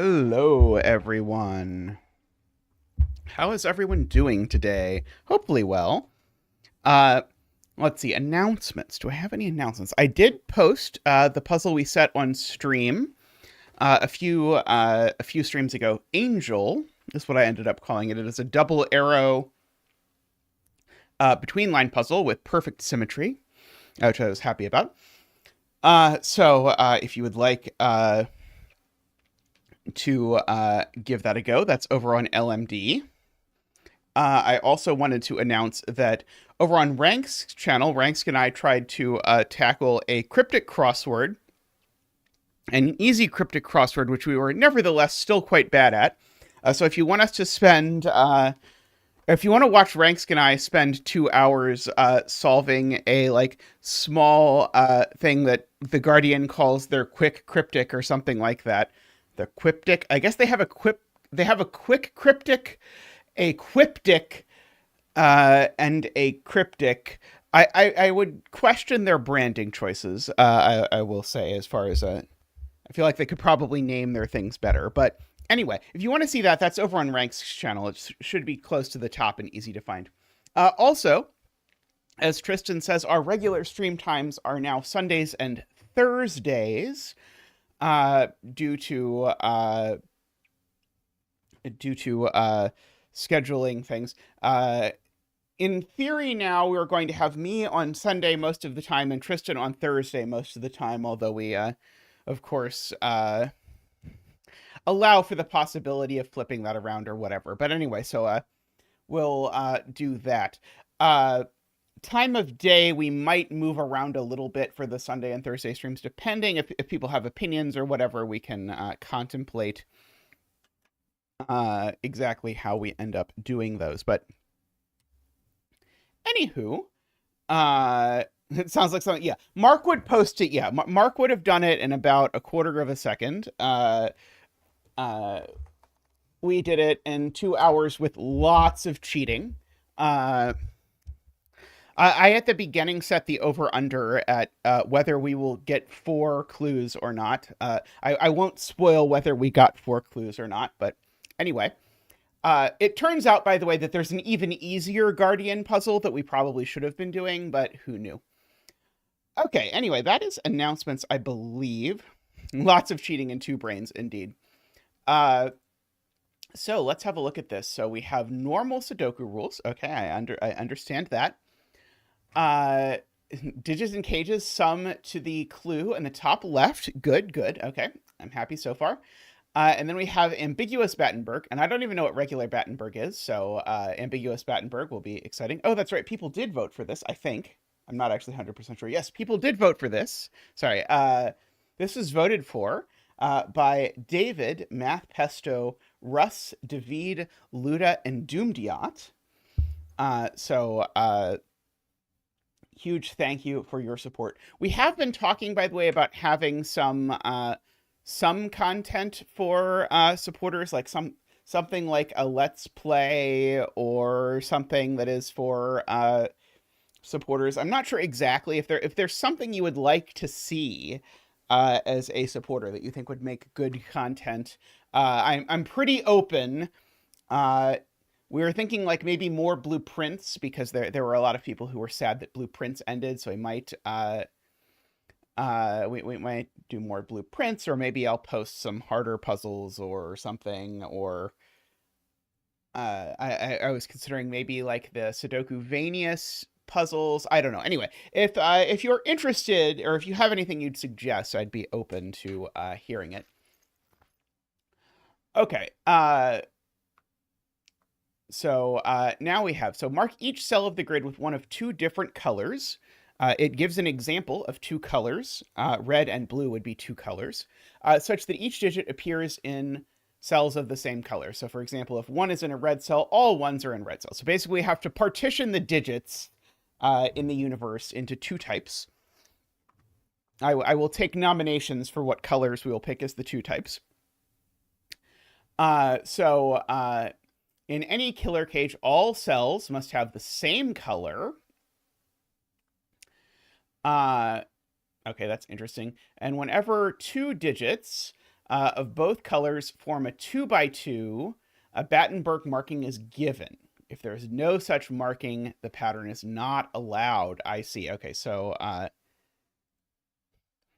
Hello, everyone. How is everyone doing today? Hopefully well. Uh, let's see, announcements. Do I have any announcements? I did post the puzzle we set on stream a few streams ago. Angel is what I ended up calling it. It is a double arrow between line puzzle with perfect symmetry, which I was happy about. So if you would like to give that a go, that's over on LMD. I also wanted to announce that over on Rank's channel, Ranks and I tried to tackle a cryptic crossword, an easy cryptic crossword, which we were nevertheless still quite bad at. So if you want us to spend, if you want to watch Ranks and I spend 2 hours solving a small thing that the Guardian calls their quick cryptic or something like that, the cryptic. I guess they have a quick cryptic, a cryptic, and a cryptic. I would question their branding choices. I will say, as far as I feel like they could probably name their things better. But anyway, if you want to see that, that's over on Rank's channel. It should be close to the top and easy to find. Also, as Tristan says, our regular stream times are now Sundays and Thursdays, due to scheduling things. In theory, now we're going to have me on Sunday most of the time and Tristan on Thursday most of the time, although we, of course, allow for the possibility of flipping that around or whatever. But anyway, so we'll do that. Time of day, we might move around a little bit for the Sunday and Thursday streams, depending if people have opinions or whatever. We can contemplate exactly how we end up doing those. But anywho, it sounds like something. Yeah, Mark would post it. Yeah, Mark would have done it in about a quarter of a second. We did it in 2 hours with lots of cheating. I at the beginning set the over-under at whether we will get 4 clues or not. I won't spoil whether we got 4 clues or not, but anyway. It turns out, by the way, that there's an even easier Guardian puzzle that we probably should have been doing, but who knew? Okay, anyway, that is announcements, I believe. Lots of cheating in 2 brains, indeed. So let's have a look at this. So we have normal Sudoku rules. Okay, I understand that. Digits and cages sum to the clue in the top left. Good. Okay, I'm happy so far. And then we have Ambiguous Battenburg, and I don't even know what regular Battenburg is, so Ambiguous Battenburg will be exciting. Oh, that's right, people did vote for this, I think. I'm not actually 100% sure. Yes, people did vote for this. Sorry. This was voted for by David, Math Pesto, Russ, David, Luda, and Doomdiot. Huge thank you for your support. We have been talking, by the way, about having some content for supporters, like something like a Let's Play or something that is for supporters. I'm not sure exactly if there's something you would like to see as a supporter that you think would make good content. I'm pretty open. We were thinking like maybe more blueprints, because there were a lot of people who were sad that blueprints ended, so we might do more blueprints, or maybe I'll post some harder puzzles or something, or I was considering maybe like the Sudoku Vanius puzzles. I don't know. Anyway, if you're interested, or if you have anything you'd suggest, I'd be open to hearing it. Okay. So now we have, so mark each cell of the grid with one of 2 different colors. It gives an example of 2 colors. Red and blue would be 2 colors, such that each digit appears in cells of the same color. So for example, if 1 is in a red cell, all 1s are in red cells. So basically we have to partition the digits in the universe into 2 types. I will take nominations for what colors we will pick as the 2 types. In any killer cage, all cells must have the same color. Okay, that's interesting. And whenever 2 digits of both colors form a 2 by 2, a Battenberg marking is given. If there is no such marking, the pattern is not allowed. I see. Okay, so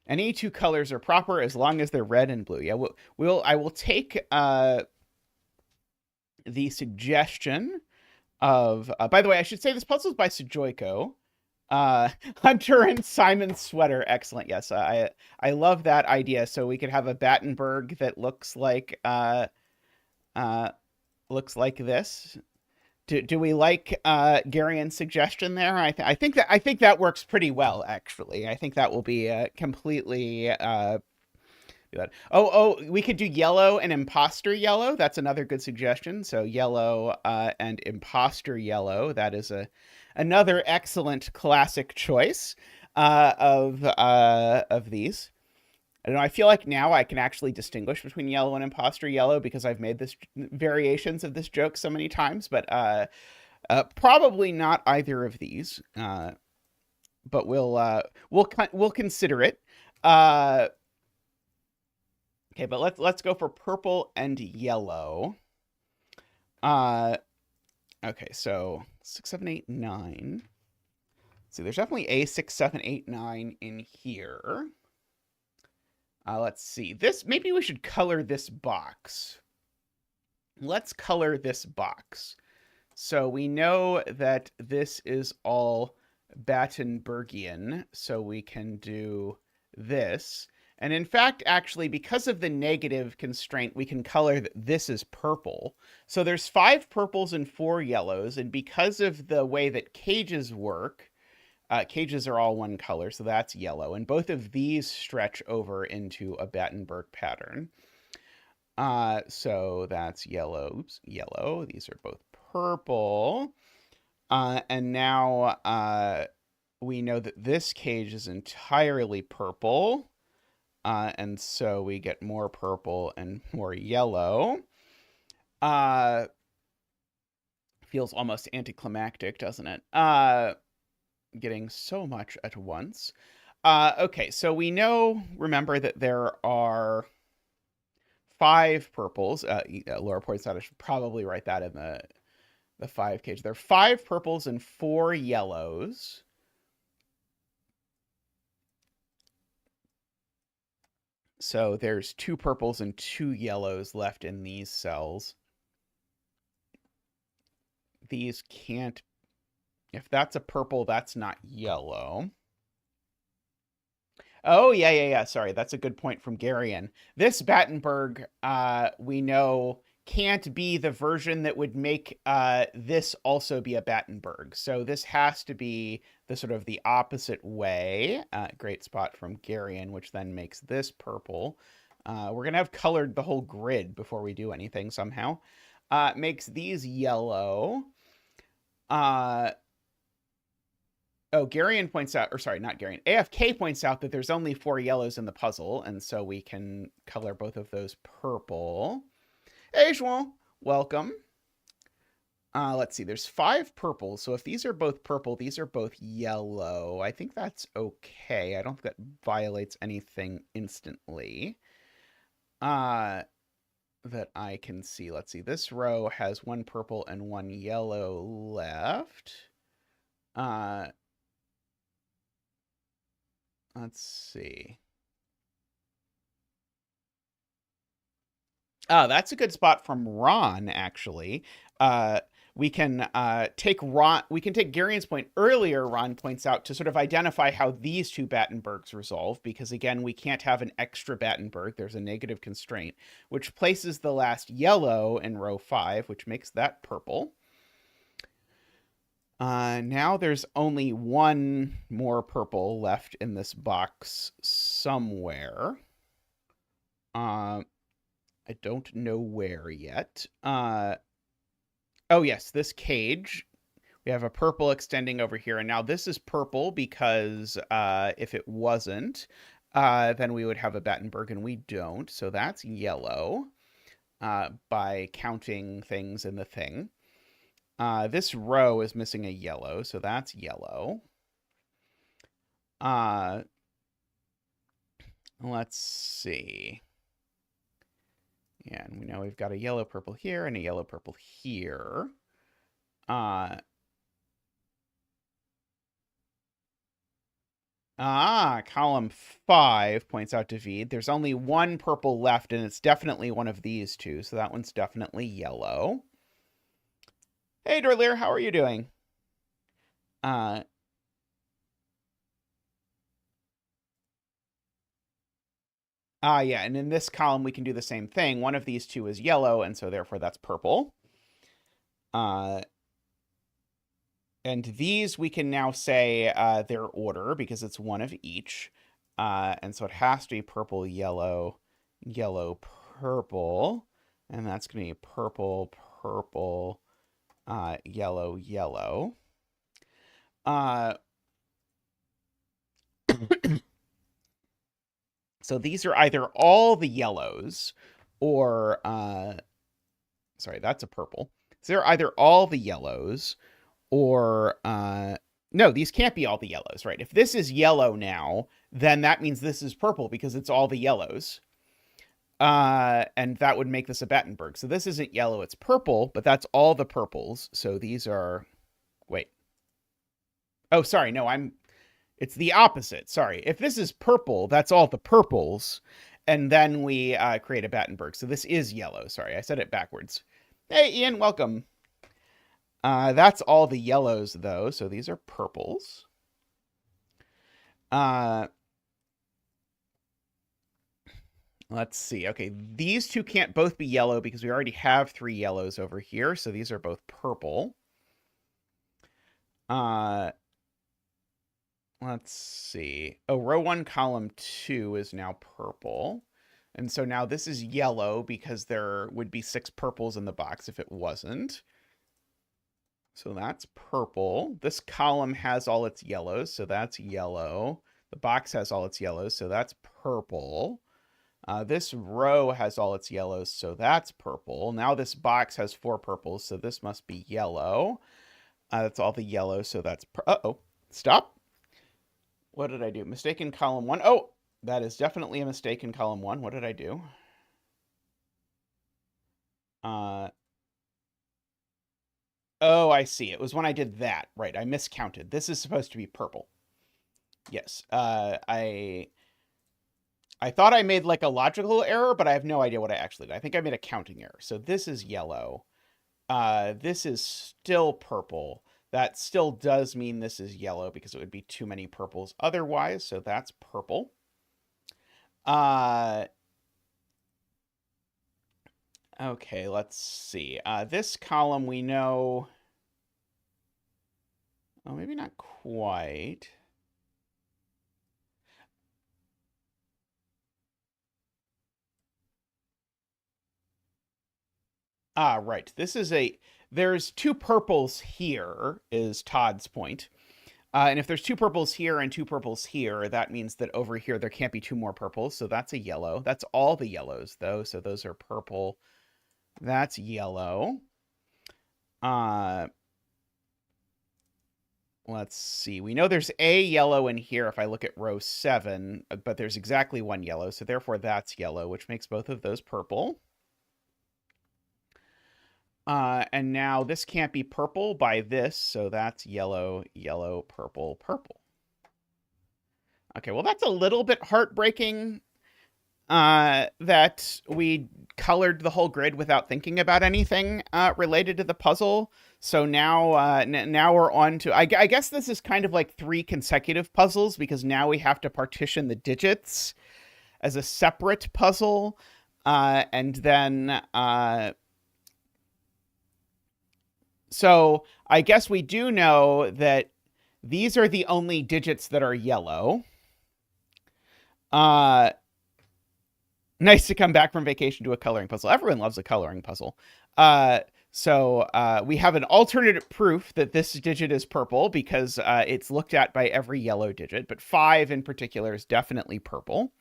any two colors are proper as long as they're red and blue. Yeah, I will take the suggestion of. By the way, I should say this puzzle is by Sujoyku. Hunter and Simon Sweater, excellent. Yes, I love that idea. So we could have a Battenberg that looks like this. Do we like Garian's suggestion there? I think that works pretty well, actually. I think that will be completely good. Oh, we could do yellow and imposter yellow. That's another good suggestion. So yellow and imposter yellow. That is another excellent classic choice of these. I don't know. I feel like now I can actually distinguish between yellow and imposter yellow because I've made this variations of this joke so many times, but probably not either of these. But we'll consider it. Okay, but let's go for purple and yellow. Okay, so 6, 7, 8, 9. So there's definitely a 6, 7, 8, 9 in here. Let's see. Maybe we should color this box. Let's color this box. So we know that this is all Battenbergian, so we can do this. And in fact, actually, because of the negative constraint, we can color that this is purple. So there's 5 purples and 4 yellows, and because of the way that cages work, cages are all one color, so that's yellow. And both of these stretch over into a Battenberg pattern. So that's yellow. Oops, yellow. These are both purple. And now we know that this cage is entirely purple. And so we get more purple and more yellow. Feels almost anticlimactic, doesn't it? Getting so much at once. Okay, so we remember that there are 5 purples. Laura points out I should probably write that in the 5 cage. There are 5 purples and 4 yellows. So there's 2 purples and 2 yellows left in these cells. These can't. If that's a purple, that's not yellow. Oh, yeah. Sorry, that's a good point from Garian. This Battenberg, we know, can't be the version that would make this also be a Battenberg. So this has to be the sort of the opposite way. Great spot from Garian, which then makes this purple. We're going to have colored the whole grid before we do anything somehow. Makes these yellow. Oh, Garian points out, or sorry, not Garian. AFK points out that there's only 4 yellows in the puzzle, and so we can color both of those purple. Hey, João, welcome. Let's see, there's 5 purples, so if these are both purple, these are both yellow. I think that's okay. I don't think that violates anything instantly. That I can see. Let's see, this row has 1 purple and 1 yellow left. Let's see. Oh, that's a good spot from Ron, actually. We can take Garian's point earlier. Ron points out to sort of identify how these 2 Battenbergs resolve, because again, we can't have an extra Battenberg. There's a negative constraint, which places the last yellow in row 5, which makes that purple. Now there's only 1 more purple left in this box somewhere. I don't know where yet. Oh yes, this cage. We have a purple extending over here, and now this is purple because if it wasn't, then we would have a Battenberg, and we don't. So that's yellow by counting things in the thing. This row is missing a yellow, so that's yellow. Let's see. Yeah, and we know we've got a yellow purple here and a yellow purple here. Column 5 points out David. There's only one purple left, and it's definitely one of these two, so that one's definitely yellow. Hey, Dorlier, how are you doing? Yeah, and in this column, we can do the same thing. One of these two is yellow, and so therefore that's purple. And these we can now say their order because it's one of each. And so it has to be purple, yellow, yellow, purple. And that's going to be purple, purple, yellow, yellow. So these are either all the yellows or, sorry, that's a purple. So they're either all the yellows or, no, these can't be all the yellows, right? If this is yellow now, then that means this is purple because it's all the yellows. And that would make this a Battenburg. So this isn't yellow, it's purple, but that's all the purples. So these are, wait. Oh, sorry, no, it's the opposite. Sorry. If this is purple, that's all the purples. And then we create a Battenburg. So this is yellow. Sorry, I said it backwards. Hey, Ian, welcome. That's all the yellows, though. So these are purples. Let's see. Okay, these two can't both be yellow because we already have 3 yellows over here. So these are both purple. Let's see. Oh, row 1, column 2 is now purple. And so now this is yellow because there would be 6 purples in the box if it wasn't. So that's purple. This column has all its yellows, so that's yellow. The box has all its yellows, so that's purple. This row has all its yellows, so that's purple. Now this box has 4 purples, so this must be yellow. That's all the yellows, so that's... Uh-oh. Stop. What did I do? Mistake in column 1. Oh, that is definitely a mistake in column 1. What did I do? Oh, I see. It was when I did that. Right, I miscounted. This is supposed to be purple. Yes. I thought I made like a logical error, but I have no idea what I actually did. I think I made a counting error. So this is yellow. This is still purple. That still does mean this is yellow because it would be too many purples otherwise. So that's purple. Okay, let's see. This column we know... Oh, maybe not quite. Right. This is there's 2 purples here, is Todd's point. And if there's 2 purples here and 2 purples here, that means that over here there can't be 2 more purples. So that's a yellow. That's all the yellows, though. So those are purple. That's yellow. Let's see. We know there's a yellow in here if I look at row 7, but there's exactly 1 yellow. So therefore that's yellow, which makes both of those purple. And now this can't be purple by this, so that's yellow, yellow, purple, purple. Okay, well, that's a little bit heartbreaking that we colored the whole grid without thinking about anything related to the puzzle. So now, now we're on to... I guess this is kind of like 3 consecutive puzzles because now we have to partition the digits as a separate puzzle. And then... So I guess we do know that these are the only digits that are yellow. Nice to come back from vacation to a coloring puzzle. Everyone loves a coloring puzzle. So we have an alternate proof that this digit is purple because it's looked at by every yellow digit, but 5 in particular is definitely purple.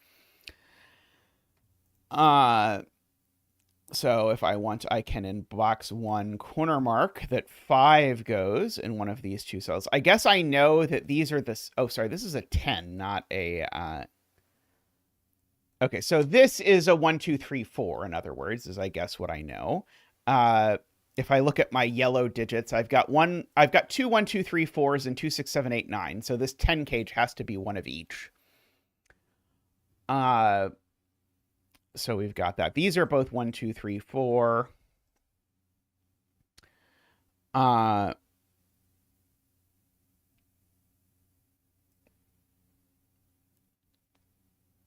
So if I want, I can in box 1 corner mark that 5 goes in one of these 2 cells. I guess I know that these are this. Oh, sorry, this is a 10, not a. Okay, so this is a 1, 2, 3, 4, in other words, is I guess what I know. If I look at my yellow digits, I've got two 1, 2, 3, 4s and 2, 6, 7, 8, 9. So this 10 cage has to be one of each. So we've got that. These are both 1, 2, 3, 4.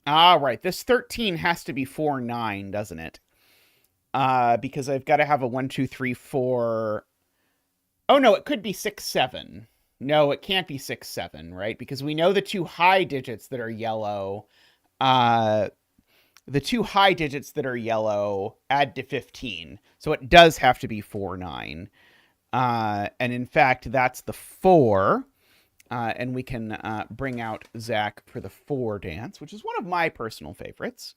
All right, this 13 has to be 4, 9, doesn't it? Because I've got to have a 1, 2, 3, 4. Oh, no, it could be 6, 7. No, it can't be 6, 7, right? Because we know the two high digits that are yellow. The two high digits that are yellow add to 15. So it does have to be 4, 9. And in fact, that's the 4. And we can bring out Zach for the 4 dance, which is one of my personal favorites.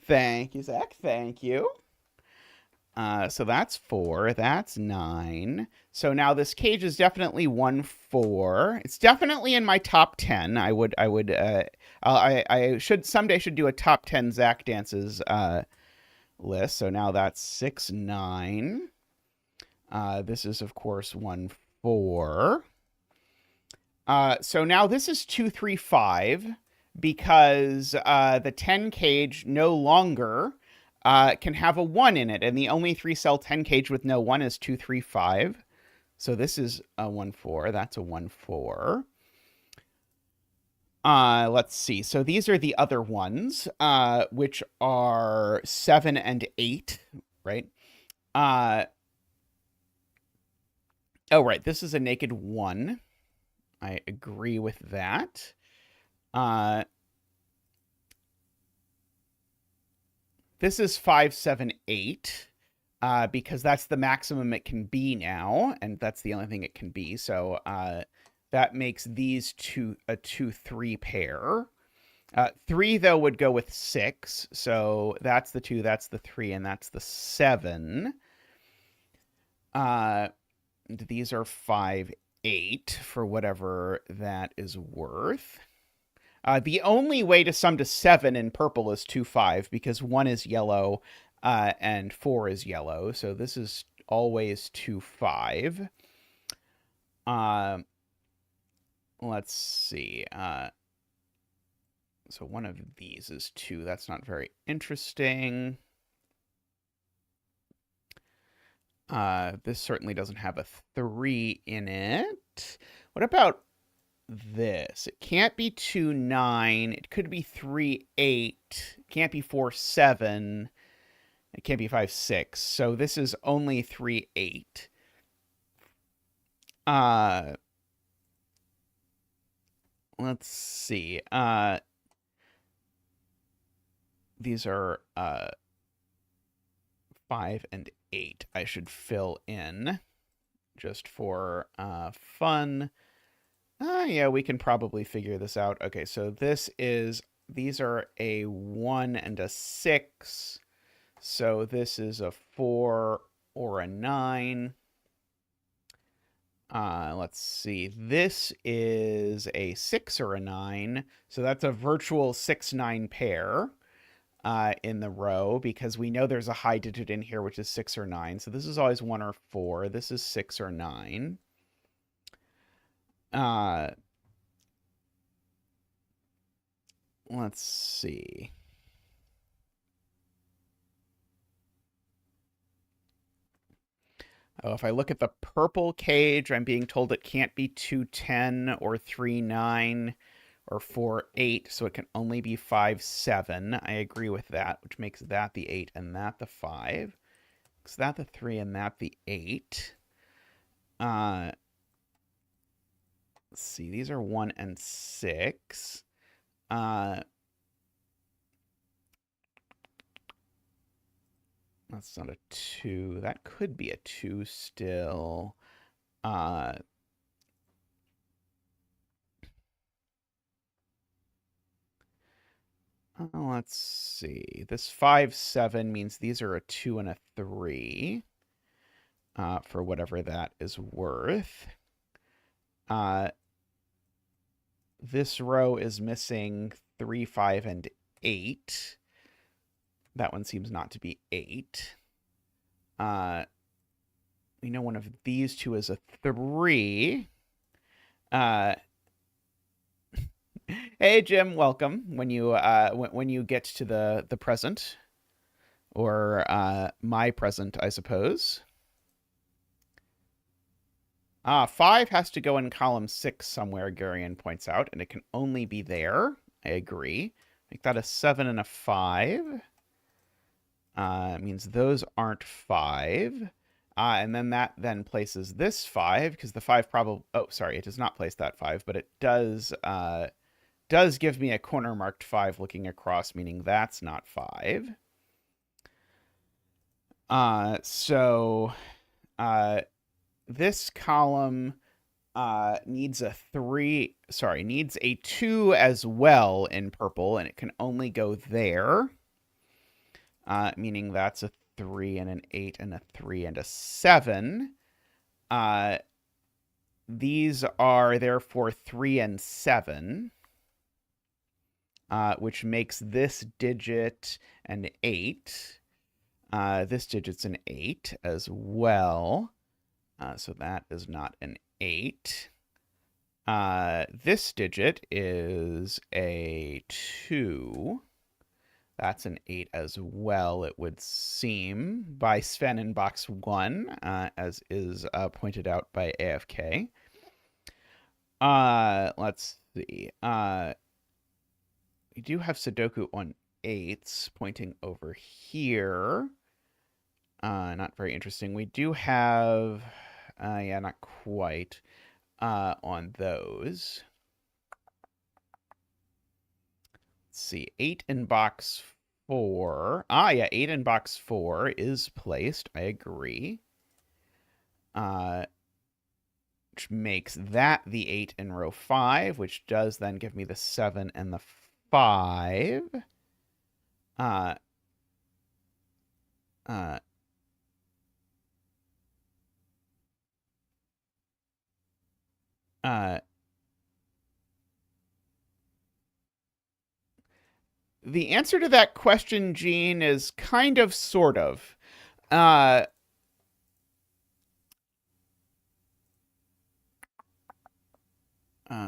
Thank you, Zach. Thank you. So that's 4. That's 9. So now this cage is definitely 1, 4. It's definitely in my top 10. I should someday do a top 10 Zach dances list. So now that's 6, 9. This is of course 1, 4. So now this is 2, 3, 5 because the 10 cage no longer can have a 1 in it, and the only 3-cell 10 cage with no 1 is 2, 3, 5. So this is a 1, 4. That's a 1, 4. Let's see. So these are the other ones, which are 7 and 8, right? Oh, right. This is a naked 1. I agree with that. This is 5, 7, 8, because that's the maximum it can be now, and that's the only thing it can be. So that makes these two a 2, 3 pair. 3, though, would go with 6. So that's the 2, that's the 3, and that's the 7. These are 5, 8 for whatever that is worth. The only way to sum to 7 in purple is 2, 5, because 1 is yellow and 4 is yellow. So this is always 2, 5. Let's see. So one of these is 2. That's not very interesting. This certainly doesn't have a 3 in it. What about this? It can't be 2, 9. It could be 3, 8. It can't be 4, 7. It can't be 5, 6. So this is only 3, 8. Let's see. These are 5 and 8. I should fill in just for fun. Yeah, we can probably figure this out. Okay, so these are a 1 and a 6. So this is a 4 or a 9. Let's see. This is a 6 or a 9. So that's a virtual 6, 9 pair in the row, because we know there's a high digit in here, which is 6 or 9. So this is always 1 or 4. This is 6 or 9. Let's see. Oh, if I look at the purple cage, I'm being told it can't be 2, 10 or 3, 9 or 4, 8. So it can only be 5, 7. I agree with that, which makes that the 8 and that the 5. Makes that the 3 and that the 8. Let's see. These are 1 and 6. That's not a 2. That could be a 2 still. Let's see. This 5, 7 means these are a 2 and a 3. for whatever that is worth. This row is missing 3, 5, and 8. That one seems not to be 8. We know one of these two is a 3. Hey Jim, welcome. When you get to the present, or my present, I suppose. 5 has to go in column 6 somewhere, Gurian points out, and it can only be there. I agree. Make that a 7 and a 5. Means those aren't 5. And then that then places this 5, because the 5 probably... Oh, sorry, it does not place that 5, but it does give me a corner marked 5 looking across, meaning that's not 5. So this column needs a 3, needs a 2 as well in purple, and it can only go there. Meaning that's a 3 and an 8 and a 3 and a 7. These are therefore 3 and 7, which makes this digit an 8. This digit's an 8 as well. So that is not an 8. This digit is a 2. That's an 8 as well, it would seem, by Sven in box 1, as is pointed out by AFK. Let's see. We do have Sudoku on 8s pointing over here. Not very interesting. We do have, yeah, not quite, on those. Let's see, 8 in box 4. Yeah, 8 in box 4 is placed. I agree. Which makes that the 8 in row 5, which does then give me the 7 and the 5. The answer to that question, Gene, is kind of, sort of.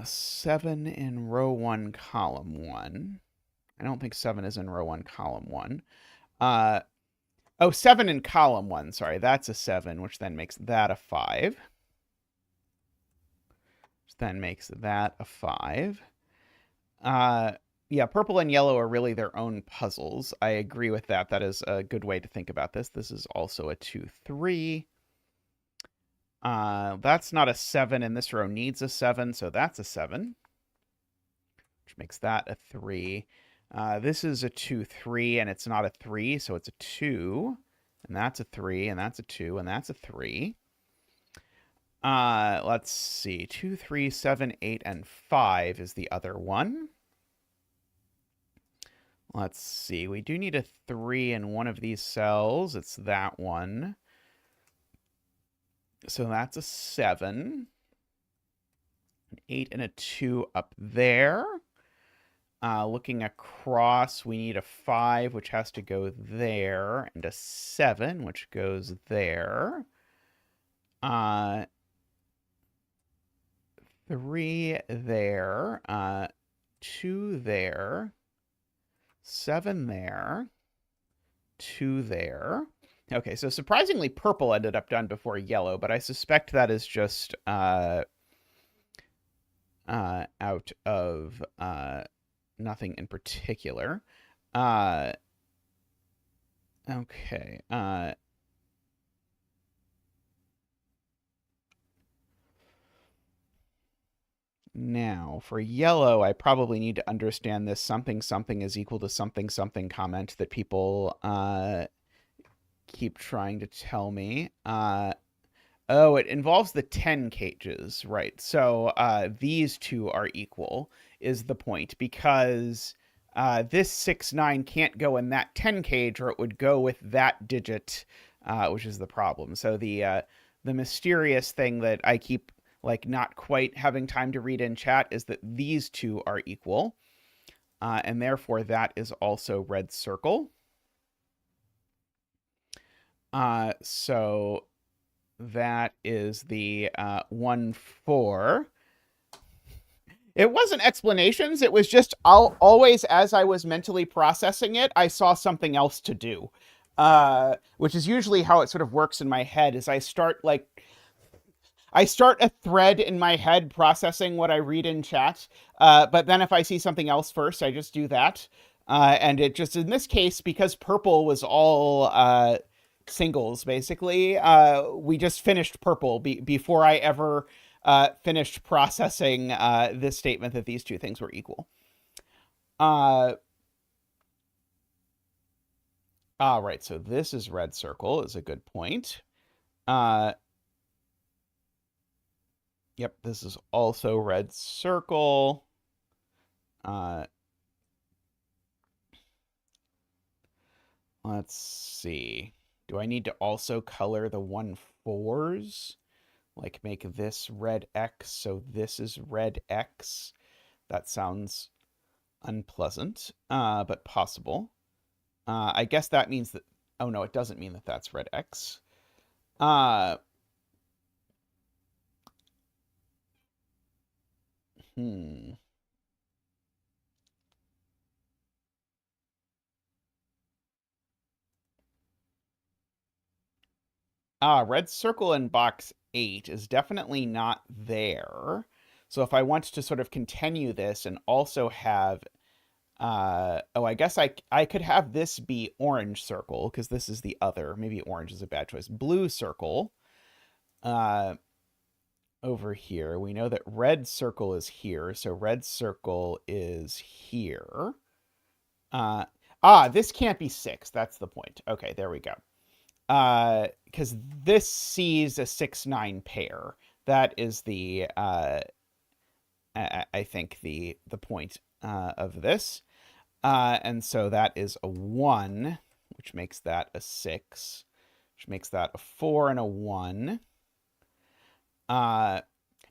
7 in row 1, column 1. I don't think 7 is in row 1, column 1. Oh, 7 in column 1, sorry. That's a 7, which then makes that a 5. Which then makes that a 5. Yeah, purple and yellow are really their own puzzles. I agree with that. That is a good way to think about this. This is also a 2, 3. That's not a 7, and this row needs a 7, so that's a 7. Which makes that a 3. This is a 2, 3, and it's not a 3, so it's a 2. And that's a 3, and that's a 2, and that's a 3. Let's see. 2, 3, 7, 8, and 5 is the other one. Let's see. We do need a 3 in one of these cells. It's that one. So that's a 7. An 8 and a 2 up there. Looking across, we need a 5, which has to go there, and a 7, which goes there. 3 there. 2 there. 7 there. 2 there. Okay, so surprisingly, purple ended up done before yellow, but I suspect that is just out of nothing in particular. Okay. Now, for yellow, I probably need to understand this something something is equal to something something comment that people keep trying to tell me. Oh, it involves the 10 cages, right? So these two are equal, is the point, because this 6, 9 can't go in that 10 cage, or it would go with that digit which is the problem. So the mysterious thing that I keep like not quite having time to read in chat is that these two are equal, and therefore that is also red circle. So that is the 1-4. It wasn't explanations. It was just always, as I was mentally processing it, I saw something else to do, which is usually how it sort of works in my head. Is I start a thread in my head processing what I read in chat, but then if I see something else first, I just do that. And it just, in this case, because purple was all singles, basically, we just finished purple before I ever finished processing this statement that these two things were equal. All right, so this is red circle, is a good point. Yep, this is also red circle. Let's see. Do I need to also color the 1-4s? Like make this red X, so this is red X. That sounds unpleasant, but possible. I guess that means that... Oh, no, it doesn't mean that that's red X. Red circle in box 8 is definitely not there. So if I want to sort of continue this and also have... I guess I could have this be orange circle, because this is the other. Maybe orange is a bad choice. Blue circle. Over here. We know that red circle is here, so red circle is here. This can't be 6. That's the point. Okay, there we go. Because this sees a 6-9 pair. That is the I think the point of this. And so that is a 1, which makes that a 6, which makes that a 4 and a 1. Now,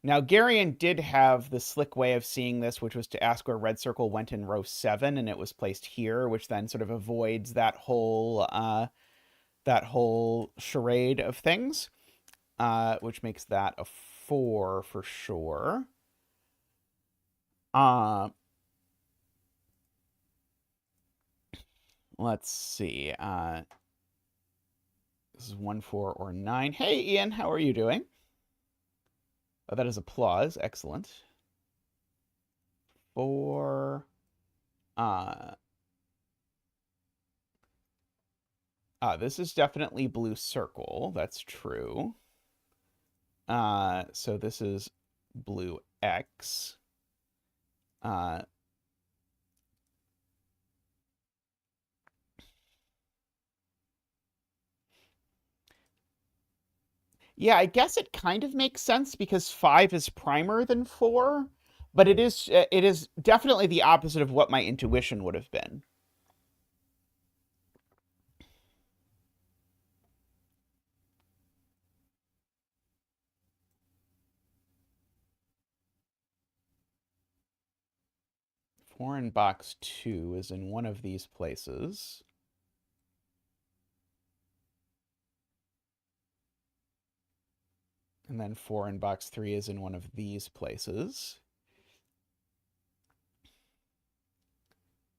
Garion did have the slick way of seeing this, which was to ask where red circle went in row 7, and it was placed here, which then sort of avoids that whole charade of things, which makes that a 4 for sure. Let's see. This is 1, 4, or 9. Hey, Ian, how are you doing? Oh, that is applause. Excellent. 4. This is definitely blue circle. That's true. So this is blue X. Yeah, I guess it kind of makes sense because 5 is primer than 4, but it is definitely the opposite of what my intuition would have been. Four in box 2 is in one of these places. And then 4 in box 3 is in one of these places.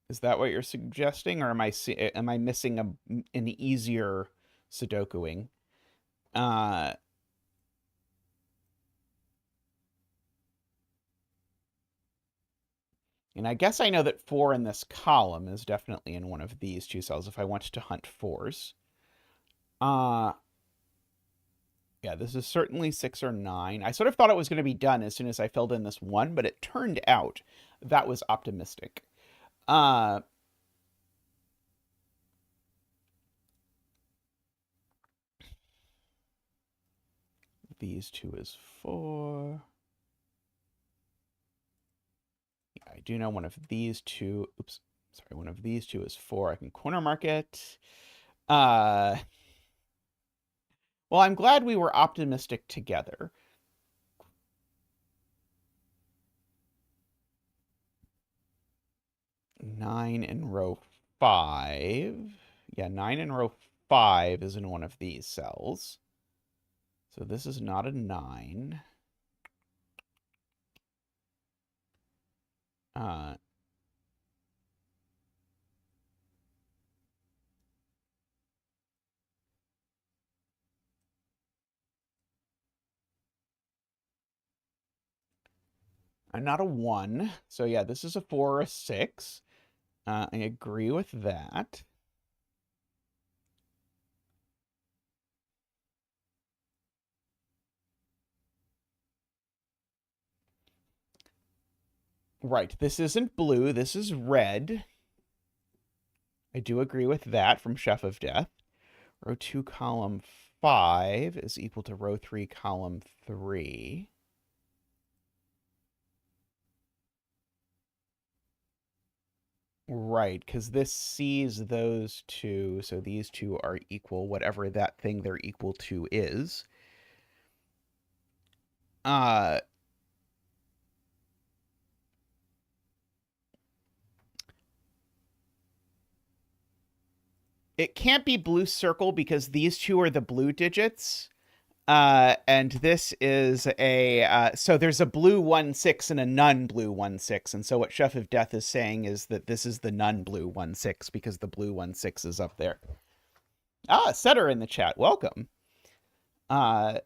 Is that what you're suggesting, or am I missing an easier sudokuing? And I guess I know that 4 in this column is definitely in one of these two cells if I want to hunt 4s. Yeah, this is certainly 6 or 9. I sort of thought it was going to be done as soon as I filled in this 1, but it turned out that was optimistic. These 2 is 4. Yeah, I do know one of these 2. Oops, sorry, one of these 2 is 4. I can corner mark it. Well, I'm glad we were optimistic together. Nine in row 5. Yeah, 9 in row 5 is in one of these cells. So this is not a 9. I'm not a 1. So yeah, this is a 4 or a 6. I agree with that. Right, this isn't blue, this is red. I do agree with that from Chef of Death. Row 2, column 5 is equal to row 3, column 3. Right, because this sees those two, so these two are equal, whatever that thing they're equal to is. It can't be blue circle because these two are the blue digits. And this is so there's a blue 1-6 and a non-blue 1-6. And so what Chef of Death is saying is that this is the non-blue 1-6 because the blue 1-6 is up there. Setter in the chat. Welcome. Yeah,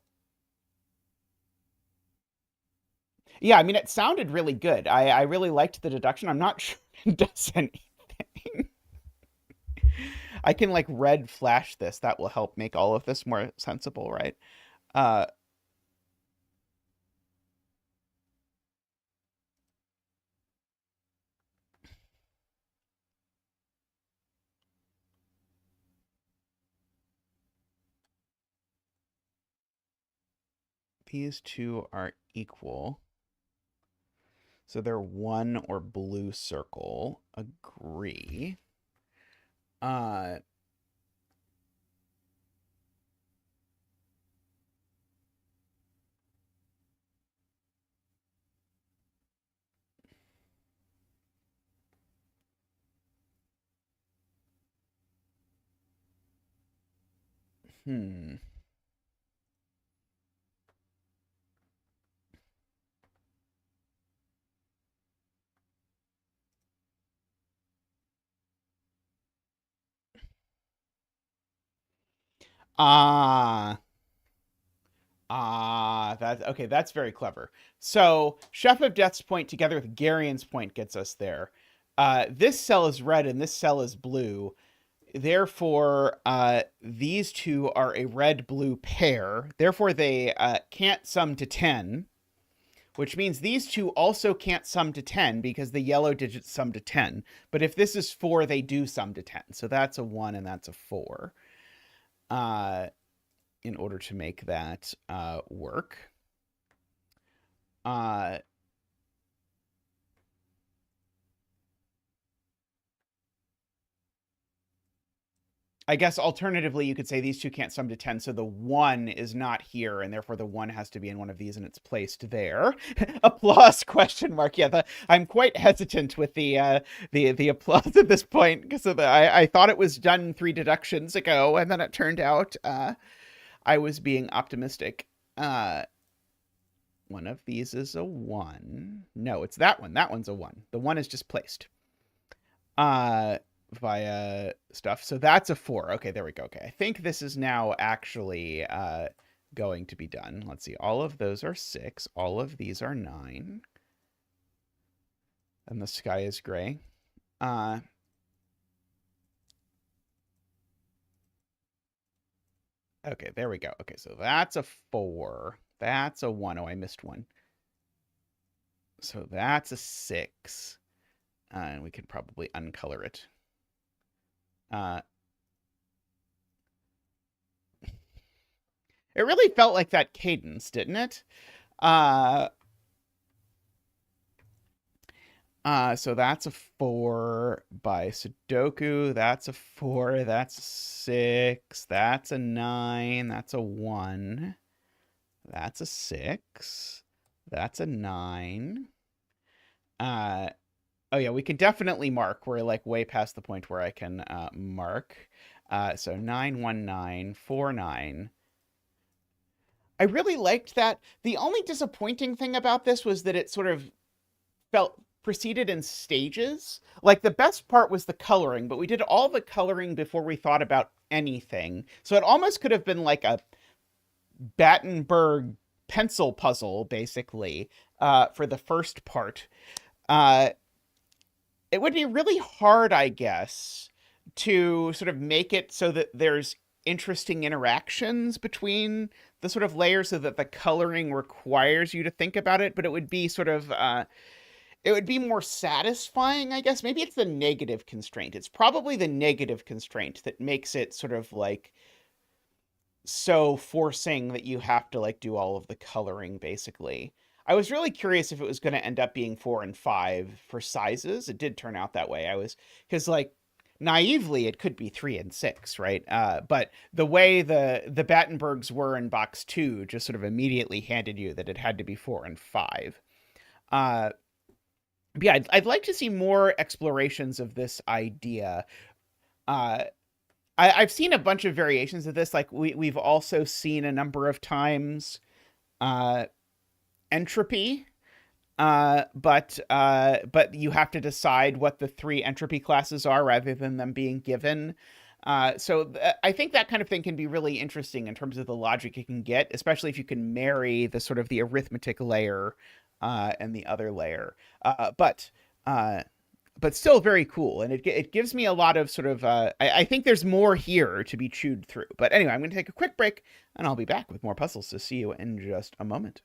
I mean, it sounded really good. I really liked the deduction. I'm not sure it does anything. I can like red flash this. That will help make all of this more sensible, right? These two are equal. So they're 1 or blue circle. Agree. Hmm. That's okay. That's very clever. So Chef of Death's point together with Garion's point gets us there. This cell is red and this cell is blue. Therefore, these two are a red-blue pair. Therefore, they can't sum to 10, which means these two also can't sum to 10 because the yellow digits sum to 10. But if this is 4, they do sum to 10. So that's a 1 and that's a 4. In order to make that work. I guess alternatively, you could say these two can't sum to 10, so the 1 is not here, and therefore the 1 has to be in one of these, and it's placed there. Applause, question mark. Yeah, I'm quite hesitant with the applause at this point, because I thought it was done 3 deductions ago, and then it turned out I was being optimistic. One of these is a 1. No, it's that one. That one's a 1. The 1 is just placed. Via stuff. So that's a 4. Okay, there we go. Okay, I think this is now actually going to be done. Let's see. All of those are 6. All of these are 9. And the sky is gray. Okay, there we go. Okay, so that's a 4. That's a 1. Oh, I missed one. So that's a 6. And we could probably uncolor it. It really felt like that cadence, didn't it? So that's a 4 by Sudoku. That's a 4. That's a 6. That's a 9. That's a 1. That's a 6. That's a 9. Uh, oh yeah, we can definitely mark. We're like way past the point where I can mark. So 91949. I really liked that. The only disappointing thing about this was that it sort of felt proceeded in stages. Like the best part was the coloring, but we did all the coloring before we thought about anything. So it almost could have been like a Battenburg pencil puzzle, basically, for the first part. Uh, it would be really hard, I guess, to sort of make it so that there's interesting interactions between the sort of layers so that the coloring requires you to think about it, but it would be sort of it would be more satisfying, I guess. Maybe it's the negative constraint. It's probably the negative constraint that makes it sort of like so forcing that you have to like do all of the coloring basically. I was really curious if it was going to end up being 4 and 5 for sizes. It did turn out that way. I was cuz like naively it could be 3 and 6, right? But the way the Battenbergs were in box 2 just sort of immediately handed you that it had to be 4 and 5. Uh yeah, I'd like to see more explorations of this idea. Uh I've seen a bunch of variations of this. Like we've also seen a number of times uh, entropy, but you have to decide what the 3 entropy classes are rather than them being given. I think that kind of thing can be really interesting in terms of the logic you can get, especially if you can marry the sort of the arithmetic layer and the other layer. Uh, but still very cool. And it gives me a lot of sort of, I think there's more here to be chewed through. But anyway, I'm going to take a quick break and I'll be back with more puzzles to see you in just a moment.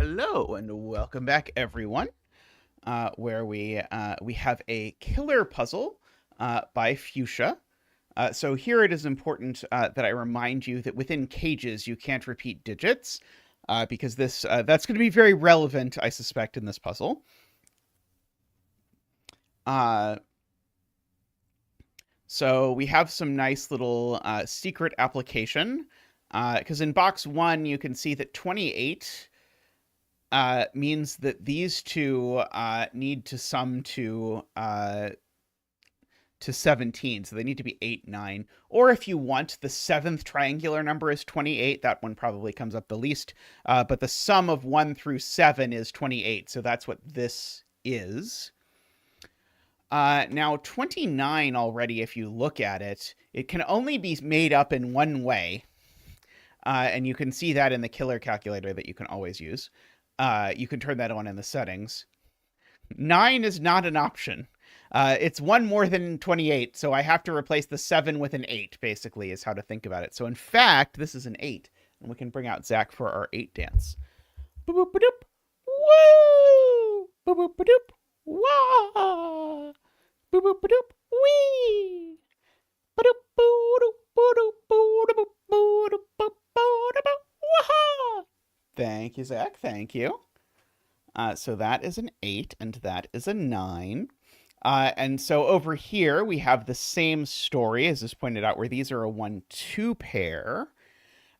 Hello and welcome back, everyone. Where we have a killer puzzle by Fuchsia. So here it is important that I remind you that within cages you can't repeat digits because that's going to be very relevant, I suspect, in this puzzle. So we have some nice little secret application because in box 1 you can see that 28 means that these two need to sum to 17, so they need to be 8, 9. Or if you want, the 7th triangular number is 28. That one probably comes up the least. But the sum of 1 through 7 is 28, so that's what this is. Now, 29 already, if you look at it, it can only be made up in one way. And you can see that in the killer calculator that you can always use. You can turn that on in the settings. 9 is not an option. It's one more than 28, so I have to replace the 7 with an 8, basically, is how to think about it. So, in fact, this is an 8, and we can bring out Zach for our 8 dance. Boop-boop-a-doop. Woo! Boop-boop-a-doop. Wah! Boop-boop-a-doop. Wee! Thank you, Zach. Thank you. So that is an 8, and that is a 9. And so over here, we have the same story, as is pointed out, where these are a 1-2 pair.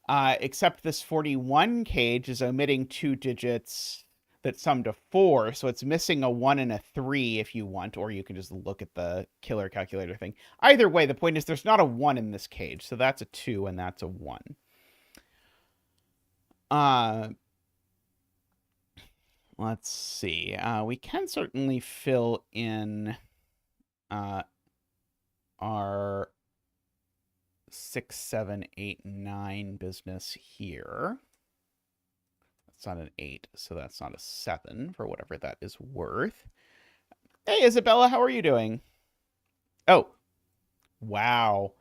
Except this 41 cage is omitting 2 digits that sum to 4, so it's missing a 1 and a 3 if you want, or you can just look at the killer calculator thing. Either way, the point is there's not a 1 in this cage, so that's a 2 and that's a 1. Let's see. We can certainly fill in our 6, 7, 8, 9 business here. That's not an 8, so that's not a 7 for whatever that is worth. Hey, Isabella, how are you doing? Oh, wow.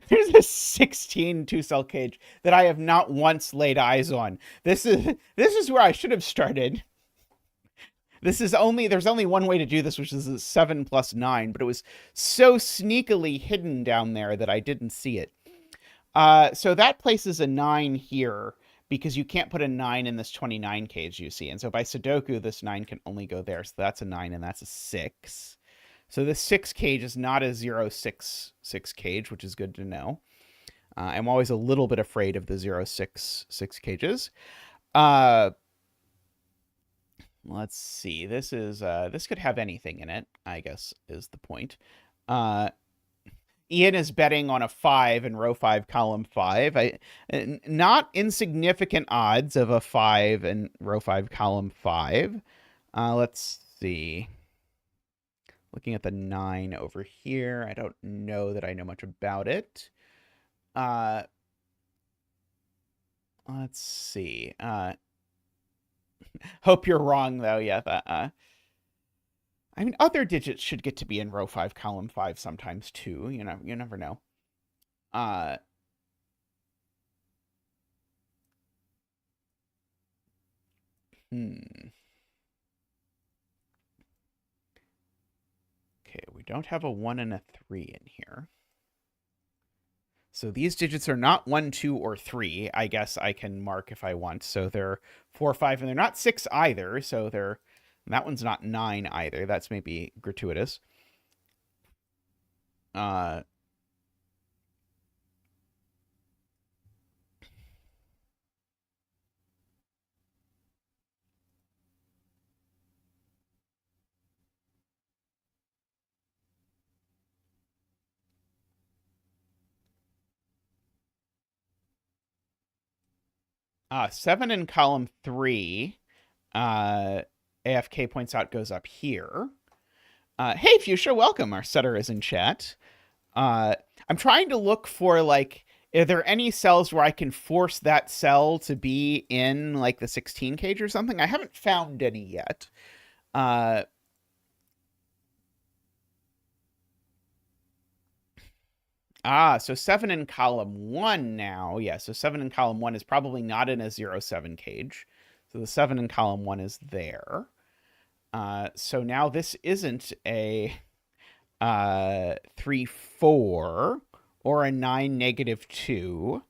There's a 16 two-cell cage that I have not once laid eyes on. This is where I should have started. There's only one way to do this, which is a 7 plus 9, but it was so sneakily hidden down there that I didn't see it. So that places a 9 here because you can't put a 9 in this 29 cage, you see. And so by Sudoku, this 9 can only go there. So that's a 9 and that's a 6. So this 6 cage is not a 0, 6, 6 cage, which is good to know. I'm always a little bit afraid of the 0, 6, 6 cages. Let's see. This could have anything in it, I guess, is the point. Ian is betting on a 5 in row 5, column 5. Not insignificant odds of a 5 in row 5, column 5. Let's see. Looking at the 9 over here. I don't know that I know much about it. Let's see. Hope you're wrong, though. Yeah, I mean, other digits should get to be in row 5, column 5 sometimes, too. You know, you never know. Okay, we don't have a 1 and a 3 in here. So these digits are not 1, 2, or 3. I guess I can mark if I want. So they're 4, 5, and they're not 6 either. So that one's not 9 either. That's maybe gratuitous. 7 in column 3, AFK points out, goes up here. Hey, Fuchsia, welcome. Our setter is in chat. I'm trying to look for, like, are there any cells where I can force that cell to be in, like, the 16 cage or something? I haven't found any yet. So 7 in column 1 now. Yeah, so 7 in column 1 is probably not in a 0, 7 cage. So So the 7 in column 1 is there. So now this isn't a 3, 4, or a 9, -2,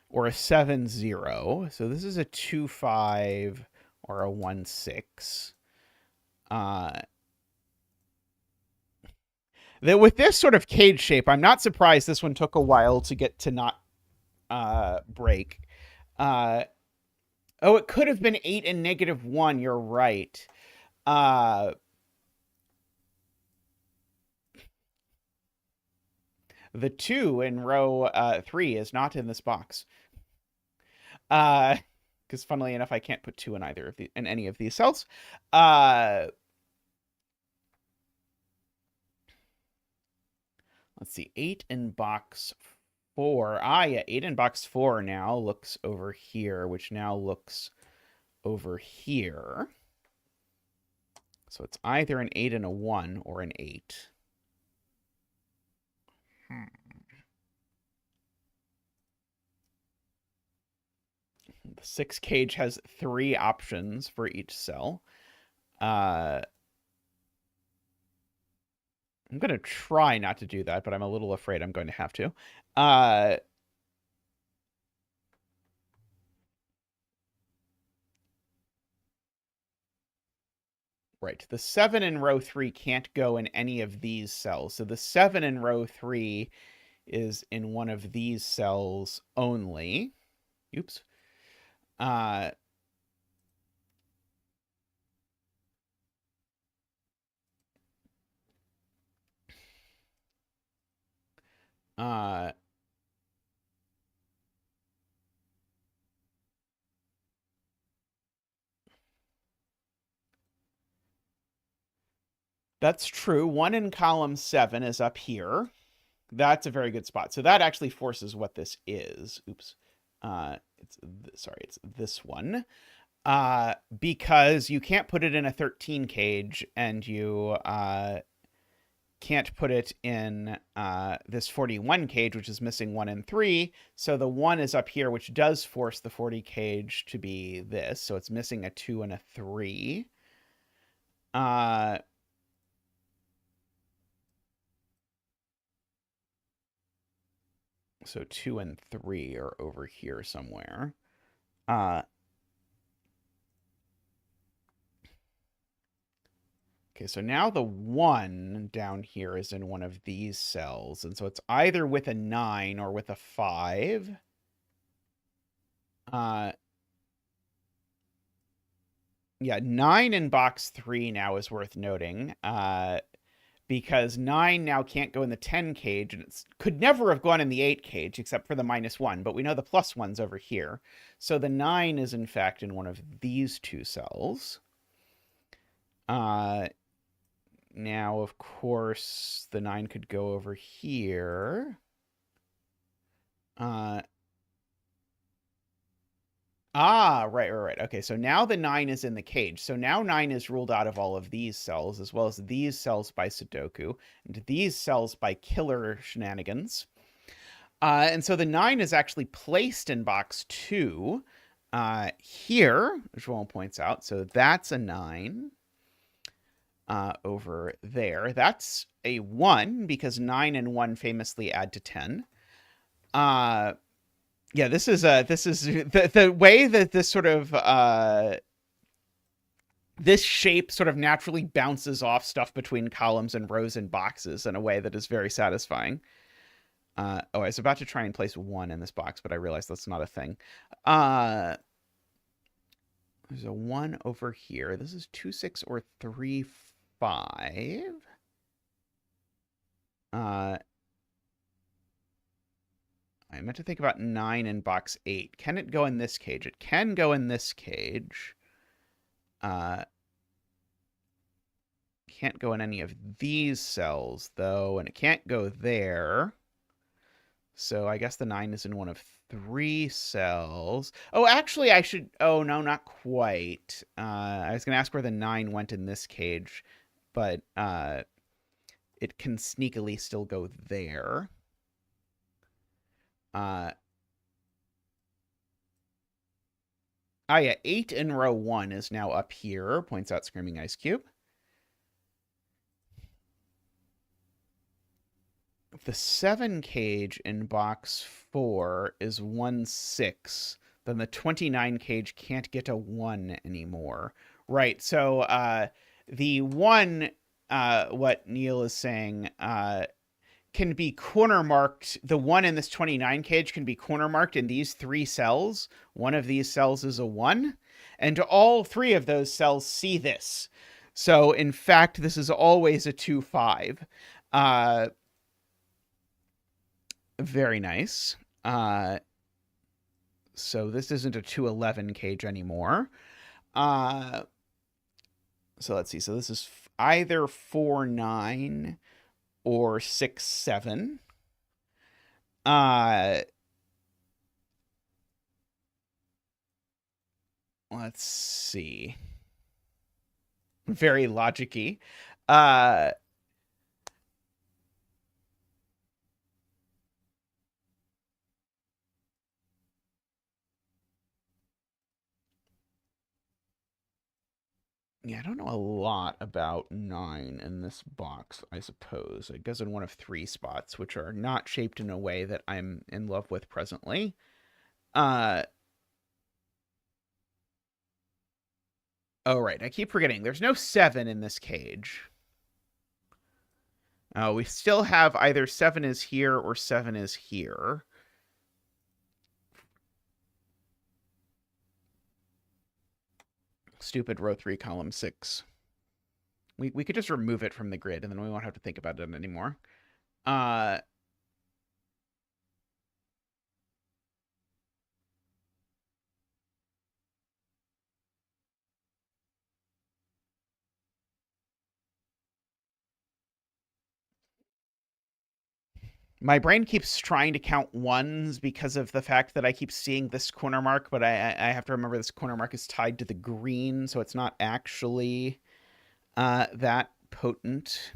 or a 7, 0. So this is a 2, 5, or a 1, 6. With this sort of cage shape, I'm not surprised this one took a while to get to not break. Oh, it could have been 8 and -1. You're right. The 2 in row 3 is not in this box. Because funnily enough, I can't put 2 in in any of these cells. Let's see, 8 in box 4. Yeah, 8 in box 4 now looks over here, which now looks over here. So it's either an 8 and a 1 or an 8. The 6 cage has 3 options for each cell. I'm going to try not to do that, but I'm a little afraid I'm going to have to. Right. The 7 in row 3 can't go in any of these cells. So the 7 in row 3 is in one of these cells only. Oops. That's true. 1 in column 7 is up here. That's a very good spot. So that actually forces what this is. Oops. It's this one. Because you can't put it in a 13 cage, and you can't put it in this 41 cage, which is missing 1 and 3. So the 1 is up here, which does force the 40 cage to be this. So it's missing a 2 and a 3. So 2 and 3 are over here somewhere. Okay, so now the 1 down here is in one of these cells. And so it's either with a 9 or with a 5. Yeah, 9 in box 3 now is worth noting. Because 9 now can't go in the 10 cage, and it could never have gone in the 8 cage except for the -1, but we know the +1's over here. So the 9 is in fact in one of these 2 cells. Now, of course, the 9 could go over here. Right. Okay, so now the 9 is in the cage. So now 9 is ruled out of all of these cells, as well as these cells by Sudoku, and these cells by killer shenanigans. And so the 9 is actually placed in box 2 here, which Rowan points out. So that's a 9 over there. That's a 1, because 9 and 1 famously add to 10. Yeah, this is the way that this sort of this shape sort of naturally bounces off stuff between columns and rows and boxes in a way that is very satisfying. I was about to try and place 1 in this box, but I realized that's not a thing. There's a 1 over here. This is 2, 6, or 3, 5. I meant to think about 9 in box 8. Can it go in this cage? It can go in this cage. Can't go in any of these cells, though, and it can't go there. So I guess the 9 is in one of 3 cells. Oh, actually, I should... Oh, no, not quite. I was going to ask where the 9 went in this cage, but it can sneakily still go there. Ah, yeah, 8 in row 1 is now up here, points out Screaming Ice Cube. The 7 cage in box 4 is 1-6. Then the 29 cage can't get a 1 anymore. Right, so the 1, what Neil is saying, can be corner marked. The 1 in this 29 cage can be corner marked in these 3 cells. One of these cells is a 1, and all 3 of those cells see this. So in fact, this is always a 2-5. Very nice. So this isn't a 2-11 cage anymore. So let's see. So this is either 4-9 or 6-7. Let's see. Very logic-y. Yeah, I don't know a lot about 9 in this box, I suppose. It goes in one of 3 spots, which are not shaped in a way that I'm in love with presently. Oh, right. I keep forgetting. There's no 7 in this cage. We still have either 7 is here or 7 is here. Stupid row 3, column 6. We could just remove it from the grid, and then we won't have to think about it anymore. My brain keeps trying to count 1s because of the fact that I keep seeing this corner mark, but I have to remember this corner mark is tied to the green, so it's not actually that potent.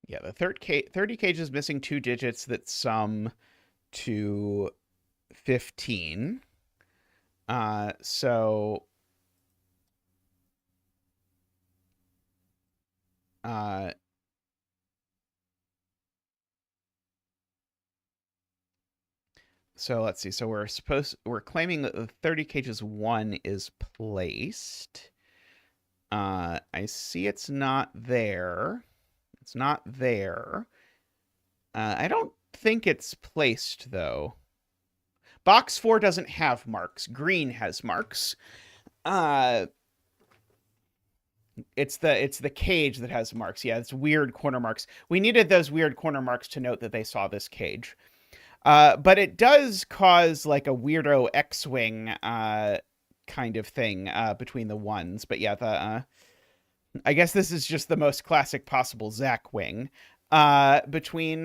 Yeah, the 30 cage is missing 2 digits that sum to 15. So let's see. So we're claiming that the 30 cages 1 is placed. I see it's not there. It's not there. I don't think it's placed, though. Box 4 doesn't have marks. Green has marks. It's the cage that has marks. Yeah, it's weird corner marks. We needed those weird corner marks to note that they saw this cage. But it does cause like a weirdo X-wing kind of thing between the ones. But yeah, I guess this is just the most classic possible Zach wing between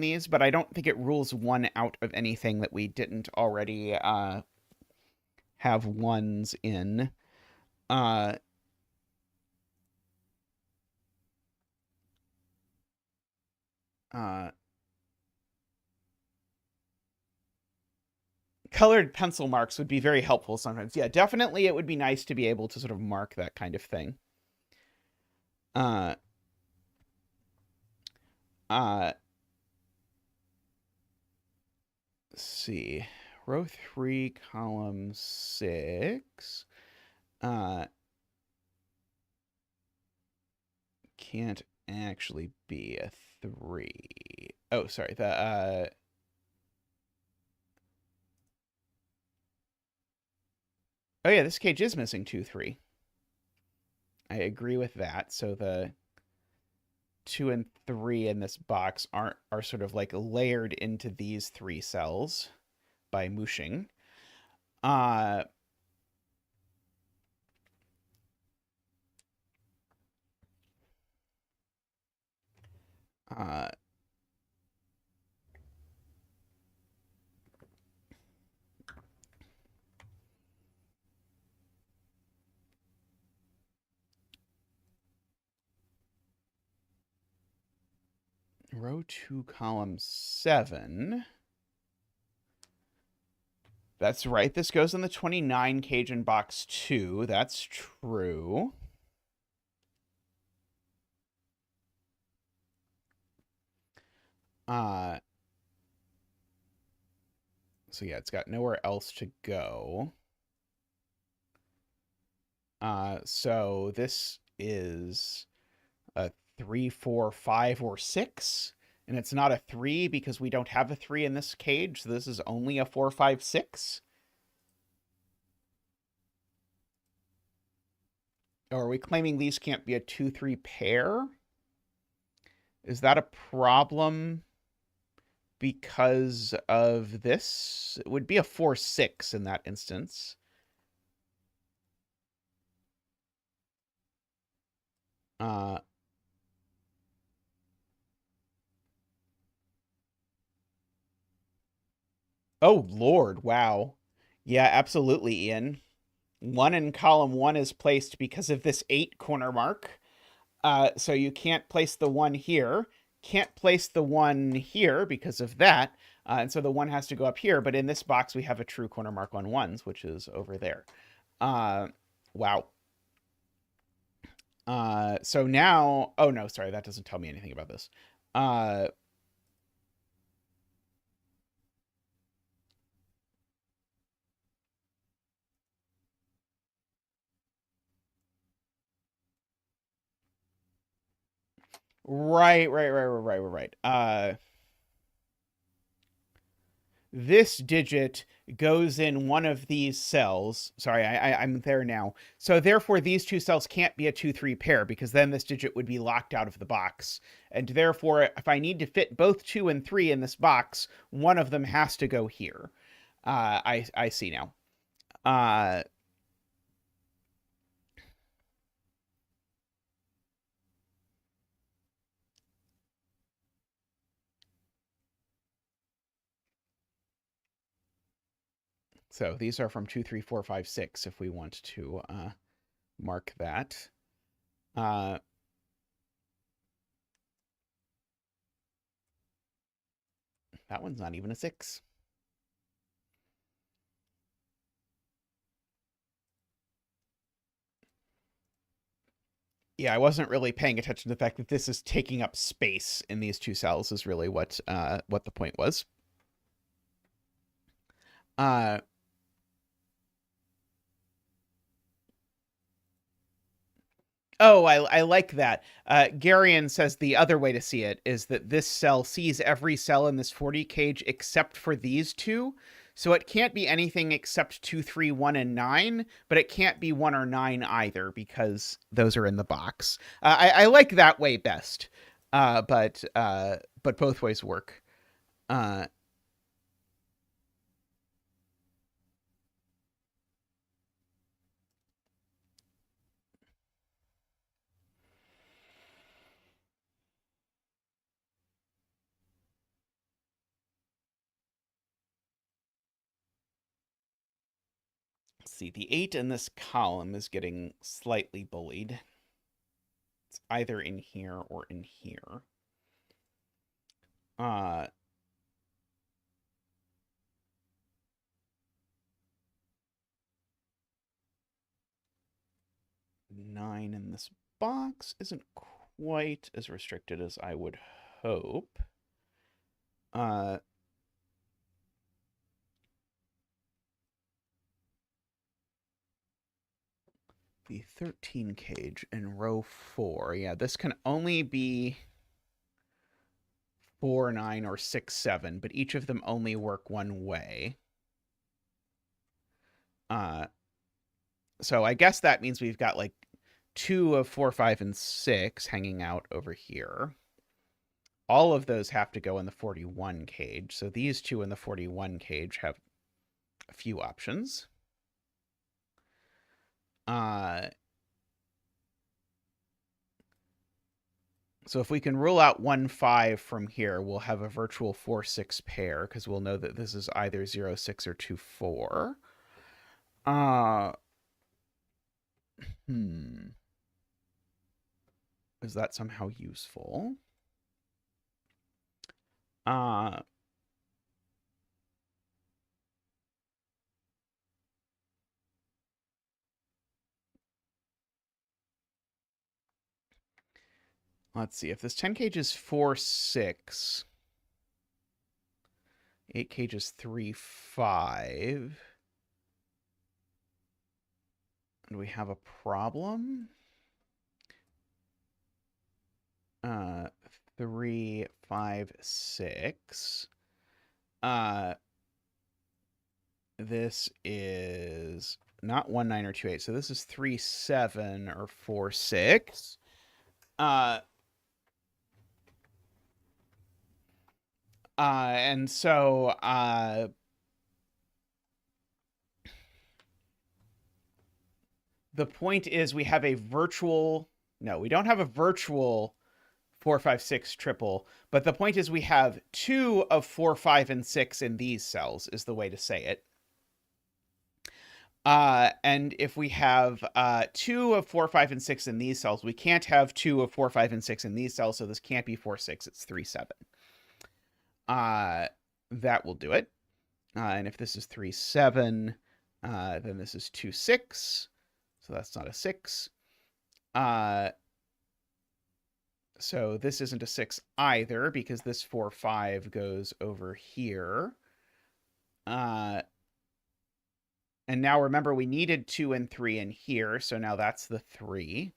these, but I don't think it rules 1 out of anything that we didn't already have 1s in. Colored pencil marks would be very helpful sometimes. Yeah, definitely it would be nice to be able to sort of mark that kind of thing. Let's see. Row 3, column 6. Can't actually be a 3. Oh, sorry. Oh yeah, this cage is missing 2, 3. I agree with that. So the 2 and 3 in this box are sort of like layered into these 3 cells by mooshing. Uh, row 2, column 7. That's right. This goes in the 29 cage in box 2. That's true. So yeah, it's got nowhere else to go. So this is a 3, 4, 5, or 6. And it's not a 3 because we don't have a 3 in this cage. So this is only a 4, 5, 6. Or are we claiming these can't be a 2, 3 pair? Is that a problem because of this? It would be a 4, 6 in that instance. Oh, Lord. Wow. Yeah, absolutely, Ian. 1 in column 1 is placed because of this 8 corner mark. So you can't place the 1 here. Can't place the 1 here because of that. And so the 1 has to go up here. But in this box, we have a true corner mark on 1s, which is over there. Wow. So now... Oh, no, sorry. That doesn't tell me anything about this. Right. This digit goes in one of these cells. Sorry, I'm there now. So therefore, these two cells can't be a 2, 3 pair because then this digit would be locked out of the box. And therefore, if I need to fit both 2 and 3 in this box, one of them has to go here. I see now. So these are from 2, 3, 4, 5, 6, if we want to mark that. That one's not even a 6. Yeah, I wasn't really paying attention to the fact that this is taking up space in these two cells is really what the point was. Uh, oh, I like that. Garion says the other way to see it is that this cell sees every cell in this 40 cage except for these two. So it can't be anything except 2, 3, 1, and 9, but it can't be 1 or 9 either because those are in the box. I like that way best, but both ways work. Uh, let's see, the 8 in this column is getting slightly bullied. It's either in here or in here. Uh, Nine in this box isn't quite as restricted as I would hope. The 13 cage in row 4. Yeah, this can only be 4, 9, or 6, 7, but each of them only work one way. So I guess that means we've got like 2 of 4, 5, and 6 hanging out over here. All of those have to go in the 41 cage. So these two in the 41 cage have a few options. So So if we can rule out 1, 5 from here, we'll have a virtual 4, 6 pair because we'll know that this is either 0, 6 or 2, 4. Is that somehow useful? Let's see. If this 10 cage is 4, 6, 8 cage is 3, 5, and we have a problem. 3, 5, 6. This is not 1, 9 or 2, 8. So this is 3, 7 or 4, 6. And so the point is we have a virtual, no, we don't have a virtual 4, 5, 6 triple, but the point is we have 2 of 4, 5, and 6 in these cells is the way to say it. And if we have 2 of 4, 5, and 6 in these cells, we can't have 2 of 4, 5, and 6 in these cells, so this can't be 4, 6, it's 3, 7. That will do it. And if this is 3, 7, then this is 2, 6. So that's not a 6. So this isn't a 6 either because this 4, 5 goes over here. And now remember we needed 2 and 3 in here, so now that's the 3.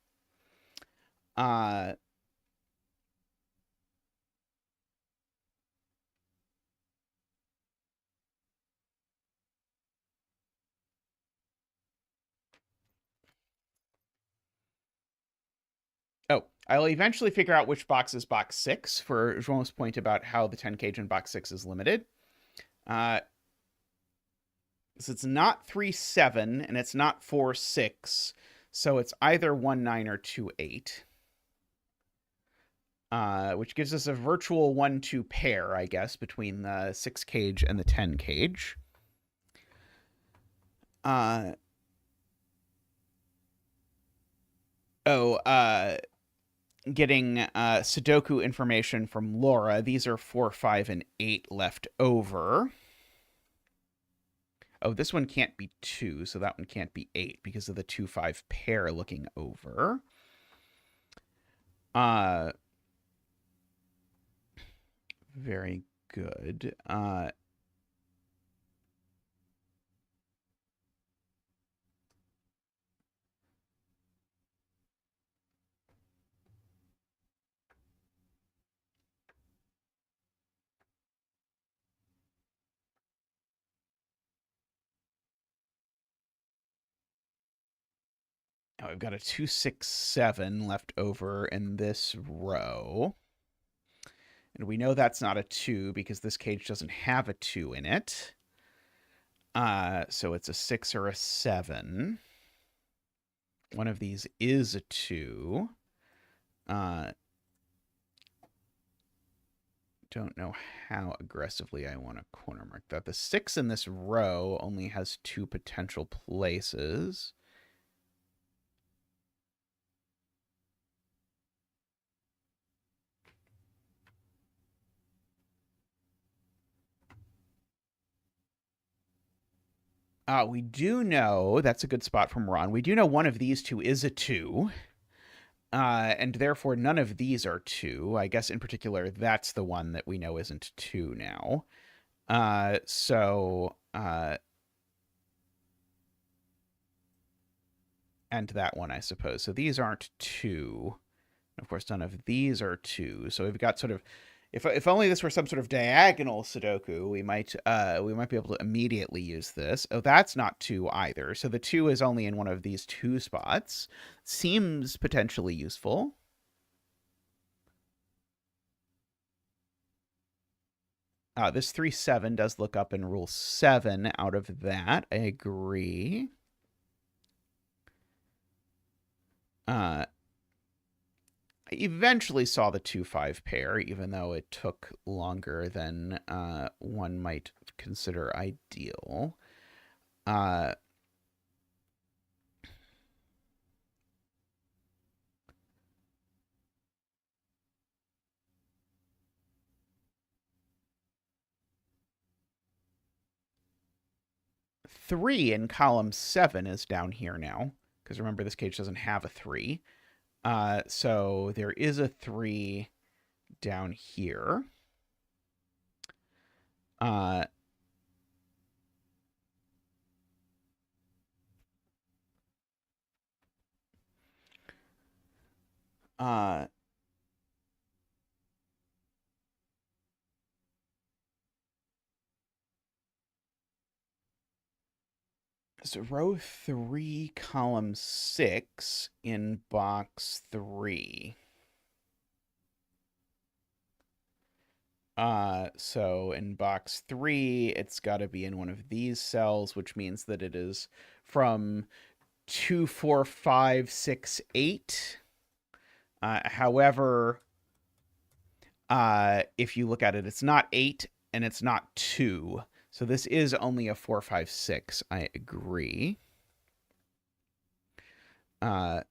Oh, I'll eventually figure out which box is box 6 for Joan's point about how the 10 cage in box 6 is limited. So it's not 3, 7, and it's not 4, 6. So it's either 1, 9 or 2, 8. Which gives us a virtual 1, 2 pair, I guess, between the 6 cage and the 10 cage. Getting sudoku information from Laura. These are 4, 5, and 8 left over. Oh, this one can't be 2, so that one can't be 8 because of the 2, 5 pair looking over. Very good. Oh, I've got a 2, 6, 7 left over in this row. And we know that's not a 2 because this cage doesn't have a 2 in it. So it's a 6 or a 7. One of these is a 2. Don't know how aggressively I want to corner mark that. The 6 in this row only has 2 potential places. We do know, that's a good spot from Ron, we do know one of these two is a 2. And therefore none of these are 2. I guess in particular, that's the one that we know isn't 2 now. And that one, I suppose. So these aren't 2. And of course, none of these are 2. So we've got sort of, if only this were some sort of diagonal Sudoku, we might be able to immediately use this. Oh, that's not 2 either. So the 2 is only in one of these 2 spots. Seems potentially useful. This 3, 7 does look up in rule 7 out of that. I agree. I eventually saw the 2-5 pair, even though it took longer than one might consider ideal. Uh, Three in column 7 is down here now, because remember this cage doesn't have a 3. So there is a 3 down here. Uh, uh, so row 3, column 6 in box 3. So in box 3, it's got to be in one of these cells, which means that it is from 2, 4, 5, 6, 8. However, if you look at it, it's not 8 and it's not 2. So this is only a 4, 5, 6. I agree. Uh,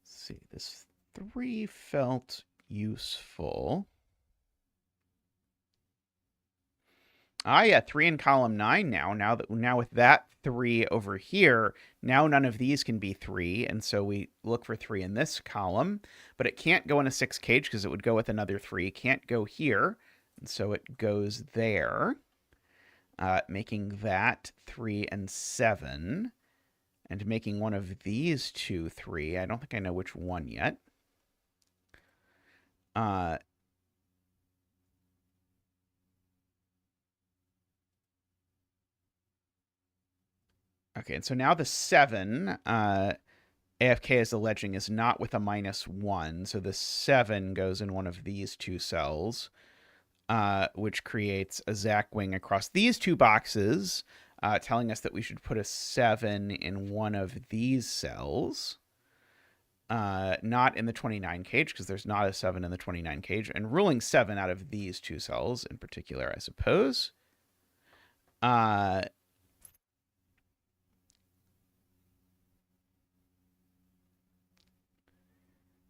let's see, this 3 felt useful. Yeah, 3 in column 9 now. Now with that 3 over here, now none of these can be 3, and so we look for 3 in this column, but it can't go in a 6 cage because it would go with another 3. Can't go here, and so it goes there, making that 3 and 7, and making one of these two 3. I don't think I know which one yet. Okay, and so now the 7, AFK is alleging, is not with a -1, so the 7 goes in one of these two cells, which creates a Zach wing across these two boxes, telling us that we should put a 7 in one of these cells. Not in the 29 cage, because there's not a 7 in the 29 cage, and ruling 7 out of these two cells in particular, I suppose.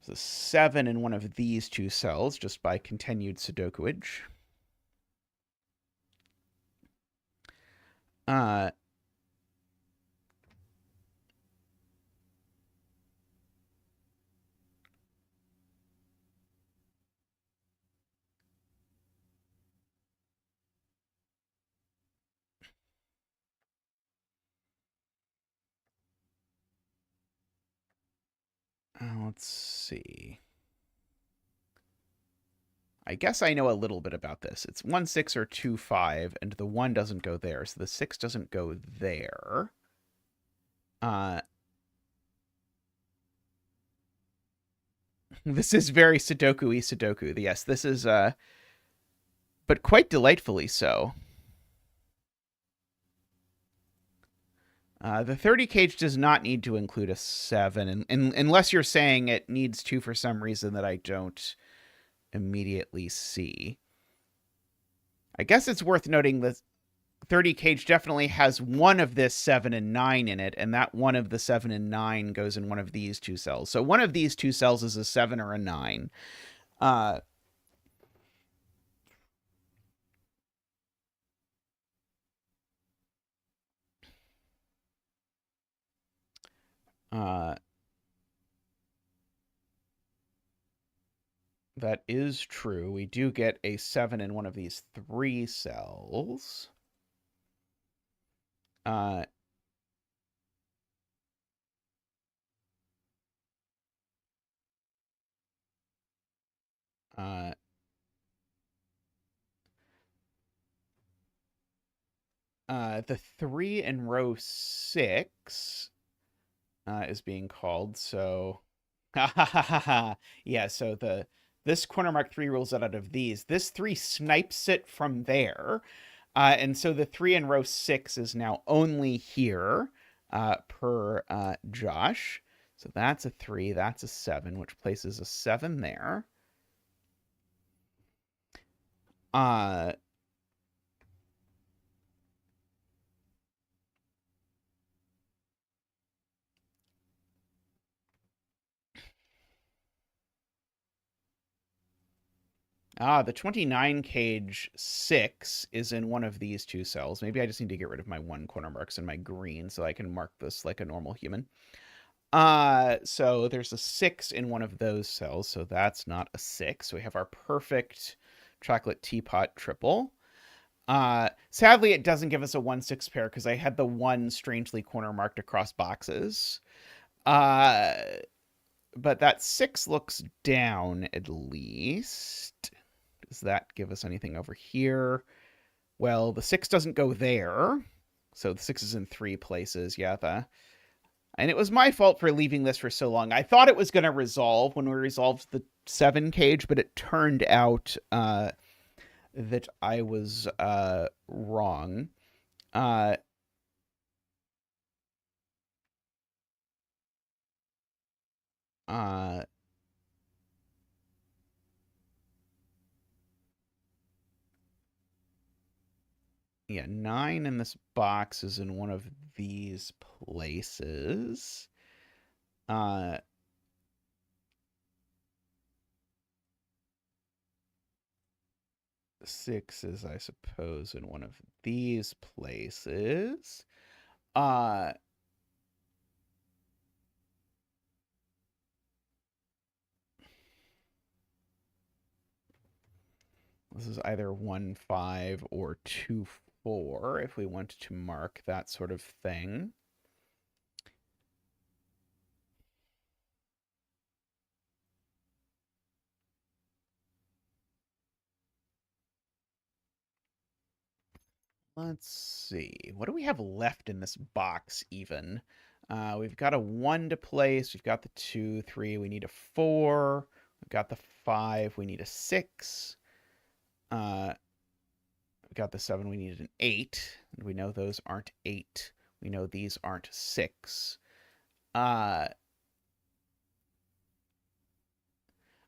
So 7 in one of these two cells, just by continued sudokuage. Let's see. I guess I know a little bit about this. It's 1, 6 or 2, 5, and the 1 doesn't go there, so the 6 doesn't go there. This is very Sudoku-y Sudoku. Yes, this is, but quite delightfully so. The 30 cage does not need to include a 7, unless you're saying it needs to for some reason that I don't immediately see. I guess it's worth noting that 30 cage definitely has one of this 7 and 9 in it, and that one of the 7 and 9 goes in one of these two cells. So one of these two cells is a 7 or a 9. That is true. We do get a 7 in one of these 3 cells. Uh, the 3 in row 6 is being called, so Yeah, so this corner mark 3 rules it out of these. This 3 snipes it from there. And so the 3 in row 6 is now only here per Josh. So that's a 3, that's a 7, which places a 7 there. Uh, the 29 cage 6 is in one of these two cells. Maybe I just need to get rid of my 1 corner marks and my green so I can mark this like a normal human. So there's a 6 in one of those cells, so that's not a 6. So we have our perfect chocolate teapot triple. Sadly, it doesn't give us a 1-6 pair because I had the 1 strangely corner marked across boxes. But that 6 looks down at least. Does that give us anything over here? Well, the 6 doesn't go there. So the 6 is in 3 places. Yeah, and it was my fault for leaving this for so long. I thought it was going to resolve when we resolved the 7 cage, but it turned out that I was wrong. Uh, yeah, 9 in this box is in one of these places. 6 is, I suppose, in one of these places. This is either 1, 5 or 2, 4 if we want to mark that sort of thing. Let's see. What do we have left in this box even? We've got a 1 to place. We've got the 2, 3. We need a 4. We've got the 5. We need a 6. We got the 7. We needed an 8. And we know those aren't 8. We know these aren't 6.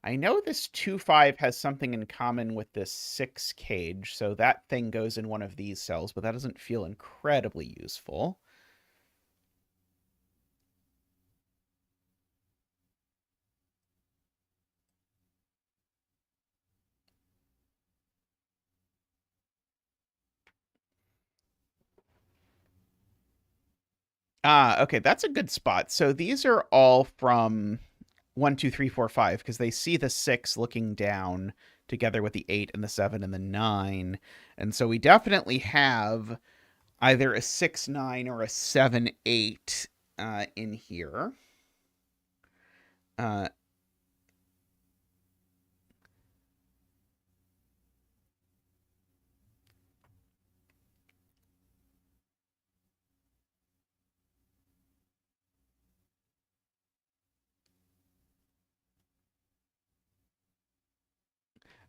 I know this 2-5 has something in common with this 6 cage, so that thing goes in one of these cells, but that doesn't feel incredibly useful. Okay, that's a good spot. So these are all from 1, 2, 3, 4, 5, because they see the 6 looking down together with the 8 and the 7 and the 9. And so we definitely have either a 6, 9 or a 7, 8 in here. Uh,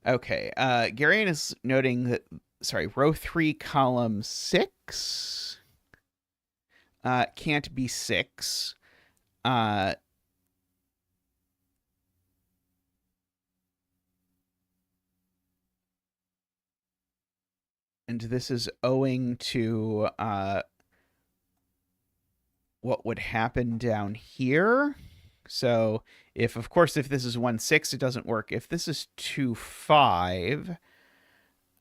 Okay. Garion is noting that, sorry, row 3, column 6 can't be 6. Uh, and this is owing to what would happen down here. So if, of course, if this is 1, 6, it doesn't work. If this is 2, 5,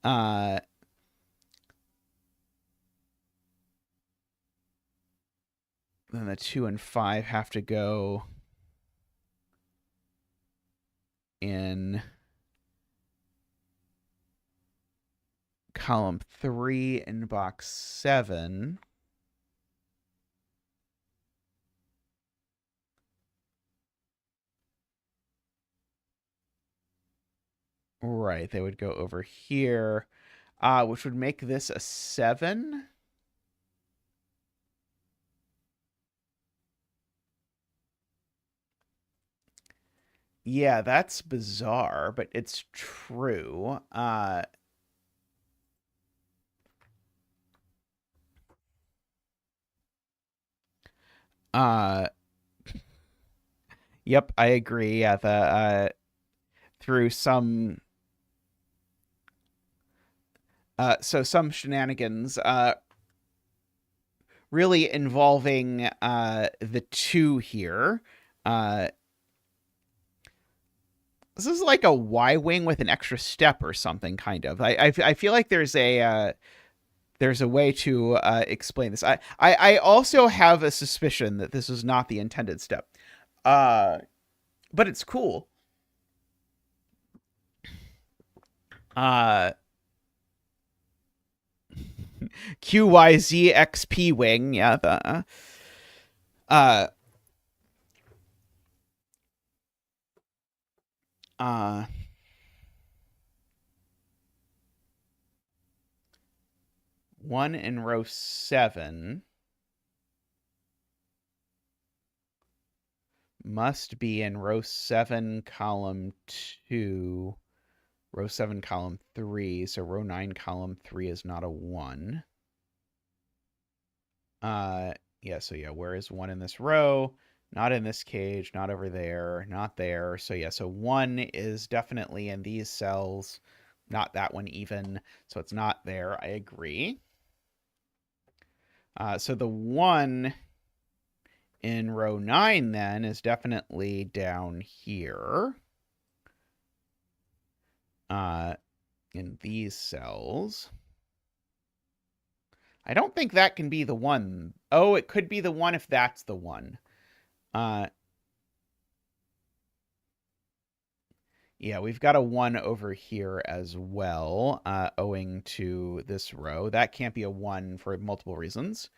then the 2 and 5 have to go in column 3 in box 7. Right, they would go over here, which would make this a 7. Yeah, that's bizarre, but it's true. Uh, yep, I agree. Yeah, the through some some shenanigans really involving the two here. Uh, this is like a Y wing with an extra step or something, kind of. I feel like there's a way to explain this. I also have a suspicion that this is not the intended step, uh, but it's cool. Uh, QYZXP wing, yeah. The uh uh one in row 7 must be in row 7 column 2, row 7 column 3, so row 9 column 3 is not a 1. uh yeah, so yeah, where is 1 in this row? Not in this cage, not over there, not there. So yeah, so 1 is definitely in these cells, not that one even, so it's not there. I agree. So the 1 in row 9 then is definitely down here in these cells. I don't think that can be the 1. Oh, it could be the 1 if that's the 1. Yeah, we've got a 1 over here as well, owing to this row. That can't be a 1 for multiple reasons.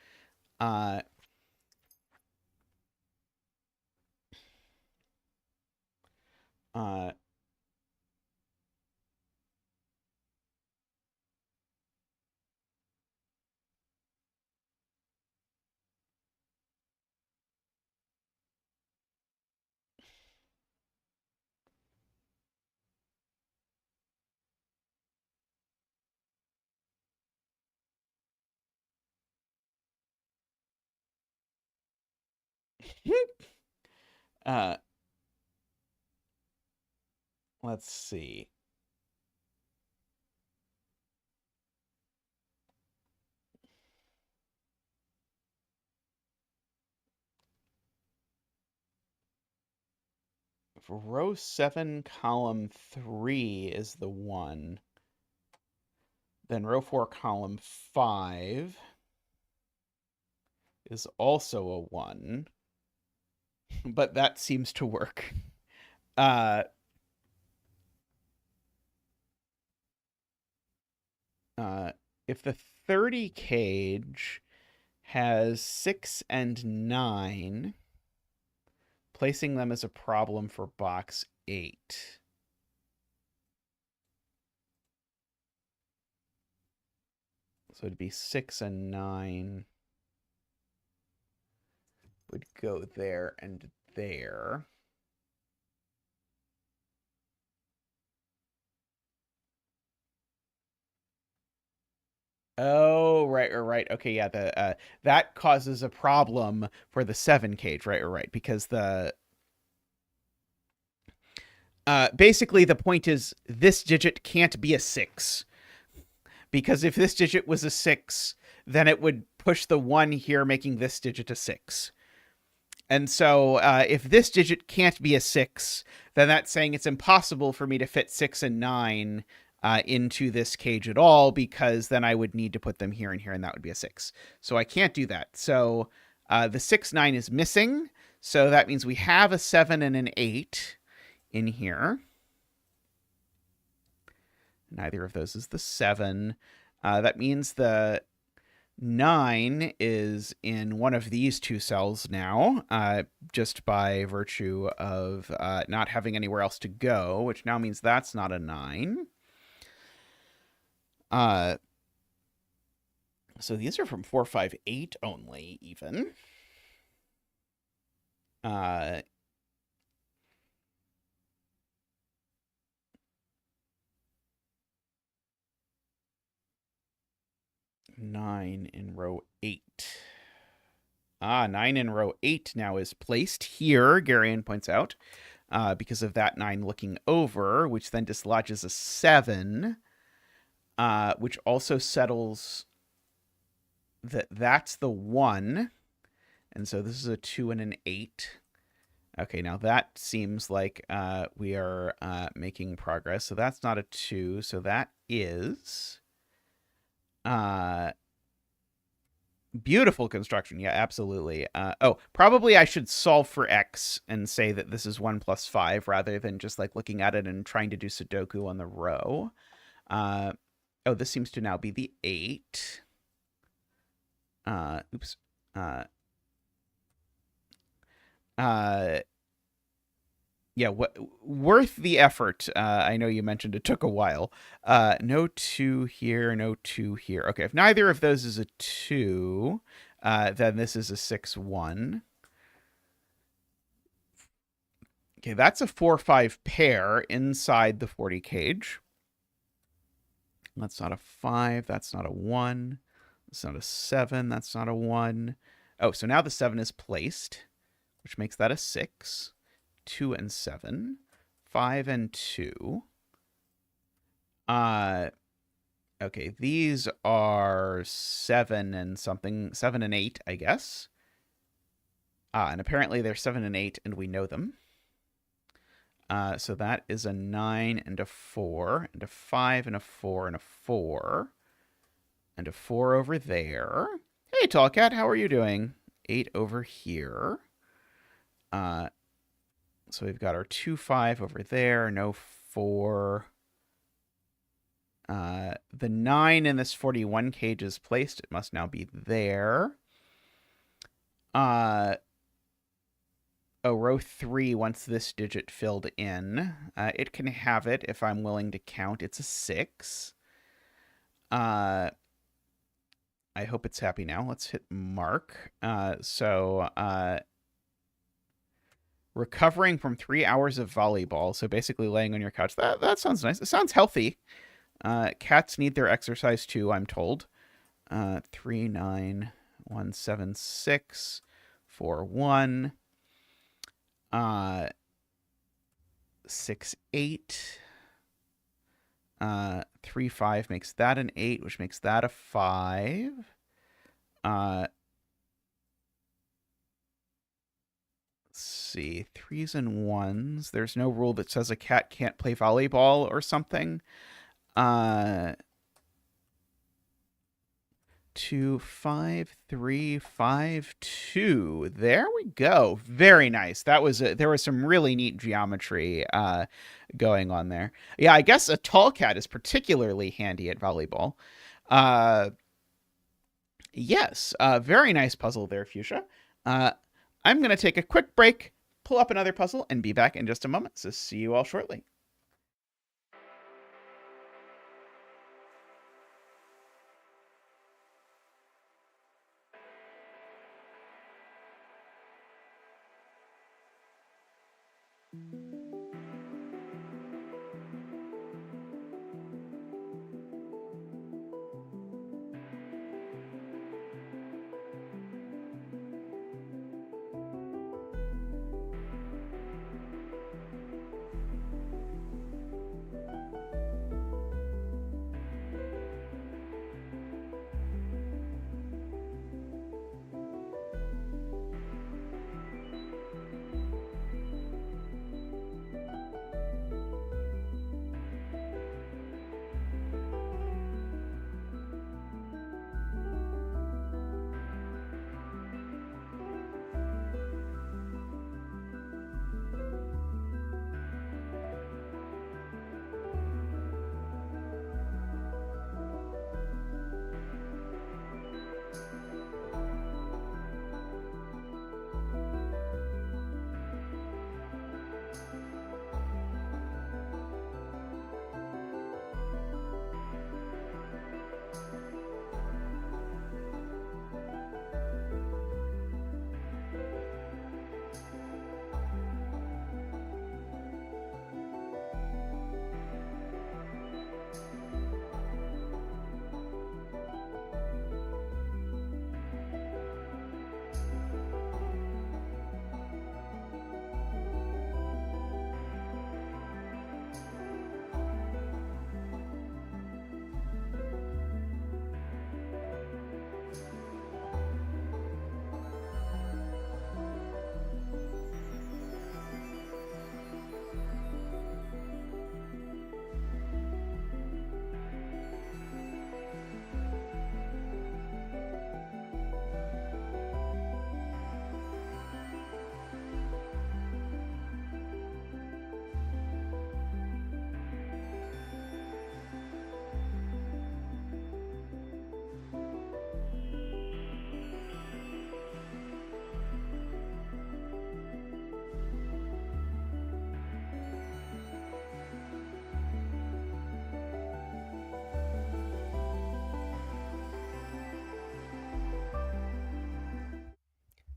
Uh, uh, uh, let's see. For row 7, column 3 is the 1. Then row 4, column 5 is also a 1. But that seems to work. Uh, uh, if the 30 cage has 6 and 9, placing them is a problem for box 8. So it'd be 6 and 9 would go there and there. Oh, right. Okay, yeah, the that causes a problem for the 7 cage, right, because the basically the point is this digit can't be a 6, because if this digit was a 6, then it would push the 1 here, making this digit a 6. And so if this digit can't be a 6, then that's saying it's impossible for me to fit 6 and 9 into this cage at all, because then I would need to put them here and here, and that would be a 6. So I can't do that. So the 6, 9 is missing. So that means we have a 7 and an 8 in here. Neither of those is the 7. That means the 9 is in one of these two cells now, just by virtue of not having anywhere else to go, which now means that's not a 9. So these are from 4, 5, 8 only, even. 9 in row 8. 9 in row 8 now is placed here, Garion points out, because of that 9 looking over, which then dislodges a 7, which also settles that's the 1. And so this is a 2 and an 8. Okay, now that seems like we are making progress. So that's not a 2. So that is beautiful construction. Yeah, absolutely. Probably I should solve for x and say that this is 1 plus 5 rather than just like looking at it and trying to do sudoku on the row. This seems to now be the 8. Oops. Yeah, worth the effort. I know you mentioned it took a while. No 2 here, no 2 here. Okay, if neither of those is a 2, then this is a 6-1. Okay, that's a 4-5 pair inside the 40 cage. That's not a 5. That's not a 1. That's not a 7. That's not a 1. Oh, so now the 7 is placed, which makes that a 6. 2 and 7. 5 and 2. Okay, these are 7 and something. 7 and 8, I guess. And apparently they're 7 and 8, and we know them. So that is a 9 and a 4, and a 5 and a 4 and a 4. And a 4 over there. Hey, Tall Cat, how are you doing? 8 over here. So we've got our 2, 5 over there. No 4. The 9 in this 41 cage is placed. It must now be there. Row 3, once this digit filled in, it can have it if I'm willing to count. It's a 6. I hope it's happy now. Let's hit mark. Recovering from 3 hours of volleyball, so basically laying on your couch. That sounds nice. It sounds healthy. Cats need their exercise too, I'm told. 3, 9, 1, 7, 6, 4, 1. 6, 8. 3, 5 makes that an 8, which makes that a 5. Let's see, 3s and 1s. There's no rule that says a cat can't play volleyball or something. 2, 5, 3, 5, 2. There we go. Very nice. There was some really neat geometry going on there. Yeah, I guess a tall cat is particularly handy at volleyball. Yes, very nice puzzle there, Fuchsia. I'm going to take a quick break, pull up another puzzle, and be back in just a moment. So see you all shortly.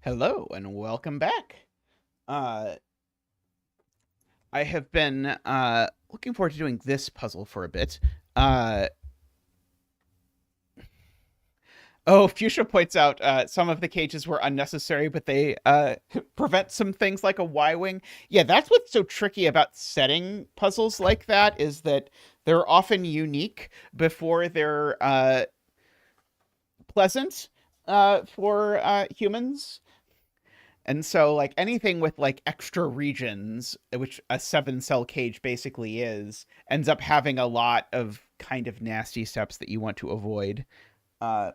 Hello and welcome back. Uh, I have been looking forward to doing this puzzle for a bit. Uh, Fuchsia points out some of the cages were unnecessary, but they prevent some things like a Y-wing. Yeah, that's what's so tricky about setting puzzles like that, is that they're often unique before they're pleasant for humans. And so, like, anything with like extra regions, which a 7-cell cage basically is, ends up having a lot of kind of nasty steps that you want to avoid. Uh,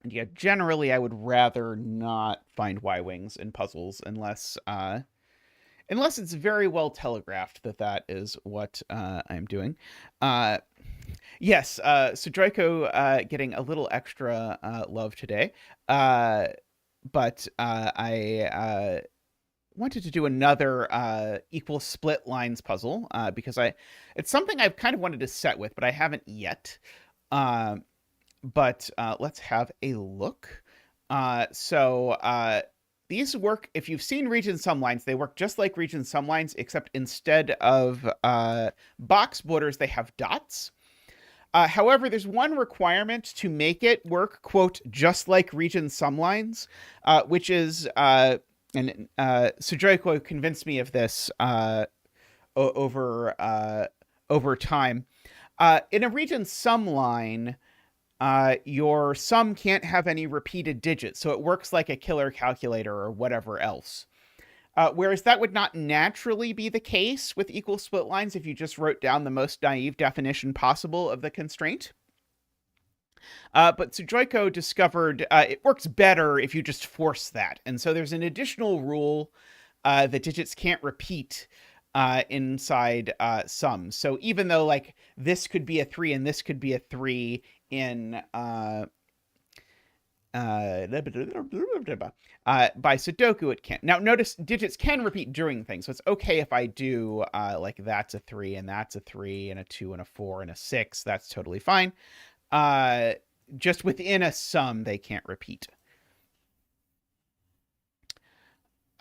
and yeah, generally, I would rather not find Y-wings in puzzles unless it's very well telegraphed that that is what I'm doing. Uh, yes, sujoyku getting a little extra love today. But I wanted to do another equal split lines puzzle because it's something I've kind of wanted to set with, but I haven't yet. But let's have a look. These work, if you've seen region sum lines, they work just like region sum lines, except instead of box borders, they have dots. However, there's one requirement to make it work, quote, just like region sum lines, which is, and Sujoyku convinced me of this over time. In a region sum line, your sum can't have any repeated digits, so it works like a killer calculator or whatever else. Whereas that would not naturally be the case with equal split lines if you just wrote down the most naive definition possible of the constraint. But Sujoyku discovered it works better if you just force that. And so there's an additional rule that digits can't repeat inside sums. So even though like this could be a 3 and this could be a 3 in by sudoku it can't. Now notice digits can repeat during things, so it's okay if I do like that's a 3 and that's a 3 and a 2 and a 4 and a 6. That's totally fine. Just within a sum they can't repeat.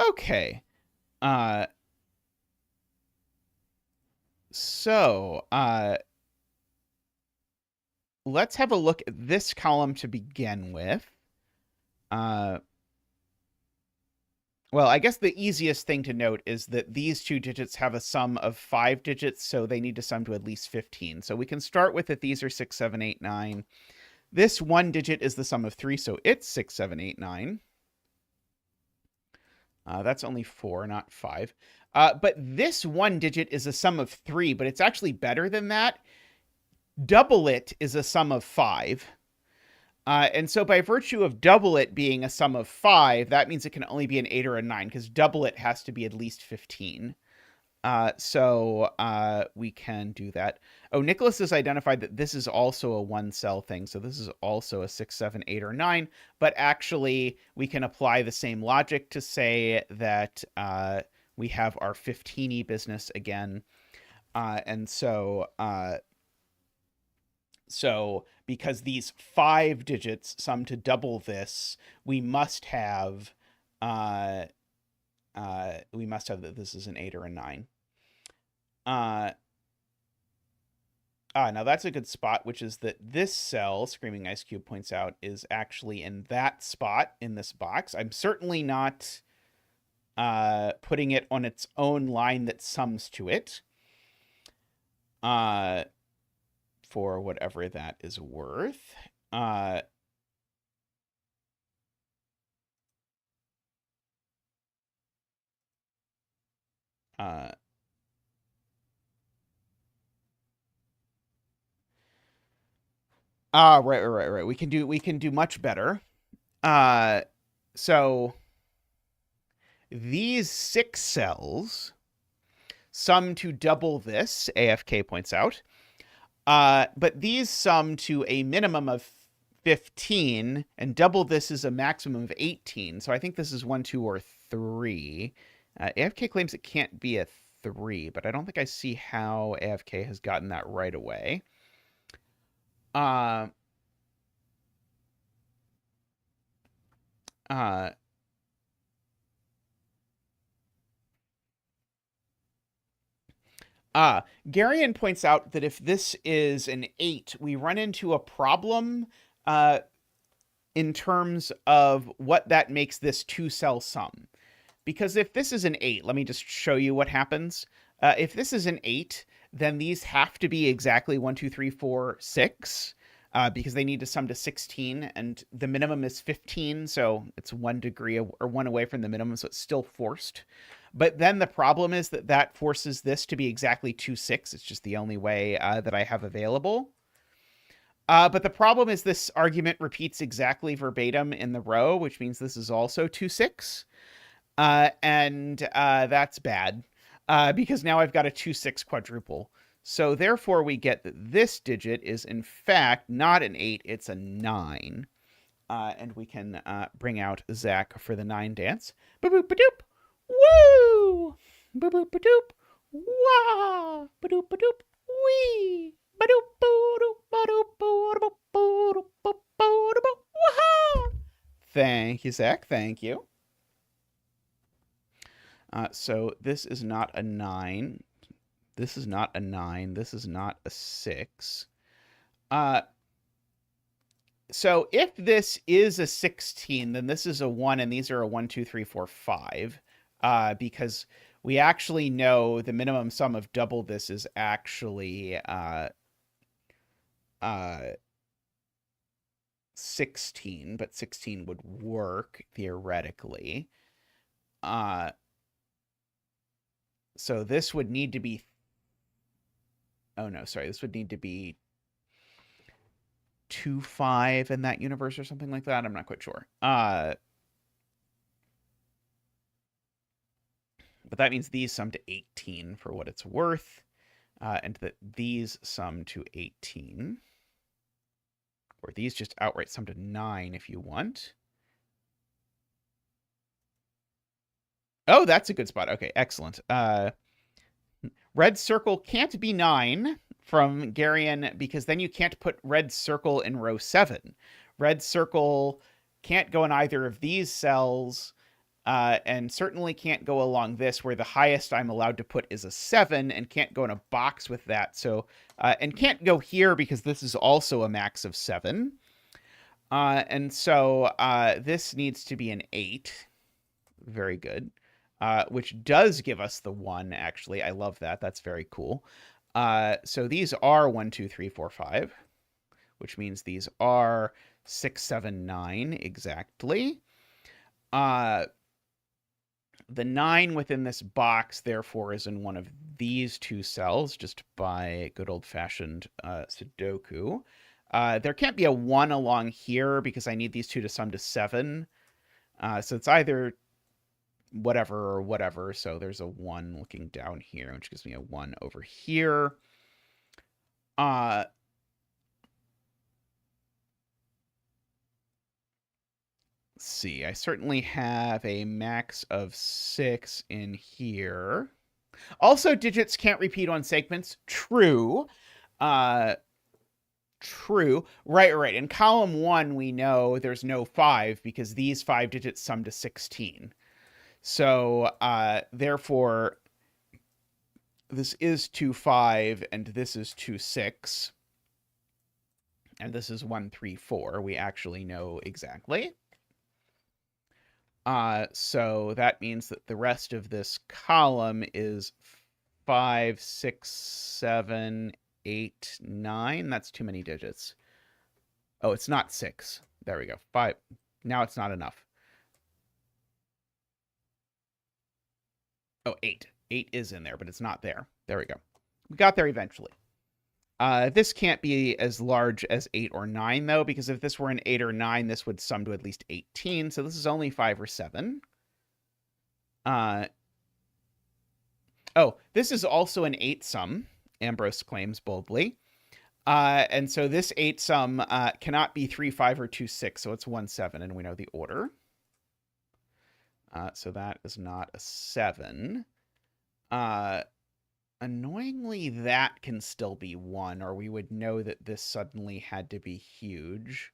Okay. So let's have a look at this column to begin with. Well, I guess the easiest thing to note is that these two digits have a sum of 5 digits, so they need to sum to at least 15. So we can start with that these are 6, 7, 8, 9. This one digit is the sum of 3, so it's 6, 7, 8, 9. That's only 4, not 5. But this one digit is a sum of 3, but it's actually better than that. Double it is a sum of 5. And so by virtue of double it being a sum of 5, that means it can only be an 8 or a 9, because double it has to be at least 15. So we can do that. Oh, Nicholas has identified that this is also a 1-cell thing, so this is also a 6, 7, 8, or 9. But actually, we can apply the same logic to say that we have our 15-y business again. And so because these 5 digits sum to double this, we must have that this is an 8 or a 9. Now that's a good spot, which is that this cell, Screaming Ice Cube points out, is actually in that spot in this box. I'm certainly not putting it on its own line that sums to it. For whatever that is worth. Right. We can do much better. So these 6 cells sum to double this, AFK points out. But these sum to a minimum of 15, and double this is a maximum of 18. So I think this is 1, 2, or 3. AFK claims it can't be a 3, but I don't think I see how AFK has gotten that right away. Uh, Garion points out that if this is an 8, we run into a problem uh, in terms of what that makes this two-cell sum. Because if this is an 8, let me just show you what happens. If this is an 8, then these have to be exactly 1, 2, 3, 4, 6, because they need to sum to 16, and the minimum is 15, so it's 1 degree or 1 away from the minimum, so it's still forced. But then the problem is that that forces this to be exactly 2, 6. It's just the only way that I have available. But the problem is this argument repeats exactly verbatim in the row, which means this is also 2, 6. And that's bad because now I've got a 2, 6 quadruple. So therefore we get that this digit is in fact not an 8, it's a 9. And we can bring out Zach for the 9 dance. Ba-boop-ba-doop. Woo! Ba-boop-ba-doop. Wah! Ba-doop-ba-doop. Wee! Thank you, Zach. Thank you. So this is not a 9. This is not a 9. This is not a 6. So if this is a 16, then this is a 1, and these are a 1, 2, 3, 4, 5. Because we actually know the minimum sum of double this is actually 16, but 16 would work theoretically. So this would need to be, oh no, sorry, this would need to be 2, 5 in that universe or something like that. I'm not quite sure. But that means these sum to 18 for what it's worth, and that these sum to 18. Or these just outright sum to 9 if you want. Oh, that's a good spot. Okay, excellent. Red circle can't be 9 from Garion because then you can't put red circle in row 7. Red circle can't go in either of these cells, and certainly can't go along this, where the highest I'm allowed to put is a 7, and can't go in a box with that. So, and can't go here because this is also a max of 7. And so this needs to be an 8. Very good. Which does give us the 1, actually. I love that. That's very cool. So these are 1, 2, 3, 4, 5, which means these are 6, 7, 9 exactly. The 9 within this box, therefore, is in one of these 2 cells, just by good old-fashioned sudoku. There can't be a 1 along here because I need these 2 to sum to 7. So it's either whatever or whatever. So there's a 1 looking down here, which gives me a 1 over here. Let's see. I certainly have a max of 6 in here. Also, digits can't repeat on segments. True. True. Right. In column 1, we know there's no 5 because these 5 digits sum to 16. So, therefore, this is 2, 5, and this is 2, 6. And this is 1, 3, 4. We actually know exactly. So that means that the rest of this column is 5, 6, 7, 8, 9. That's too many digits. Oh, it's not 6. There we go. 5. Now it's not enough. Oh, 8. 8 is in there, but it's not there. There we go. We got there eventually. This can't be as large as 8 or 9, though, because if this were an 8 or 9, this would sum to at least 18. So this is only 5 or 7. Oh, this is also an 8 sum, Ambrose claims boldly. And so this 8 sum cannot be 3, 5, or 2, 6. So it's 1, 7, and we know the order. So that is not a 7. Annoyingly, that can still be 1, or we would know that this suddenly had to be huge.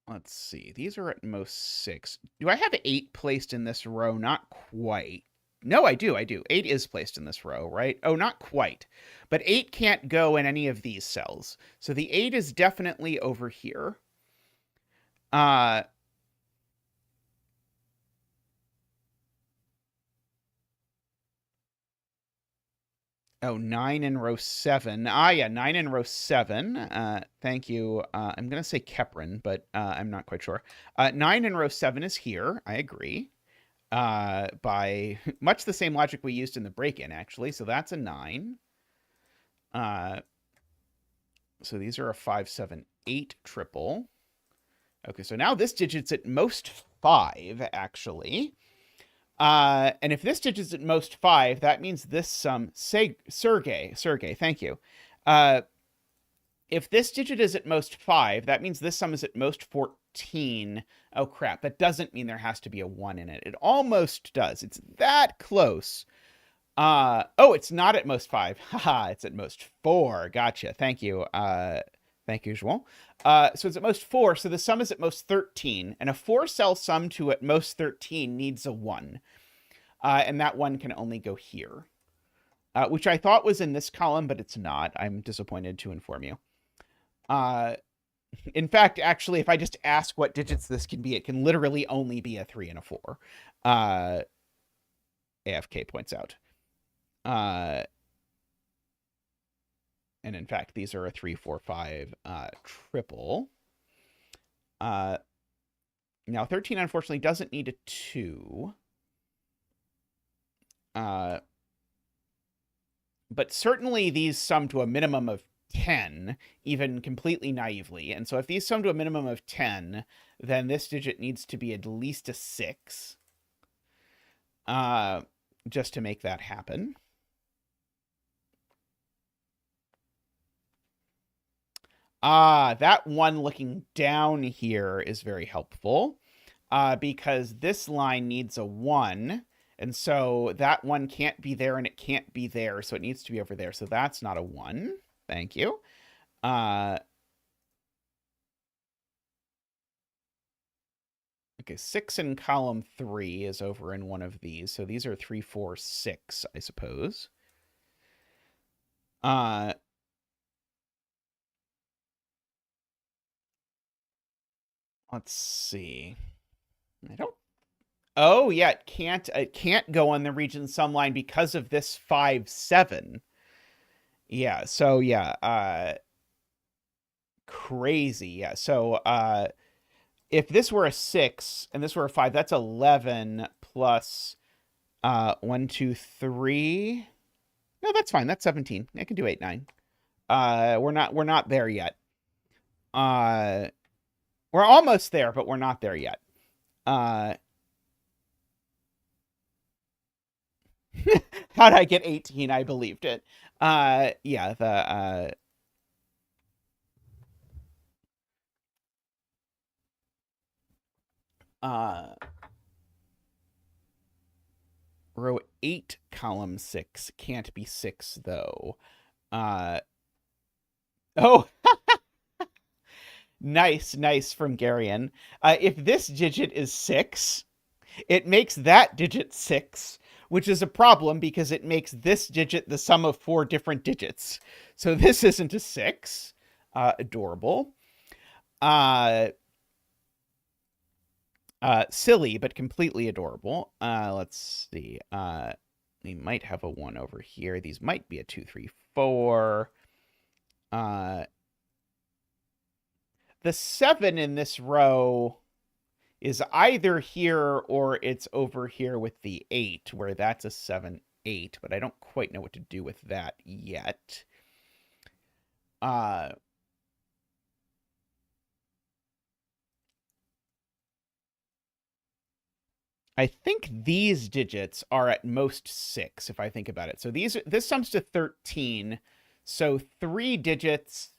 let's see. These are at most 6. Do I have 8 placed in this row? Not quite. No, I do. 8 is placed in this row, right? Oh, not quite. But 8 can't go in any of these cells. So the 8 is definitely over here. Oh, 9 in row 7. Ah, yeah, 9 in row 7. Thank you. I'm going to say Keprin, but I'm not quite sure. 9 in row 7 is here. I agree. By much the same logic we used in the break-in, actually. So that's a 9. So these are a 5, 7, 8 triple. Okay, so now this digit's at most 5, actually. And if this digit's at most 5, that means this sum, Sergey, thank you. If this digit is at most 5, that means this sum is at most 14. Oh, crap. That doesn't mean there has to be a 1 in it. It almost does. It's that close. Oh, it's not at most 5. Haha, it's at most 4. Gotcha. Thank you. Thank you, Joel. So it's at most 4, so the sum is at most 13. And a 4-cell sum to at most 13 needs a 1. And that 1 can only go here. Which I thought was in this column, but it's not. I'm disappointed to inform you. In fact, actually, if I just ask what digits this can be, it can literally only be a 3 and a 4. AFK points out. And in fact, these are a 3, 4, 5 triple. Now, 13, unfortunately, doesn't need a 2. But certainly these sum to a minimum of 10, even completely naively. And so if these sum to a minimum of 10, then this digit needs to be at least a 6. Just to make that happen. That 1 looking down here is very helpful. Because this line needs a 1. And so that 1 can't be there and it can't be there. So it needs to be over there. So that's not a 1. Thank you. Okay, 6 in column 3 is over in one of these. So these are 3, 4, 6, I suppose. Let's see. I don't. Oh, yeah, it can't go on the region sum line because of this 5, 7. Yeah, so yeah, crazy. Yeah. So if this were a 6 and this were a 5, that's 11 plus 1, 2, 3. No, that's fine. That's 17. I can do 8, 9. We're not there yet. We're almost there, but we're not there yet. How'd I get 18? I believed it. Yeah, the row 8, column 6 can't be 6 though. Oh, nice from Garion. If this digit is 6, it makes that digit 6, which is a problem because it makes this digit the sum of 4 different digits. So this isn't a 6. Adorable. Silly, but completely adorable. Let's see. We might have a 1 over here. These might be a 2, 3, 4. The 7 in this row is either here or it's over here with the 8, where that's a 7, 8, but I don't quite know what to do with that yet. I think these digits are at most 6, if I think about it. So this sums to 13. So 3 digits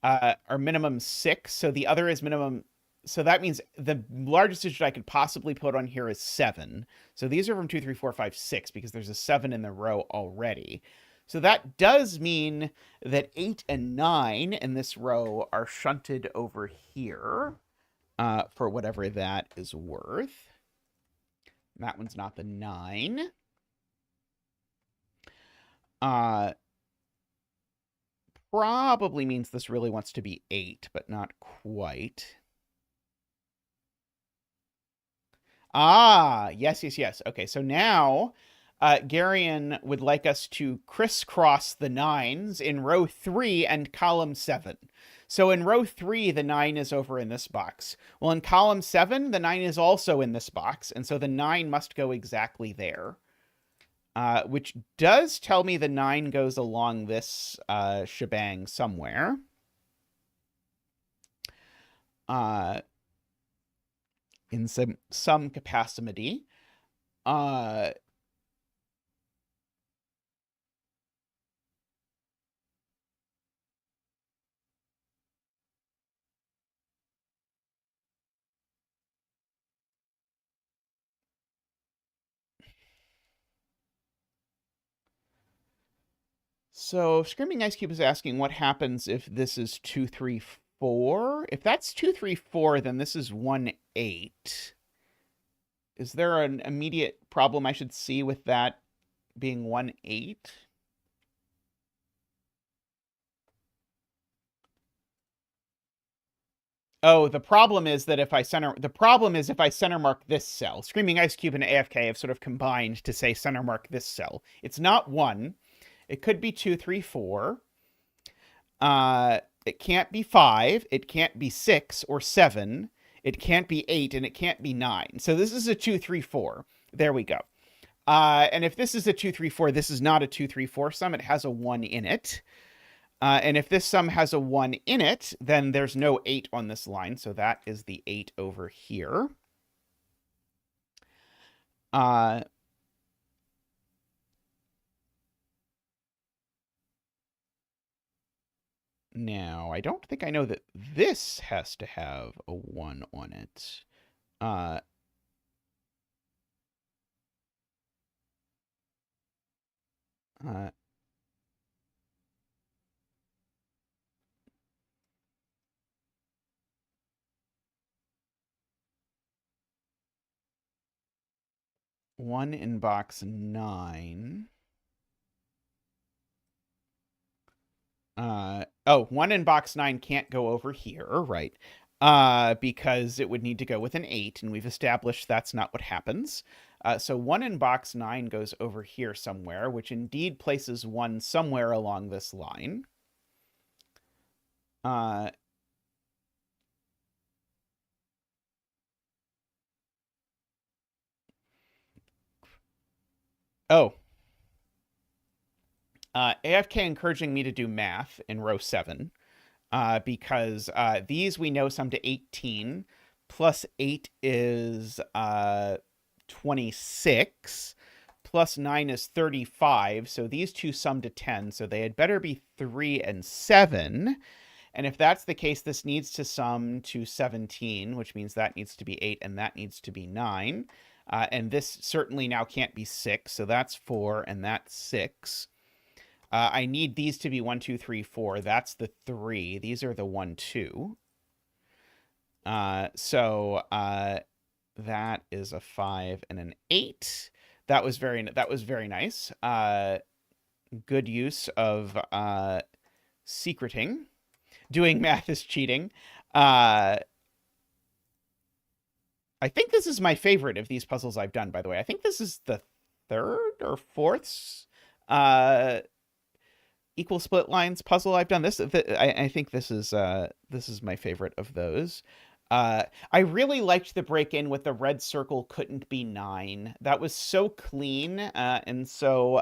are minimum 6. So the other is minimum. So that means the largest digit I could possibly put on here is 7. So these are from 2, 3, 4, 5, 6, because there's a 7 in the row already. So that does mean that 8 and 9 in this row are shunted over here. for whatever that is worth. That one's not the 9. Probably means this really wants to be 8, but not quite. Ah, yes, yes, yes. Okay, so now Garion would like us to crisscross the 9s in row 3 and column 7. So in row 3, the 9 is over in this box. Well, in column 7, the 9 is also in this box, and so the 9 must go exactly there. Which does tell me the 9 goes along this shebang somewhere. In some capacity. So Screaming Ice Cube is asking what happens if this is 2, 3, 4. If that's 2, 3, 4, then this is 1, 8. Is there an immediate problem I should see with that being 1, 8? Oh, the problem is if I center mark this cell. Screaming Ice Cube and AFK have sort of combined to say center mark this cell. It's not 1. It could be 2, 3, 4. It can't be 5. It can't be 6 or 7. It can't be 8, and it can't be 9. So this is a 2, 3, 4. There we go. And if this is a 2, 3, 4, this is not a 2, 3, 4 sum. It has a 1 in it. And if this sum has a 1 in it, then there's no 8 on this line. So that is the 8 over here. Now, I don't think I know that this has to have a 1 on it. 1 in box 9. 1 in box 9 can't go over here, right? Because it would need to go with an 8, and we've established that's not what happens. So 1 in box 9 goes over here somewhere, which indeed places 1 somewhere along this line. AFK encouraging me to do math in row 7. Because these we know sum to 18, plus 8 is 26, plus 9 is 35, so these two sum to 10, so they had better be 3 and 7. And if that's the case, this needs to sum to 17, which means that needs to be 8 and that needs to be 9. And this certainly now can't be 6, so that's 4 and that's 6. I need these to be 1, 2, 3, 4. That's the 3. These are the 1, 2. So that is a 5 and an 8. That was very nice. Good use of secreting. Doing math is cheating. I think this is my favorite of these puzzles I've done, by the way. I think this is the 3rd or 4th equal split lines puzzle I've done. I think this is my favorite of those. I really liked the break-in with the red circle couldn't be 9. That was so clean, and so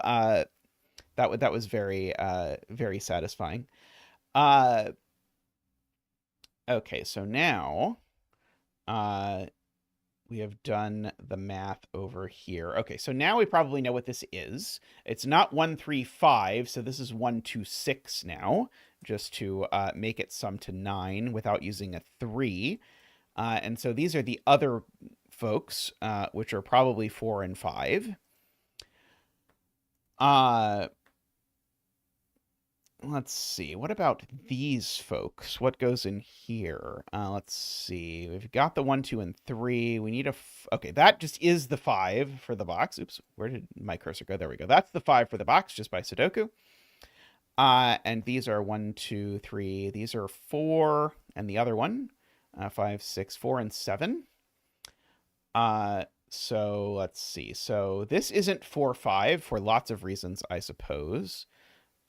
that was very very satisfying. Okay, so now we have done the math over here. Okay, so now we probably know what this is. It's not 1, 3, 5, so this is 1, 2, 6 now, just to make it sum to 9 without using a 3. And so these are the other folks, which are probably 4 and 5. let's see. What about these folks? What goes in here? Let's see. We've got the 1, 2, and 3. We need a... Okay, that just is the 5 for the box. Oops, where did my cursor go? There we go. That's the 5 for the box, just by Sudoku. And these are 1, 2, 3. These are 4, and the other one, 5, 6, 4, and 7. So let's see. So this isn't 4, 5 for lots of reasons, I suppose.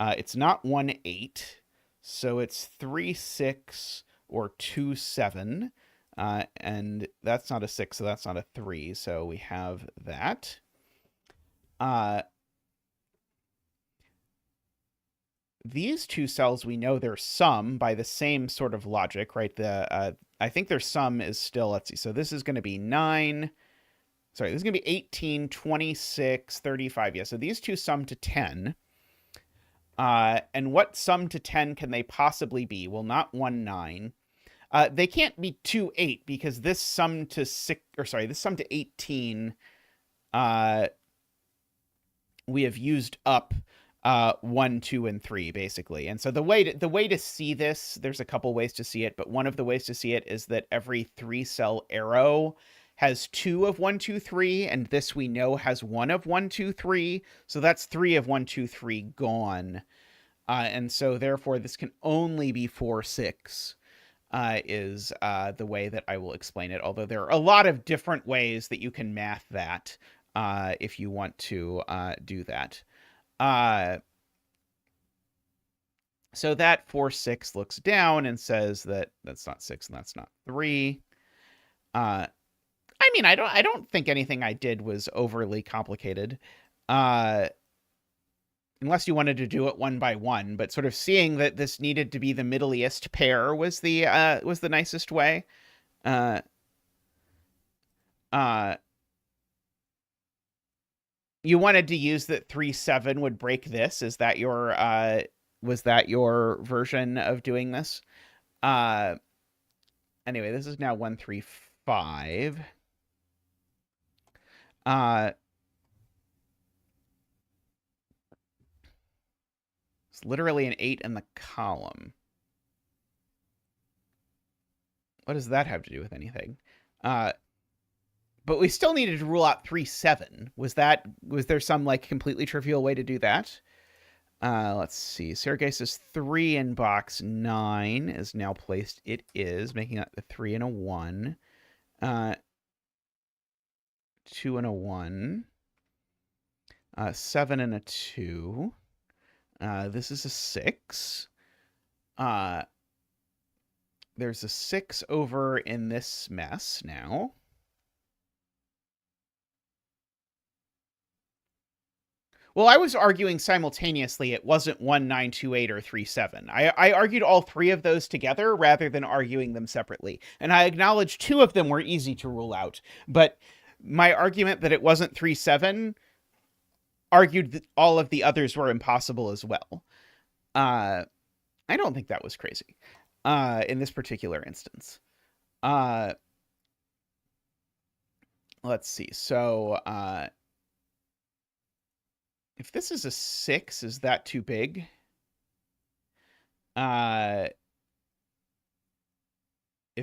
It's not 1, 8. So it's 3, 6, or 2, 7. And that's not a 6, so that's not a 3. So we have that. These two cells, we know their sum by the same sort of logic, right? I think their sum is still, let's see. So this is going to be 9. Sorry, this is going to be 18, 26, 35. Yeah, so these two sum to 10. And what sum to 10 can they possibly be? Well, not 1, 9. They can't be 2, 8 because this sum to 6, or sorry, this sum to 18, we have used up 1, 2, and 3 basically. And so the way to see this, there's a couple ways to see it, but one of the ways to see it is that every 3-cell arrow has 2 of 1, 2, 3, and this we know has 1 of 1, 2, 3. So that's 3 of 1, 2, 3 gone. And so therefore this can only be 4, 6 is the way that I will explain it. Although there are a lot of different ways that you can math that if you want to do that. So that 4, 6 looks down and says that that's not 6 and that's not 3. I mean, I don't think anything I did was overly complicated. Unless you wanted to do it one by one, but sort of seeing that this needed to be the middleiest pair was the nicest way. You wanted to use that 3, 7 would break this. Is that your was that your version of doing this? Anyway, this is now 1, 3, 5. It's literally an 8 in the column. What does that have to do with anything? But we still needed to rule out 3, 7. Was there some like completely trivial way to do that? Let's see. Sergei says 3 in box 9 is now placed. It is, making that the 3 and a 1. 2 and a 1. 7 and a 2. This is a 6. There's a 6 over in this mess now. Well, I was arguing simultaneously it wasn't 1, 9, 2, 8 or 3, 7. I argued all 3 of those together rather than arguing them separately. And I acknowledge 2 of them were easy to rule out. But my argument that it wasn't 3, 7 argued that all of the others were impossible as well. I don't think that was crazy in this particular instance. Let's see. So if this is a 6, is that too big? If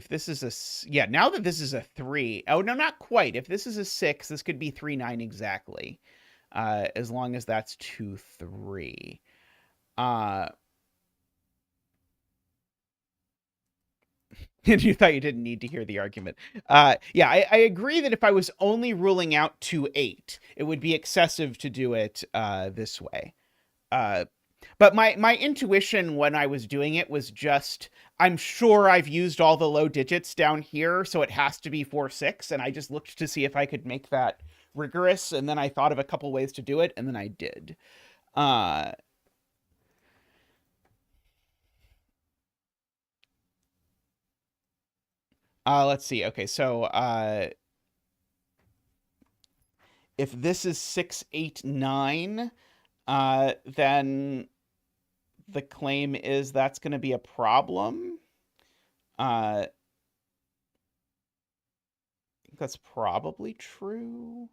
this is a... Yeah, now that this is a 3... Oh, no, not quite. If this is a 6, this could be 3, 9 exactly. As long as that's 2, 3. And you thought you didn't need to hear the argument. Yeah, I agree that if I was only ruling out 2, 8, it would be excessive to do it this way. But my intuition when I was doing it was just, I'm sure I've used all the low digits down here, so it has to be 4, 6, and I just looked to see if I could make that rigorous, and then I thought of a couple ways to do it, and then I did. Let's see. Okay, so if this is 6, 8, 9, then the claim is that's going to be a problem. I think that's probably true.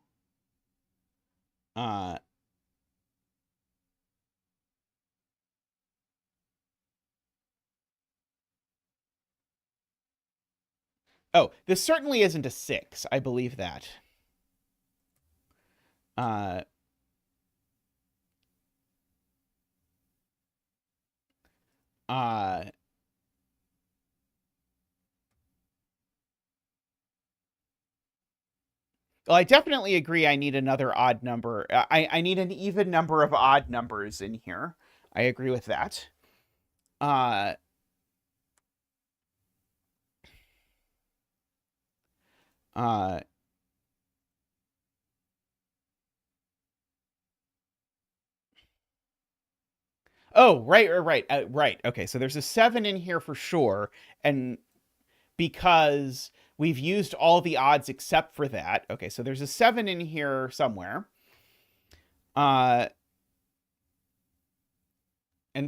Oh, this certainly isn't a 6. I believe that. Well, I definitely agree I need another odd number. I need an even number of odd numbers in here. I agree with that. Uh, uh, oh, right. Okay, so there's a 7 in here for sure. And because we've used all the odds except for that. Okay, so there's a 7 in here somewhere. And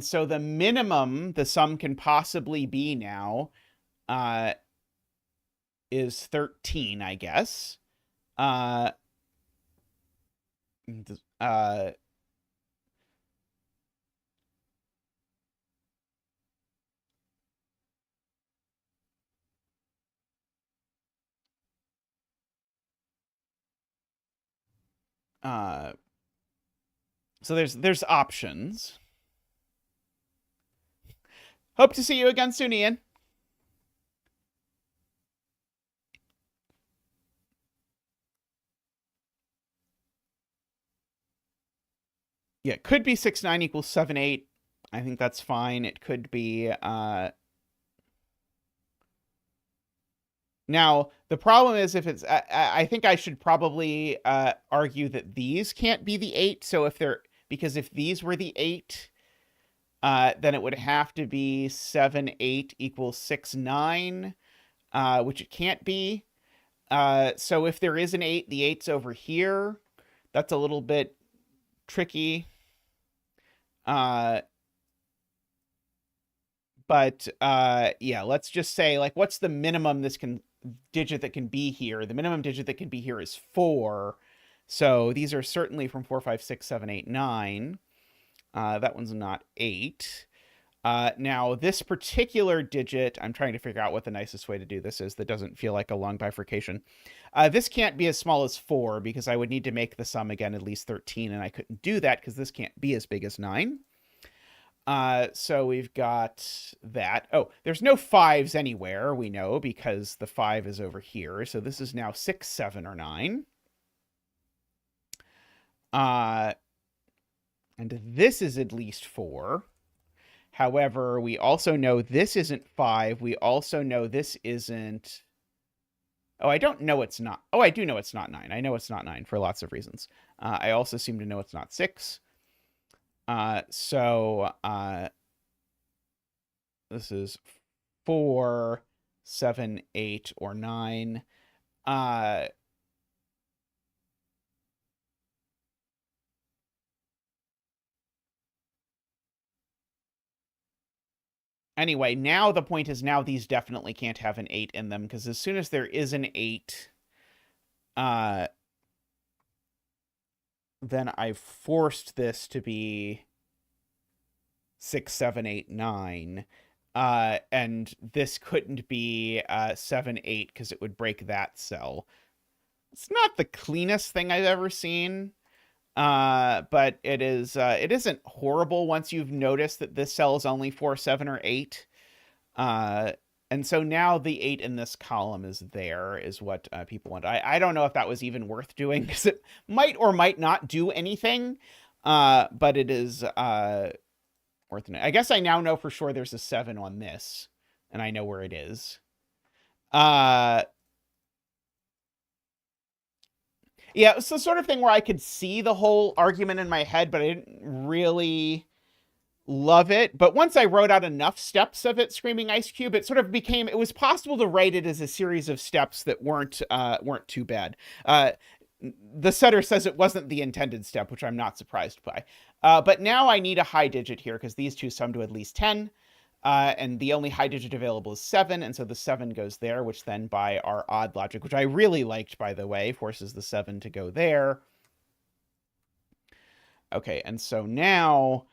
so the minimum the sum can possibly be now is 13, I guess. Uh, uh, uh, so there's options. Hope to see you again soon, Ian. Yeah, it could be 6, 9 equals 7, 8. I think that's fine. It could be now, the problem is if it's, I think I should probably argue that these can't be the 8. So if they're, because if these were the 8, then it would have to be 7, 8 equals 6, 9, which it can't be. So if there is an 8, the 8's over here. That's a little bit tricky. But yeah, let's just say, like, what's the minimum digit that can be here? The minimum digit that can be here is 4. So these are certainly from 4, 5, 6, 7, 8, 9. That one's not 8. Now, this particular digit, I'm trying to figure out what the nicest way to do this is that doesn't feel like a long bifurcation. This can't be as small as 4 because I would need to make the sum again at least 13, and I couldn't do that because this can't be as big as 9. So we've got that. Oh, there's no 5s anywhere, we know, because the 5 is over here. So this is now 6, 7, or 9. And this is at least 4. However, we also know this isn't 5. We also know this isn't... Oh, I don't know it's not... Oh, I do know it's not 9. I know it's not 9 for lots of reasons. I also seem to know it's not 6. So this is 4, 7, 8, or 9. Anyway, now the point is now these definitely can't have an 8 in them because as soon as there is an 8, then I've forced this to be 6, 7, 8, 9. And this couldn't be 7, 8 because it would break that cell. It's not the cleanest thing I've ever seen, but it isn't horrible once you've noticed that this cell is only 4, 7, or 8. And so now the 8 in this column is what people want. I don't know if that was even worth doing because it might or might not do anything, but it is worth it. I guess I now know for sure there's a 7 on this, and I know where it is. Yeah, it's the sort of thing where I could see the whole argument in my head, but I didn't really love it. But once I wrote out enough steps of it screaming ice cube, it sort of became, it was possible to write it as a series of steps that weren't too bad. The setter says it wasn't the intended step, which I'm not surprised by. But now I need a high digit here because these two sum to at least 10. And the only high digit available is 7, and so the 7 goes there, which then by our odd logic, which I really liked, by the way, forces the 7 to go there. Okay, and so now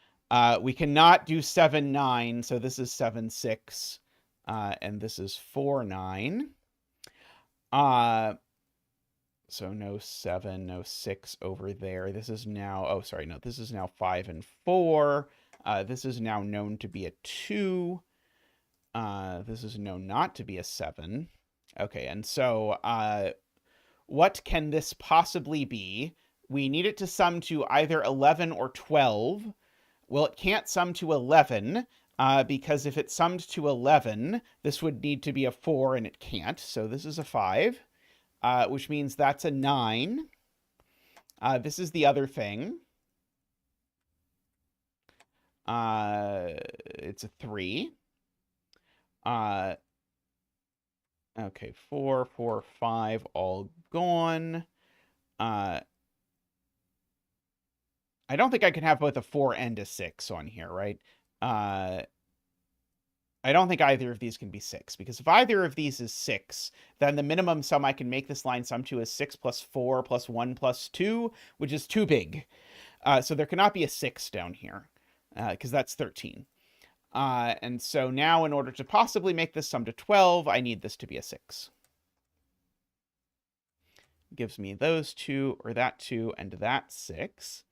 we cannot do 7, 9, so this is 7, 6, and this is 4, 9. So no 7, no 6 over there. This is now, oh, sorry, no, this is now 5 and 4. This is now known to be a 2. This is known not to be a 7. Okay, and so what can this possibly be? We need it to sum to either 11 or 12. Well, it can't sum to 11, because if it summed to 11, this would need to be a 4, and it can't. So this is a 5, which means that's a 9. This is the other thing. It's a 3. Okay, 4, 4, 5, all gone. I don't think I can have both a 4 and a 6 on here, right? I don't think either of these can be 6, because if either of these is 6, then the minimum sum I can make this line sum to is 6 plus 4 plus 1 plus 2, which is too big. So there cannot be a 6 down here, because that's 13. And so now, in order to possibly make this sum to 12, I need this to be a 6. Gives me those 2, or that 2, and that 6.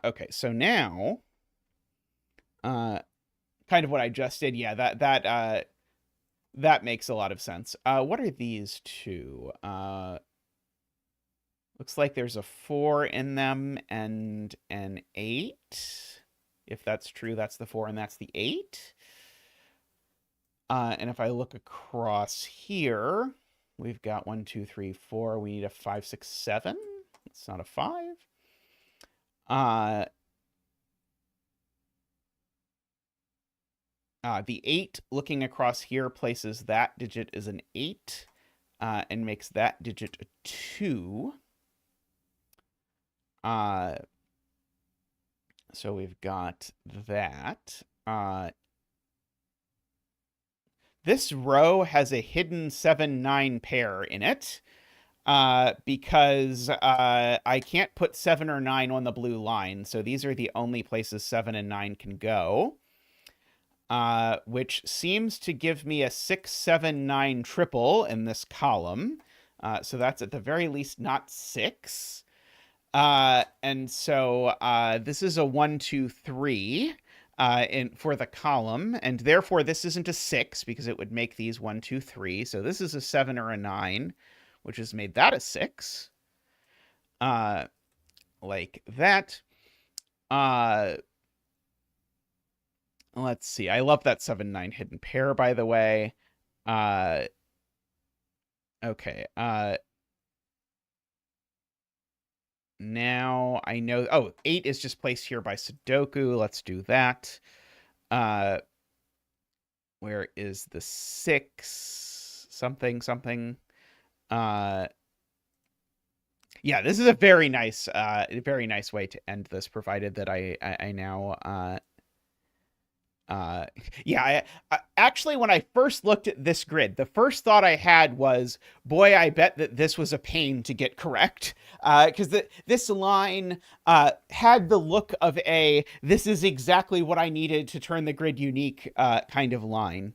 Okay, so now, kind of what I just did, yeah, that makes a lot of sense. What are these two? Looks like there's a 4 in them and an 8. If that's true, that's the 4 and that's the 8. And if I look across here, we've got 1, 2, 3, 4. We need a 5, 6, 7. It's not a 5. The 8, looking across here, places that digit as an 8 and makes that digit a 2. So we've got that. This row has a hidden 7, 9 pair in it. Because I can't put 7 or 9 on the blue line. So these are the only places 7 and 9 can go. Which seems to give me a 6, 7, 9 triple in this column. So that's at the very least not 6. And so this is a 1, 2, 3 for the column. And therefore, this isn't a 6 because it would make these 1, 2, 3. So this is a 7 or a 9. Which has made that a 6. Like that. Let's see. I love that 7, 9 hidden pair, by the way. Okay. Now I know... Oh, 8 is just placed here by Sudoku. Let's do that. Where is the 6? Something, something. Yeah, this is a very nice way to end this, provided that I now, yeah, actually, when I first looked at this grid, the first thought I had was, boy, I bet that this was a pain to get correct, because this line had the look of this is exactly what I needed to turn the grid unique kind of line.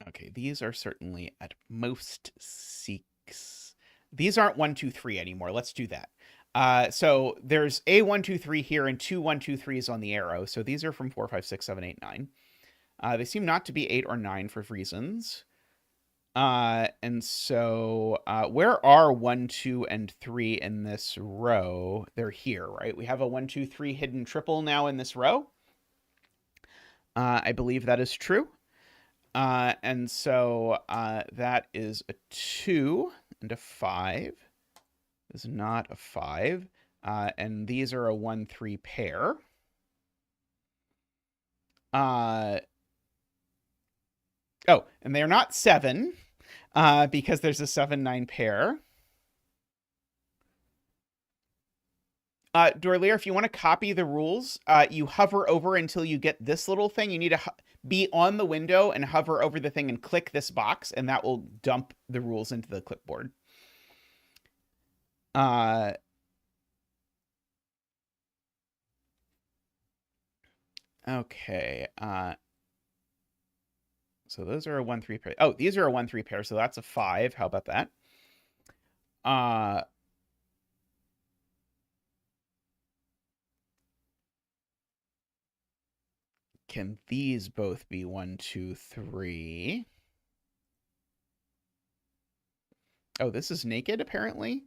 Okay, these are certainly at most 6. These aren't 1, 2, 3 anymore. Let's do that. So there's a 1, 2, 3 here and 2 1, 2, 3s on the arrow. So these are from 4, 5, 6, 7, 8, 9. They seem not to be 8 or 9 for reasons. And so where are 1, 2, and 3 in this row? They're here, right? We have a 1, 2, 3 hidden triple now in this row. I believe that is true. And so that is a 2 and a 5. Is not a 5. And these are a 1, 3 pair. Oh, and they're not 7, because there's a 7, 9 pair. Dorlier, if you want to copy the rules, you hover over until you get this little thing. You need to be on the window and hover over the thing and click this box, and that will dump the rules into the clipboard. Okay. So those are a 1-3 pair. Oh, these are a 1-3 pair, so that's a 5. How about that? Can these both be 1, 2, 3? Oh, this is naked, apparently.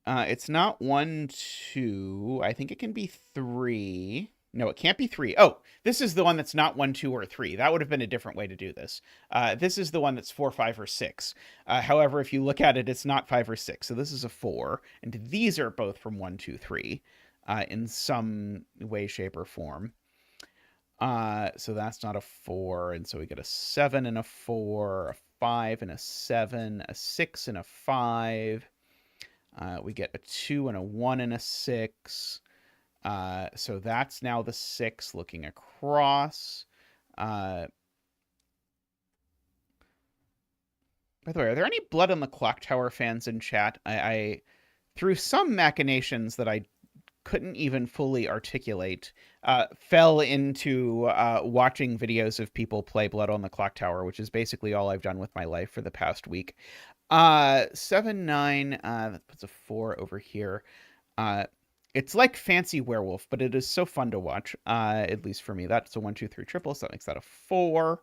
It's not 1, 2. I think it can be 3. No, it can't be 3. Oh, this is the one that's not 1, 2, or 3. That would have been a different way to do this. This is the one that's 4, 5, or 6. However, if you look at it, it's not 5 or 6. So this is a 4. And these are both from 1, 2, 3 in some way, shape, or form. So that's not a 4. And so we get a 7 and a 4, a 5 and a 7, a 6 and a 5. We get a 2 and a 1 and a 6. So that's now the 6 looking across. By the way, are there any Blood on the Clocktower fans in chat? I through some machinations that I couldn't even fully articulate, fell into watching videos of people play Blood on the Clocktower, which is basically all I've done with my life for the past week. 7, 9, that puts a 4 over here. It's like Fancy Werewolf, but it is so fun to watch, at least for me. That's a 1, 2, 3 triple, so that makes that a 4.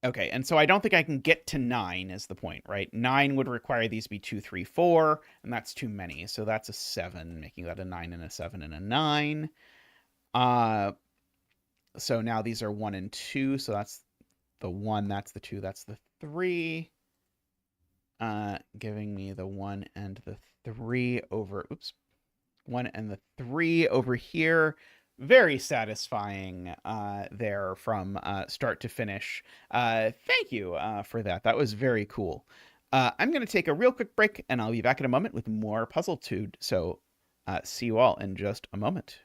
Okay, and so I don't think I can get to 9 is the point, right? 9 would require these be 2, 3, 4, and that's too many. So that's a 7, making that a 9 and a 7 and a 9. So now these are 1 and 2, so that's the 1, that's the 2, that's the 3. Giving me the 1 and the 3 over, 1 and the 3 over here. Very satisfying there from start to finish. Thank you for that. That was very cool. I'm going to take a real quick break, and I'll be back in a moment with more Puzzletude. So see you all in just a moment.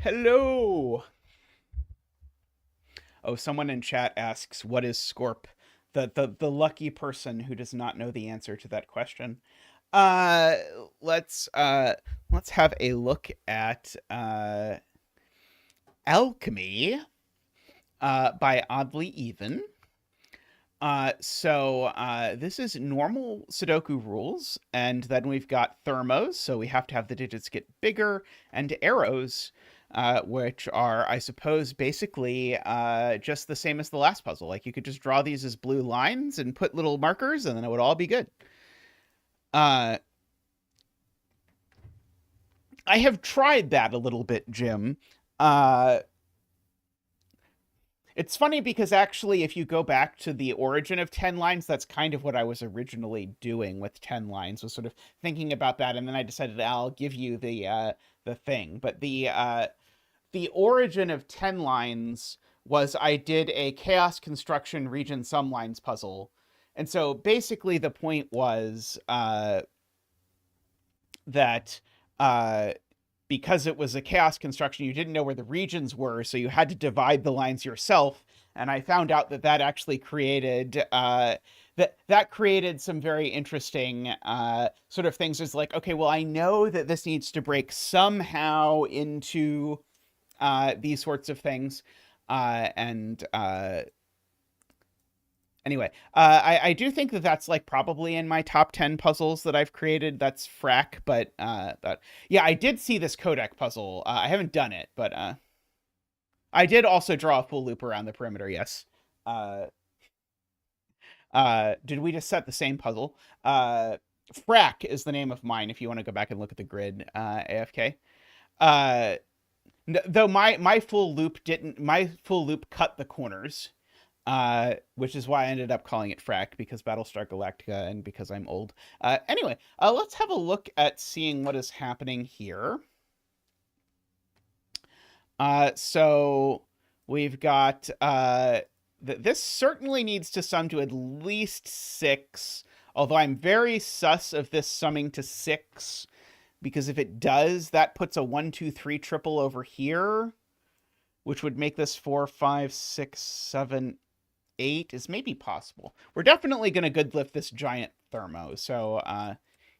Hello. Oh, someone in chat asks, "What is Scorp?" The lucky person who does not know the answer to that question. Uh, let's have a look at Alchemy by Oddly Even. So this is normal Sudoku rules, and then we've got thermos, so we have to have the digits get bigger, and arrows, which are, I suppose, basically just the same as the last puzzle. Like, you could just draw these as blue lines and put little markers, and then it would all be good. I have tried that a little bit, Jim. It's funny because actually, if you go back to the origin of 10 lines, that's kind of what I was originally doing with 10 lines, was sort of thinking about that, and then I decided I'll give you the thing. But the origin of 10 lines was I did a chaos construction region sum lines puzzle. And so basically the point was that because it was a chaos construction, you didn't know where the regions were, so you had to divide the lines yourself. And I found out that that actually created that created some very interesting sort of things. It's like, okay, well, I know that this needs to break somehow into these sorts of things, and anyway, I do think that that's like probably in my top 10 puzzles that I've created. That's frack, but yeah, I did see this codec puzzle. I haven't done it, but I did also draw a full loop around the perimeter. Yes. Uh, did we just set the same puzzle? Frack is the name of mine. If you want to go back and look at the grid, AFK. Though my full loop didn't. My full loop cut the corners. Which is why I ended up calling it frack, because Battlestar Galactica and because I'm old. Anyway, let's have a look at seeing what is happening here. So we've got this certainly needs to sum to at least 6, although I'm very sus of this summing to 6, because if it does, that puts a 1, 2, 3 triple over here, which would make this 4, 5, 6, 7, 8 is maybe possible. We're definitely going to good lift this giant thermo. So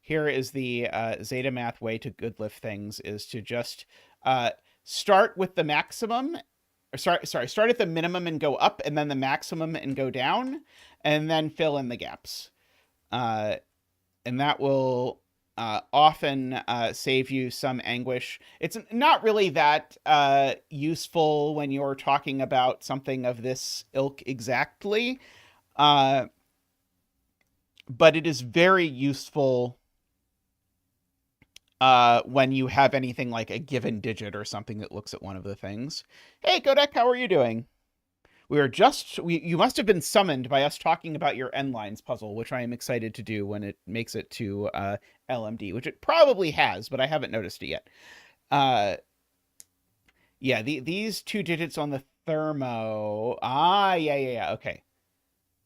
here is the zetamath way to good lift things, is to just start with the maximum. Or start at the minimum and go up, and then the maximum and go down, and then fill in the gaps. And that will often save you some anguish. It's not really that useful when you're talking about something of this ilk exactly, but it is very useful when you have anything like a given digit or something that looks at one of the things. Hey, Godek, how are you doing? You must have been summoned by us talking about your end lines puzzle, which I am excited to do when it makes it to LMD, which it probably has, but I haven't noticed it yet. Yeah, these 2 digits on the thermo. Yeah. Okay.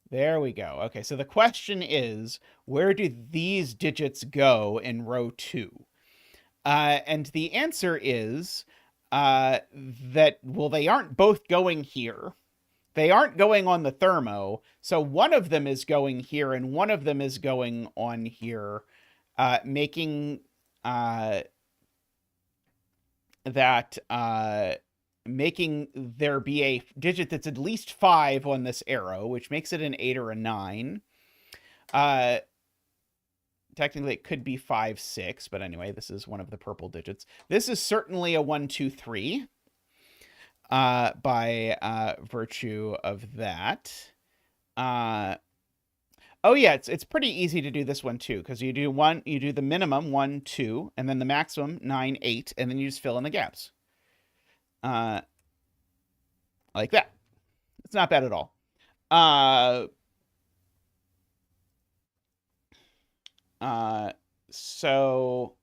There we go. Okay, so the question is, where do these digits go in row 2? And the answer is that, well, they aren't both going here. They aren't going on the thermo, so one of them is going here and one of them is going on here, making making there be a digit that's at least 5 on this arrow, which makes it an 8 or a 9. Technically, it could be 5, 6, but anyway, this is one of the purple digits. This is certainly a 1, 2, 3. By virtue of that. Oh yeah, it's pretty easy to do this one too, because you do the minimum 1, 2, and then the maximum 9, 8, and then you just fill in the gaps. Like that. It's not bad at all. So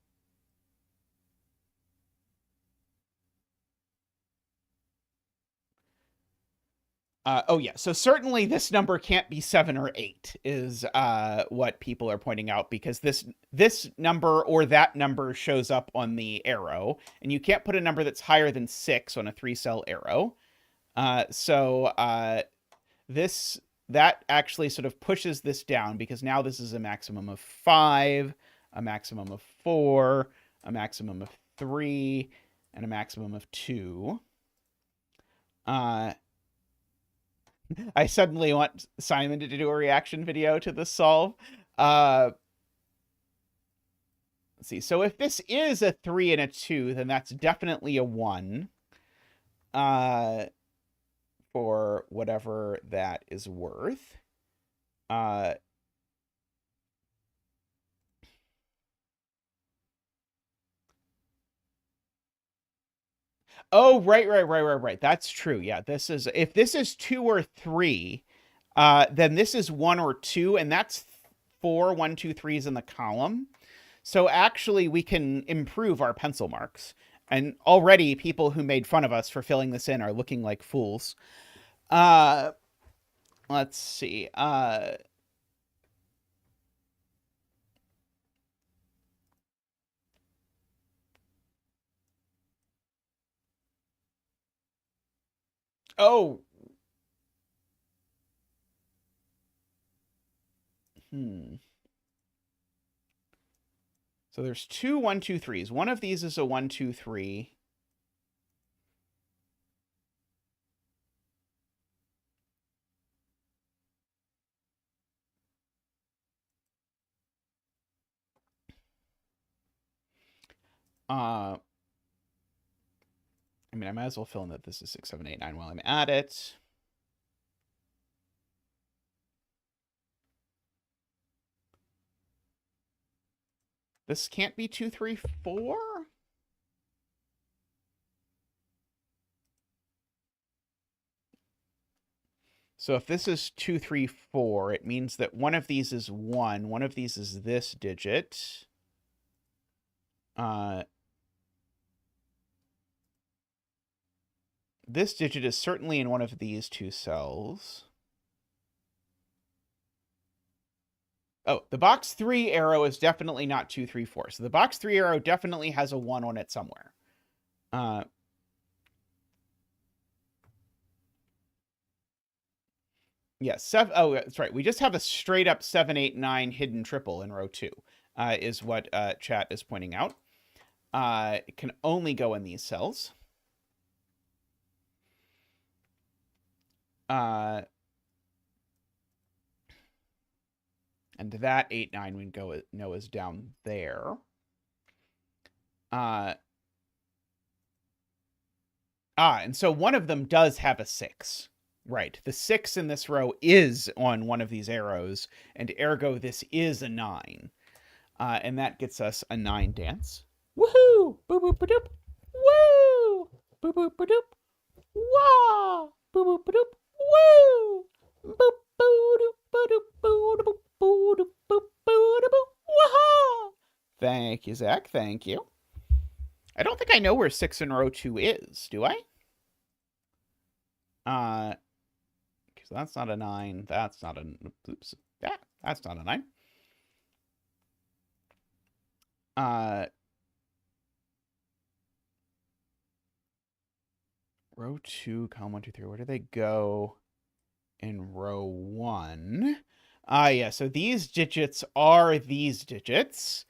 oh yeah, so certainly this number can't be 7 or 8 is what people are pointing out, because this number or that number shows up on the arrow, and you can't put a number that's higher than 6 on a 3-cell arrow. So that actually sort of pushes this down, because now this is a maximum of 5, a maximum of 4, a maximum of 3, and a maximum of 2. I suddenly want Simon to do a reaction video to this solve. Let's see. So if this is a 3 and a 2, then that's definitely a 1. For whatever that is worth. Oh, right. That's true. Yeah, this is, if this is 2 or 3, then this is 1 or 2, and that's 4, 1, 2, 3s in the column. So actually, we can improve our pencil marks. And already, people who made fun of us for filling this in are looking like fools. Uh, let's see. Oh. So there's 2 1 2 3s. One of these is a 1 2 3. I mean, I might as well fill in that this is 6 7 8 9 while I'm at it. This can't be 2 3 4. So if this is 2 3 4, it means that one of these is 1. One of these is this digit. This digit is certainly in one of these 2 cells. Oh, the box 3 arrow is definitely not 2 3 4. So the box 3 arrow definitely has a 1 on it somewhere. Yes. Oh, that's right. We just have a straight up 7 8 9 hidden triple in row 2, is what chat is pointing out. It can only go in these cells. And that 8 9 we know is down there. And so one of them does have a 6. Right. The 6 in this row is on one of these arrows, and ergo this is a 9. And that gets us a 9 dance. Woohoo! Boop boop ba doop. Woo! Boop boop ba doop. Wah! Boop boop ba doop. Woo! Boop boo doop ba doop boo doop boo doop boop boo doop boop. Wah! Thank you, Zach. Thank you. I don't think I know where 6 in row 2 is, do I? Because that's not a 9. That's not a... Oops. Yeah, that's not a 9. Row 2, column 1, 2, 3. Where do they go in row 1? Yeah, so these digits are these digits.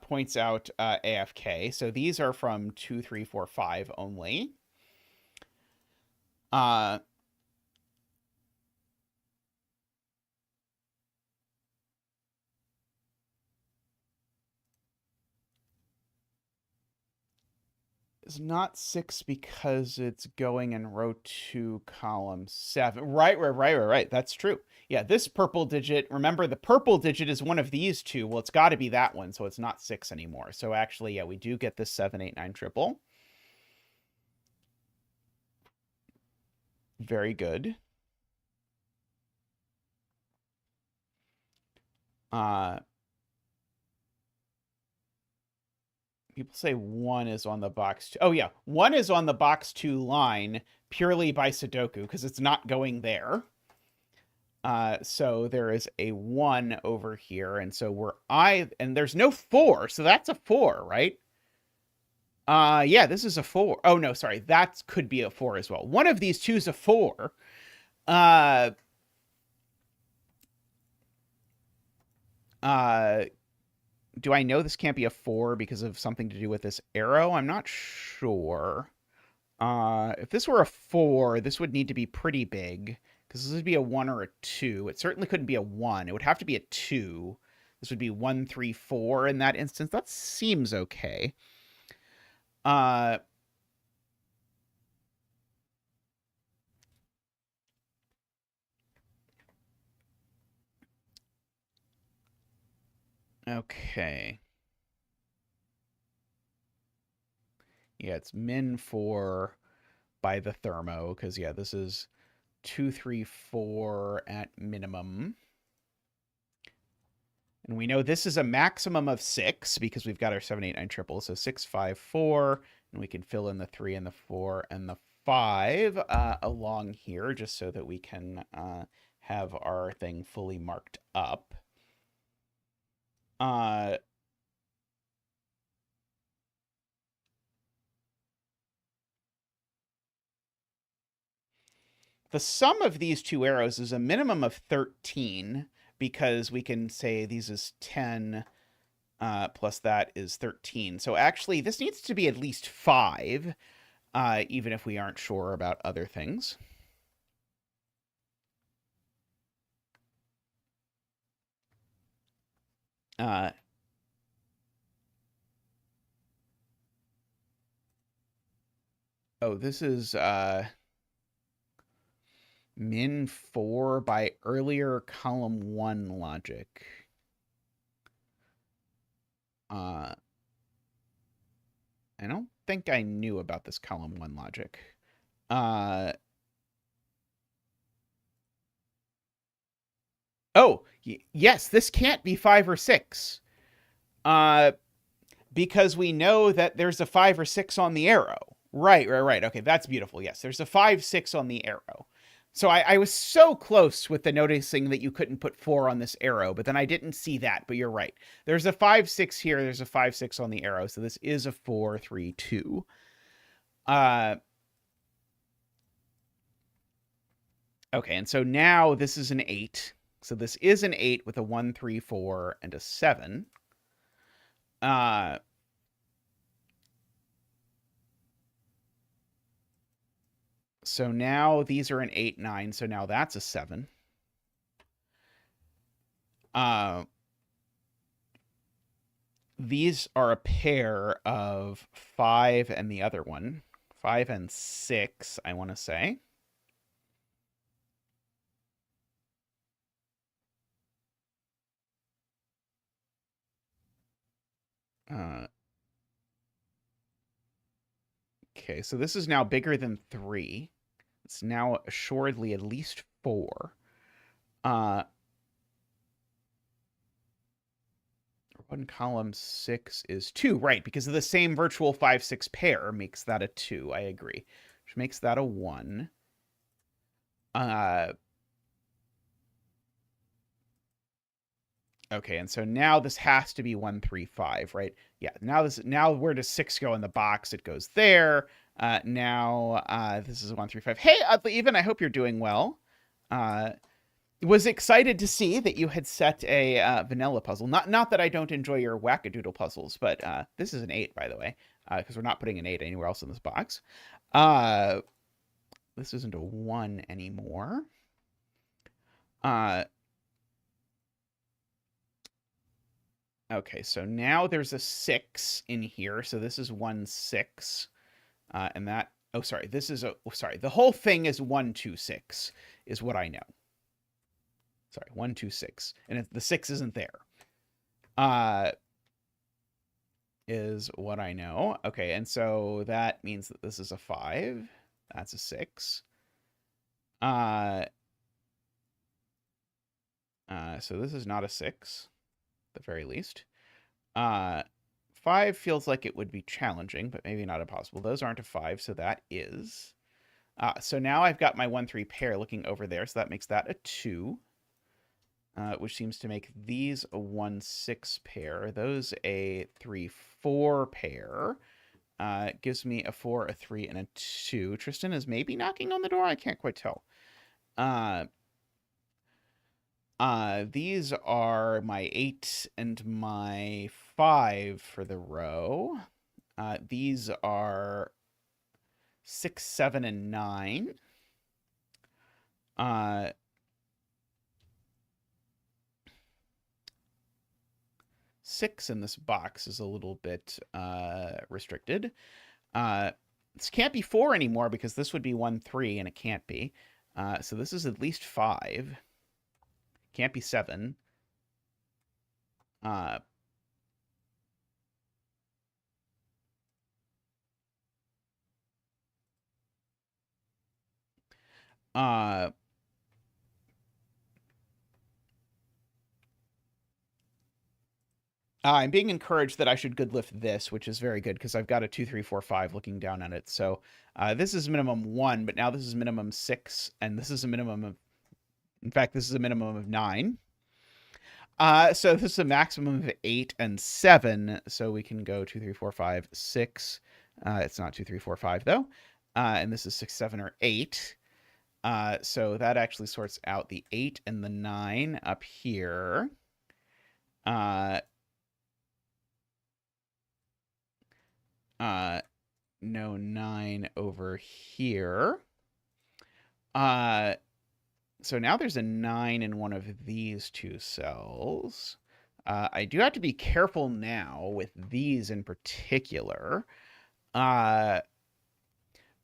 Points out AFK. So these are from 2, 3, 4, 5 only. It's not 6 because it's going in row 2, column 7. Right. That's true. Yeah, this purple digit, remember the purple digit is one of these 2. Well, it's got to be that one, so it's not 6 anymore. So actually, yeah, we do get this 7 8 9 triple. Very good. People say 1 is on the box 2. Oh, yeah. 1 is on the box 2 line purely by Sudoku because it's not going there. So there is a 1 over here. And so and there's no 4. So that's a 4, right? Yeah, this is a 4. Oh, no, sorry. That could be a 4 as well. One of these two is a 4. Do I know this can't be a 4 because of something to do with this arrow? I'm not sure. If this were a 4, this would need to be pretty big because this would be a 1 or a 2. It certainly couldn't be a 1. It would have to be a 2. This would be 1 3 4 in that instance. That seems okay. Okay. Yeah, it's min 4 by the thermo, because, yeah, this is 2, 3, 4 at minimum. And we know this is a maximum of 6 because we've got our 7, 8, 9 triple. So 6, 5, 4. And we can fill in the 3 and the 4 and the 5 along here just so that we can have our thing fully marked up. The sum of these two arrows is a minimum of 13 because we can say these is 10 plus that is 13. So actually, this needs to be at least 5, even if we aren't sure about other things. Oh, this is min 4 by earlier column 1 logic. I don't think I knew about this column 1 logic. Oh, yes, this can't be 5 or 6. Because we know that there's a 5 or 6 on the arrow. Right. Okay, that's beautiful. Yes, there's a 5, 6 on the arrow. So I was so close with the noticing that you couldn't put 4 on this arrow, but then I didn't see that, but you're right. There's a 5, 6 here, there's a 5, 6 on the arrow, so this is a 4, 3, 2. Okay, and so now this is an 8. So this is an 8 with a 1, 3, 4, and a 7. So now these are an 8, 9, so now that's a 7. These are a pair of 5 and the other one. 5 and 6, I want to say. Okay, so this is now bigger than 3. It's now assuredly at least 4. One column 6 is 2, right? Because of the same virtual 5, 6 pair makes that a 2. I agree, which makes that a 1. Okay, and so now this has to be 1, 3, 5, right? Yeah. Now where does 6 go in the box? It goes there. Now this is 1, 3, 5. Hey, even I hope you're doing well. Was excited to see that you had set a vanilla puzzle. Not that I don't enjoy your wackadoodle puzzles, but this is an 8, by the way, because we're not putting an 8 anywhere else in this box. This isn't a 1 anymore. Okay, so now there's a 6 in here. So this is 1, 6. And that, oh, sorry, this is sorry, the whole thing is 1, 2, 6 is what I know. Sorry, 1, 2, 6. And the 6 isn't there. Is what I know. Okay, and so that means that this is a 5. That's a 6. So this is not a 6, at the very least. 5 feels like it would be challenging, but maybe not impossible. Those aren't a 5, so that is. So now I've got my 1, 3 pair looking over there, so that makes that a 2. Which seems to make these a 1, 6 pair. Those a 3, 4 pair. Gives me a 4, a 3, and a 2. Tristan is maybe knocking on the door? I can't quite tell. These are my 8 and my 5 for the row. These are 6, 7, and 9. 6 in this box is a little bit restricted. This can't be 4 anymore because this would be 1, 3, and it can't be. So this is at least 5. Can't be 7. I'm being encouraged that I should good lift this, which is very good because I've got a 2, 3, 4, 5 looking down at it. So this is minimum 1, but now this is minimum 6, and this is a minimum of, in fact, this is a minimum of 9. So this is a maximum of 8 and 7. So we can go 2, 3, 4, 5, 6. It's not 2, 3, 4, 5 though. And this is 6, 7, or 8. So that actually sorts out the 8 and the 9 up here. No 9 over here. So now there's a 9 in one of these two cells. I do have to be careful now with these in particular,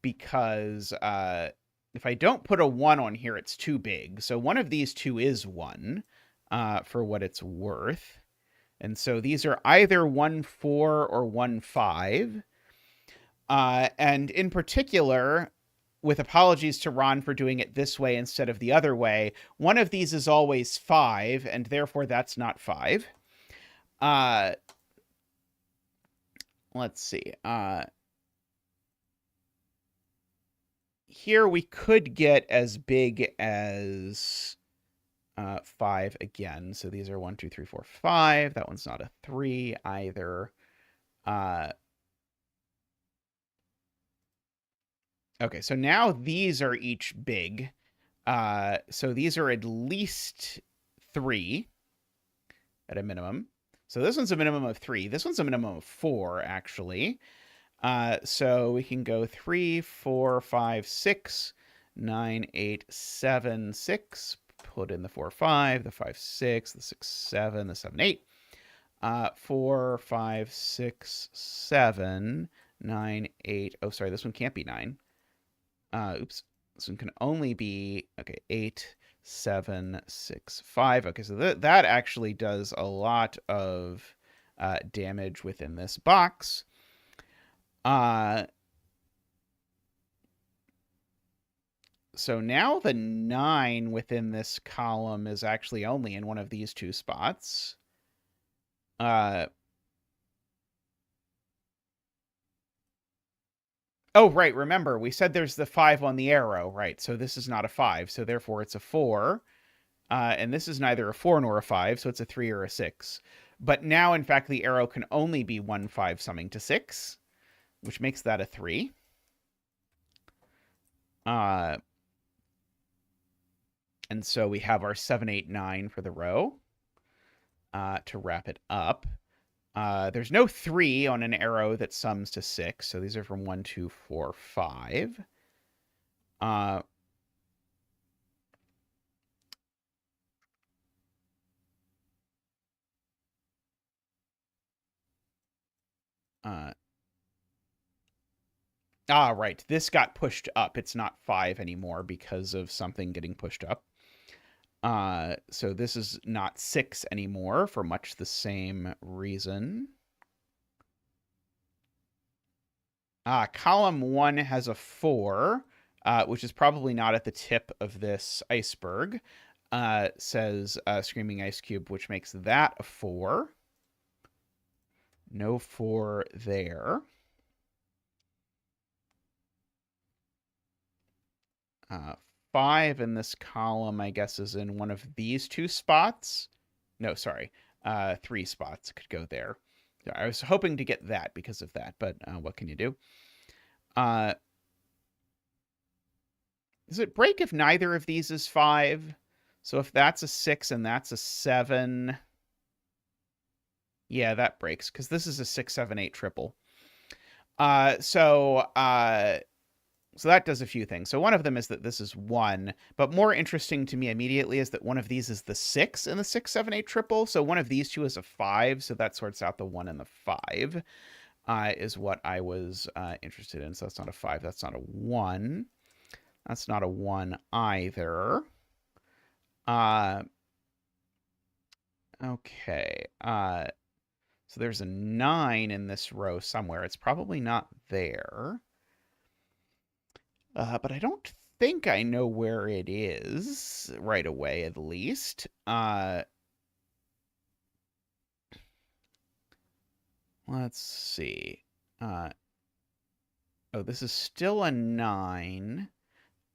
because if I don't put a 1 on here, it's too big. So one of these two is 1, for what it's worth. And so these are either 1, 4 or 1, 5. And in particular, with apologies to Ron for doing it this way instead of the other way, one of these is always 5, and therefore that's not 5. Let's see. Here we could get as big as 5 again. So these are 1, 2, 3, 4, 5. That one's not a 3 either. Okay, so now these are each big. So these are at least 3 at a minimum. So this one's a minimum of 3. This one's a minimum of 4, actually. So we can go 3, 4, 5, 6, 9, 8, 7, 6. Put in the 4, 5, the 5, 6, the 6, 7, the 7, 8. 4, 5, 6, 7, 9, 8. Oh, sorry, this one can't be 9. Oops. This one can only be, okay, 8, 7, 6, 5. Okay, so that actually does a lot of damage within this box. So now the 9 within this column is actually only in one of these two spots. Oh, right. Remember, we said there's the 5 on the arrow, right? So this is not a 5, so therefore it's a 4. And this is neither a 4 nor a 5, so it's a 3 or a 6. But now, in fact, the arrow can only be 1, 5 summing to 6, which makes that a 3. And so we have our 7, 8, 9 for the row to wrap it up. There's no 3 on an arrow that sums to 6, so these are from 1, 2, 4, 5. Right. This got pushed up. It's not 5 anymore because of something getting pushed up. So this is not 6 anymore for much the same reason. Column 1 has a 4, which is probably not at the tip of this iceberg, says Screaming Ice Cube, which makes that a 4. No 4 there. 5 in this column, I guess, is in one of these two spots. No, sorry. 3 spots could go there. I was hoping to get that because of that, but what can you do? Does it break if neither of these is 5? So if that's a 6 and that's a 7... Yeah, that breaks, because this is a 6, 7, 8 triple. So that does a few things. So one of them is that this is 1, but more interesting to me immediately is that one of these is the 6 in the 6, 7, 8 triple. So one of these two is a 5, so that sorts out the 1 and the 5, is what I was interested in. So that's not a 5, that's not a 1. That's not a 1 either. Okay. So there's a 9 in this row somewhere. It's probably not there. But I don't think I know where it is right away, at least. Let's see. Oh, this is still a 9.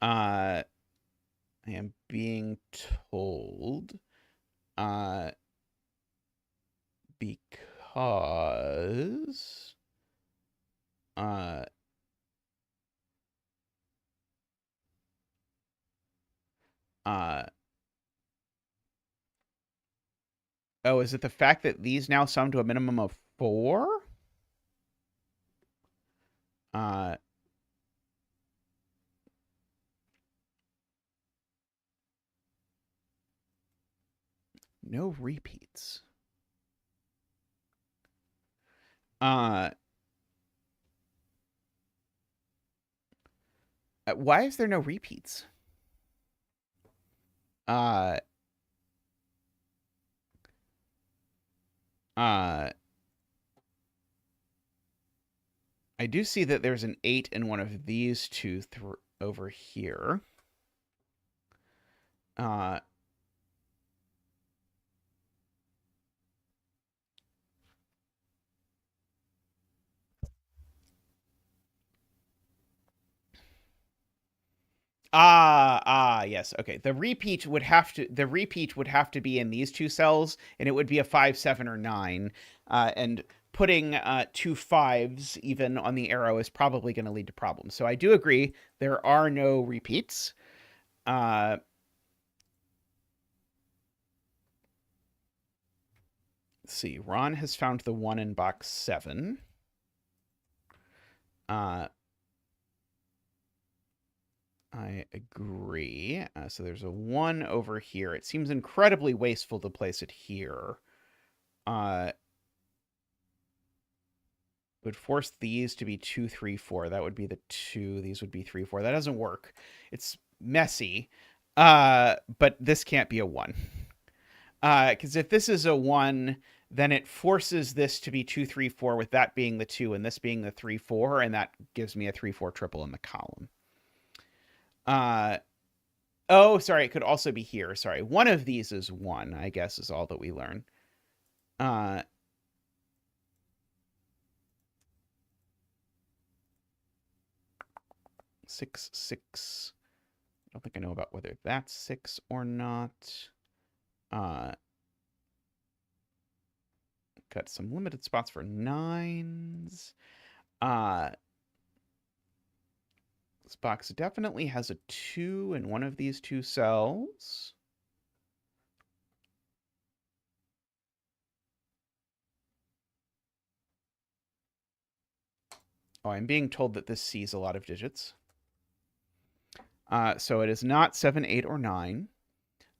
I am being told, because, oh, is it the fact that these now sum to a minimum of 4? No repeats. Why is there no repeats? Uh, I do see that there's an 8 in one of these two over here. Yes. Okay. The repeat would have to be in these two cells, and it would be a 5, 7, or 9. And putting 2 5s even on the arrow is probably going to lead to problems. So I do agree there are no repeats. Let's see. Ron has found the 1 in box 7. I agree. So there's a 1 over here. It seems incredibly wasteful to place it here. Would force these to be 2, 3, 4. That would be the 2. These would be 3, 4. That doesn't work. It's messy. But this can't be a 1. Because if this is a 1, then it forces this to be 2, 3, 4, with that being the 2 and this being the 3, 4, and that gives me a 3, 4 triple in the column. Oh, sorry, it could also be here. Sorry, one of these is 1, I guess, is all that we learn. 6, 6. I don't think I know about whether that's 6 or not. Got some limited spots for 9s. This box definitely has a 2 in one of these two cells. Oh, I'm being told that this sees a lot of digits. So it is not 7, 8, or 9,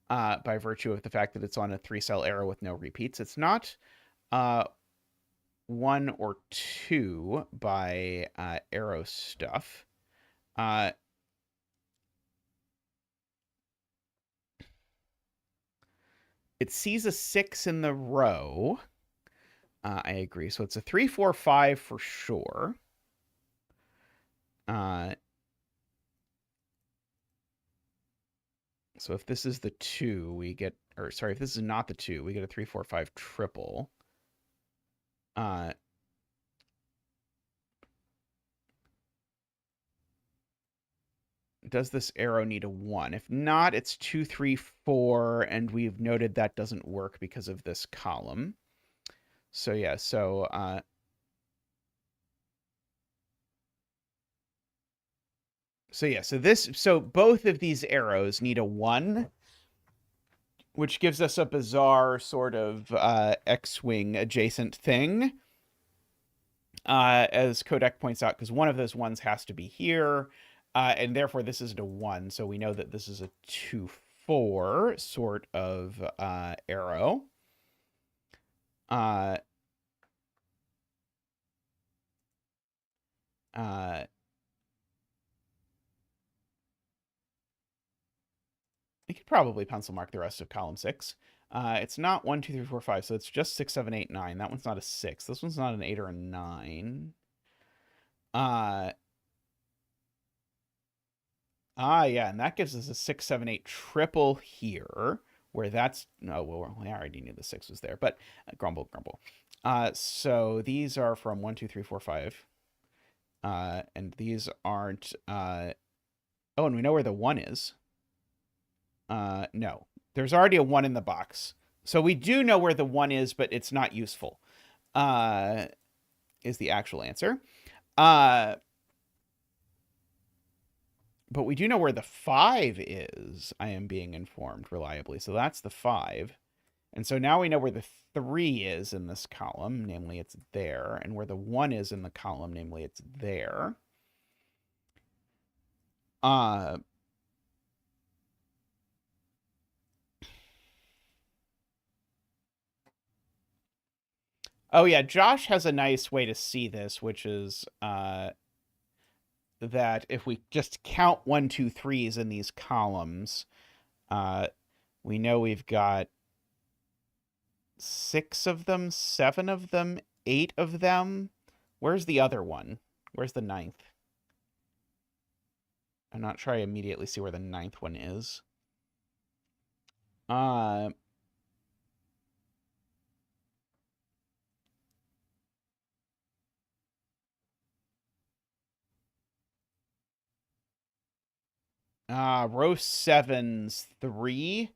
by virtue of the fact that it's on a 3-cell arrow with no repeats. It's not 1 or 2 by arrow stuff. It sees a 6 in the row. I agree. So it's a 3, 4, 5 for sure. So if this is the 2, we get, or sorry, if this is not the 2, we get a 3, 4, 5 triple. Does this arrow need a 1? If not, it's 2, 3, 4, and we've noted that doesn't work because of this column. So yeah, so so both of these arrows need a 1, which gives us a bizarre sort of X-wing adjacent thing. As Kodak points out, because one of those ones has to be here, and therefore this isn't a 1, so we know that this is a 2, 4 sort of arrow. We could probably pencil mark the rest of column 6. It's not 1, 2, 3, 4, 5, so it's just 6, 7, 8, 9. That one's not a 6. This one's not an 8 or a 9. Ah, yeah, and that gives us a 6, 7, 8 triple here, where that's, no, well, we already knew the 6 was there, but grumble, grumble. So these are from 1, 2, 3, 4, 5. And these aren't, oh, and we know where the 1 is. No, there's already a 1 in the box. So we do know where the 1 is, but it's not useful, is the actual answer. But we do know where the 5 is, I am being informed reliably. So that's the 5. And so now we know where the 3 is in this column, namely it's there, and where the 1 is in the column, namely it's there. Oh yeah, Josh has a nice way to see this, which is that if we just count 1, 2, 3s in these columns, we know we've got 6 of them, 7 of them, 8 of them. Where's the other one? Where's the 9th? I'm not sure I immediately see where the 9th one is. Row 7's 3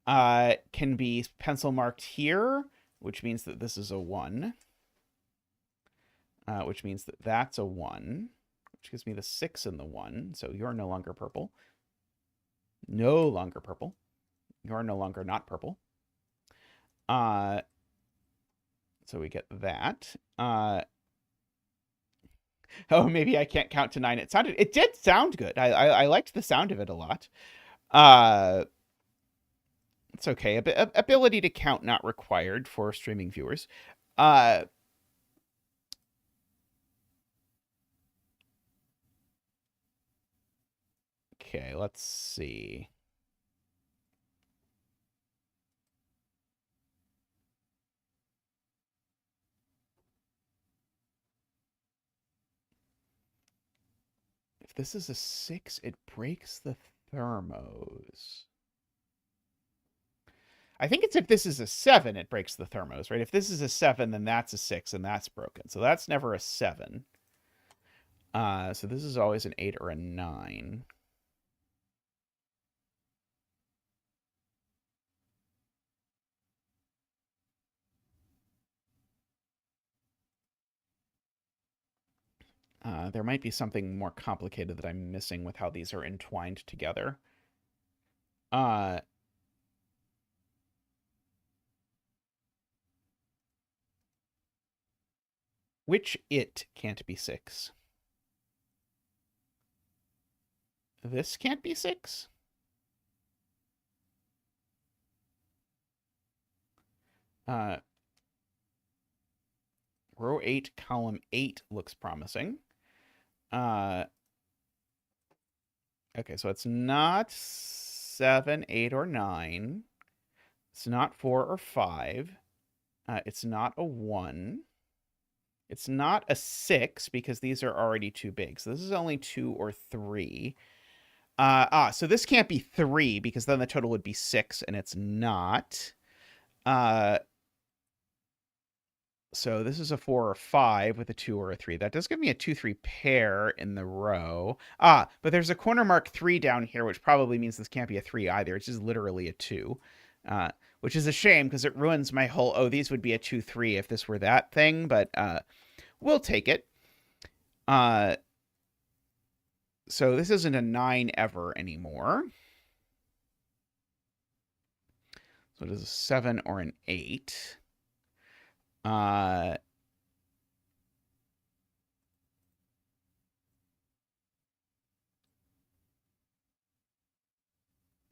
can be pencil marked here, which means that this is a 1. Which means that that's a 1, which gives me the 6 and the 1. So you're no longer purple. No longer purple. You're no longer not purple. So we get that. Oh, maybe I can't count to 9. It did sound good. I liked the sound of it a lot. It's okay. Ability to count not required for streaming viewers. Okay, let's see. If this is a 6, it breaks the thermos. I think it's if this is a 7, it breaks the thermos, right? If this is a 7, then that's a 6, and that's broken. So that's never a 7. So this is always an 8 or a 9. There might be something more complicated that I'm missing with how these are entwined together. Which it can't be 6? This can't be 6? Row 8, column 8 looks promising. Okay, so it's not 7, 8, or 9. It's not 4 or 5. It's not a 1. It's not a 6 because these are already too big. So this is only 2 or 3. So this can't be 3 because then the total would be 6, and it's not. So this is a 4 or 5 with a 2 or a 3. That does give me a 2-3 pair in the row. But there's a corner mark 3 down here, which probably means this can't be a 3 either. It's just literally a 2, which is a shame because it ruins my whole, oh, these would be a 2-3 if this were that thing, but we'll take it. So this isn't a 9 ever anymore. So it is a 7 or an 8.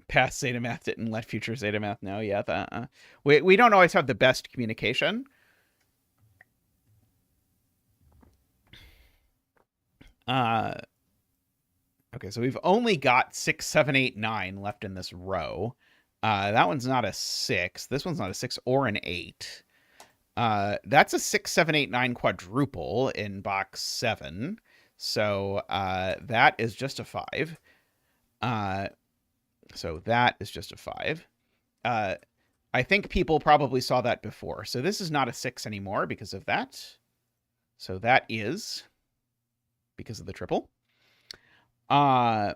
Past zetamath didn't let future zetamath know. Yeah, we don't always have the best communication. Okay, so we've only got 6, 7, 8, 9 left in this row. That one's not a 6. This one's not a 6 or an 8. That's a 6, 7, 8, 9 quadruple in box 7. So that is just a 5. Uh, so that is just a 5. I think people probably saw that before. So this is not a 6 anymore because of that. So that is because of the triple. Oh,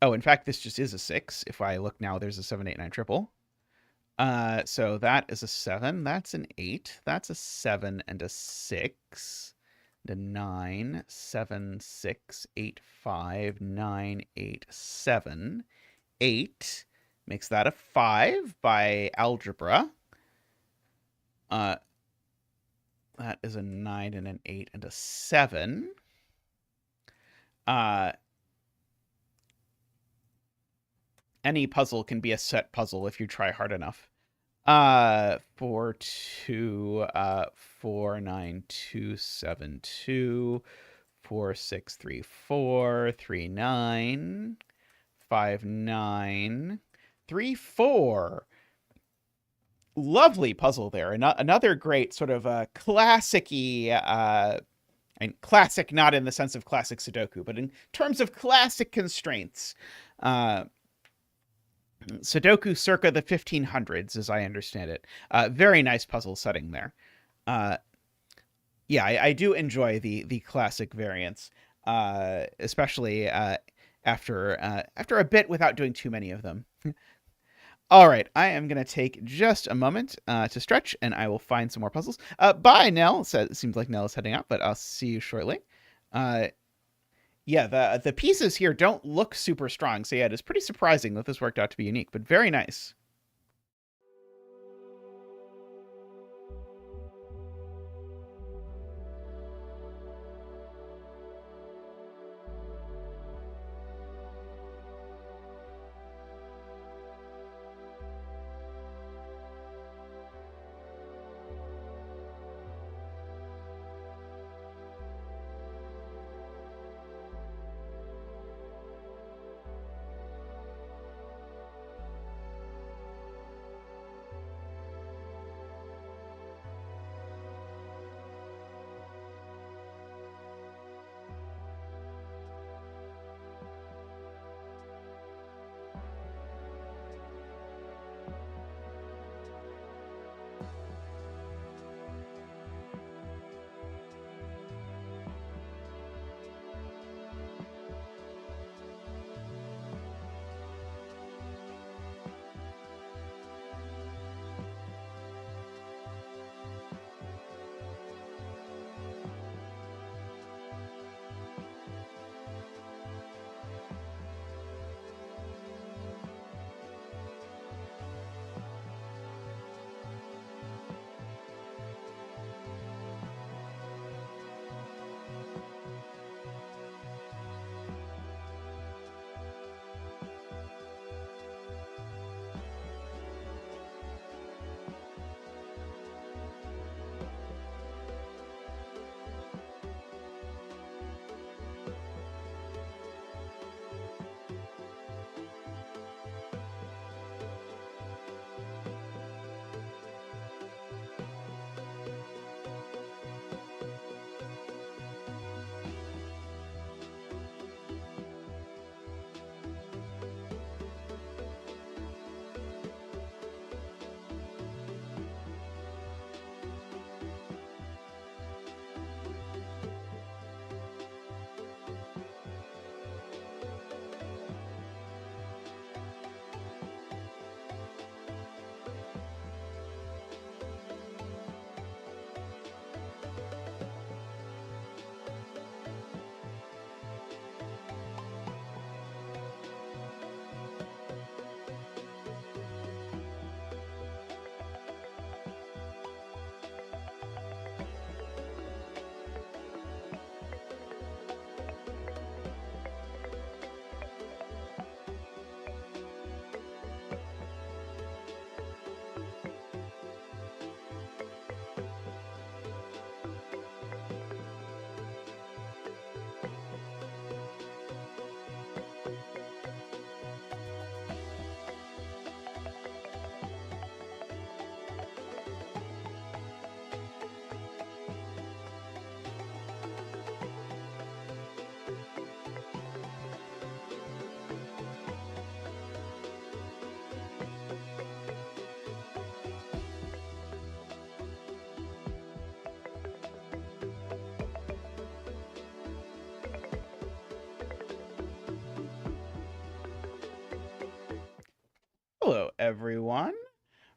in fact, this just is a 6. If I look now, there's a 7, 8, 9 triple. So that is a 7. That's an 8. That's a 7 and a 6. And a 9, 7, 6, 8, 5, 9, 8, 7. 8 makes that a 5 by algebra. That is a 9 and an 8 and a 7. Any puzzle can be a set puzzle if you try hard enough. 4, 2, 4, 9, 2, 7, 2, 4, 6, 3, 4, 3, 9, 5, 9, 3, 4. Lovely puzzle there. Another great sort of classic-y, and classic not in the sense of classic Sudoku, but in terms of classic constraints. Sudoku circa the 1500s, as I understand it. Very nice puzzle setting there. Yeah, I do enjoy the classic variants, especially after a bit without doing too many of them. All right, I am going to take just a moment to stretch, and I will find some more puzzles. Bye, Nell. So it seems like Nell is heading out, but I'll see you shortly. Yeah, the pieces here don't look super strong, so yeah, it is pretty surprising that this worked out to be unique, but very nice. Hello, everyone.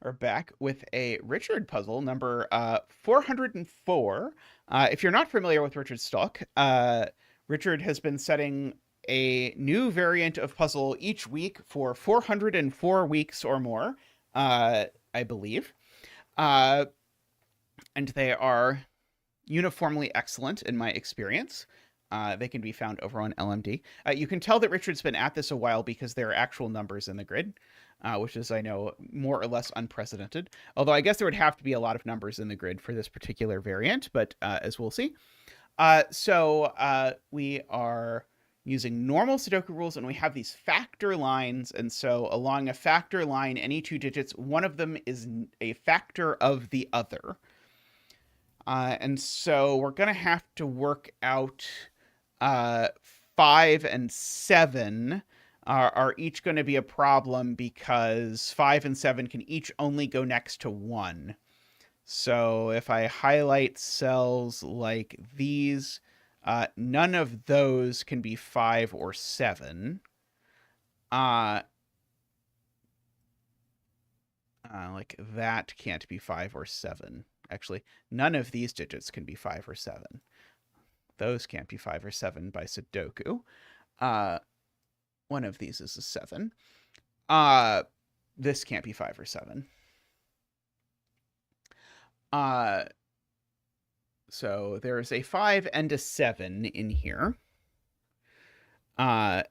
We're back with a Richard puzzle, number 404. If you're not familiar with Richard's stock, Richard has been setting a new variant of puzzle each week for 404 weeks or more, I believe. And they are uniformly excellent in my experience. They can be found over on LMD. You can tell that Richard's been at this a while because there are actual numbers in the grid, which is, I know, more or less unprecedented. Although I guess there would have to be a lot of numbers in the grid for this particular variant, but as we'll see. So we are using normal Sudoku rules, and we have these factor lines. And so along a factor line, any two digits, one of them is a factor of the other. And so we're going to have to work out 5 and 7 are each going to be a problem because 5 and 7 can each only go next to 1. So if I highlight cells like these, none of those can be 5 or 7. Like that can't be 5 or 7. Actually, none of these digits can be 5 or 7. Those can't be 5 or 7 by Sudoku. One of these is a 7. This can't be 5 or 7. So there's a 5 and a 7 in here. For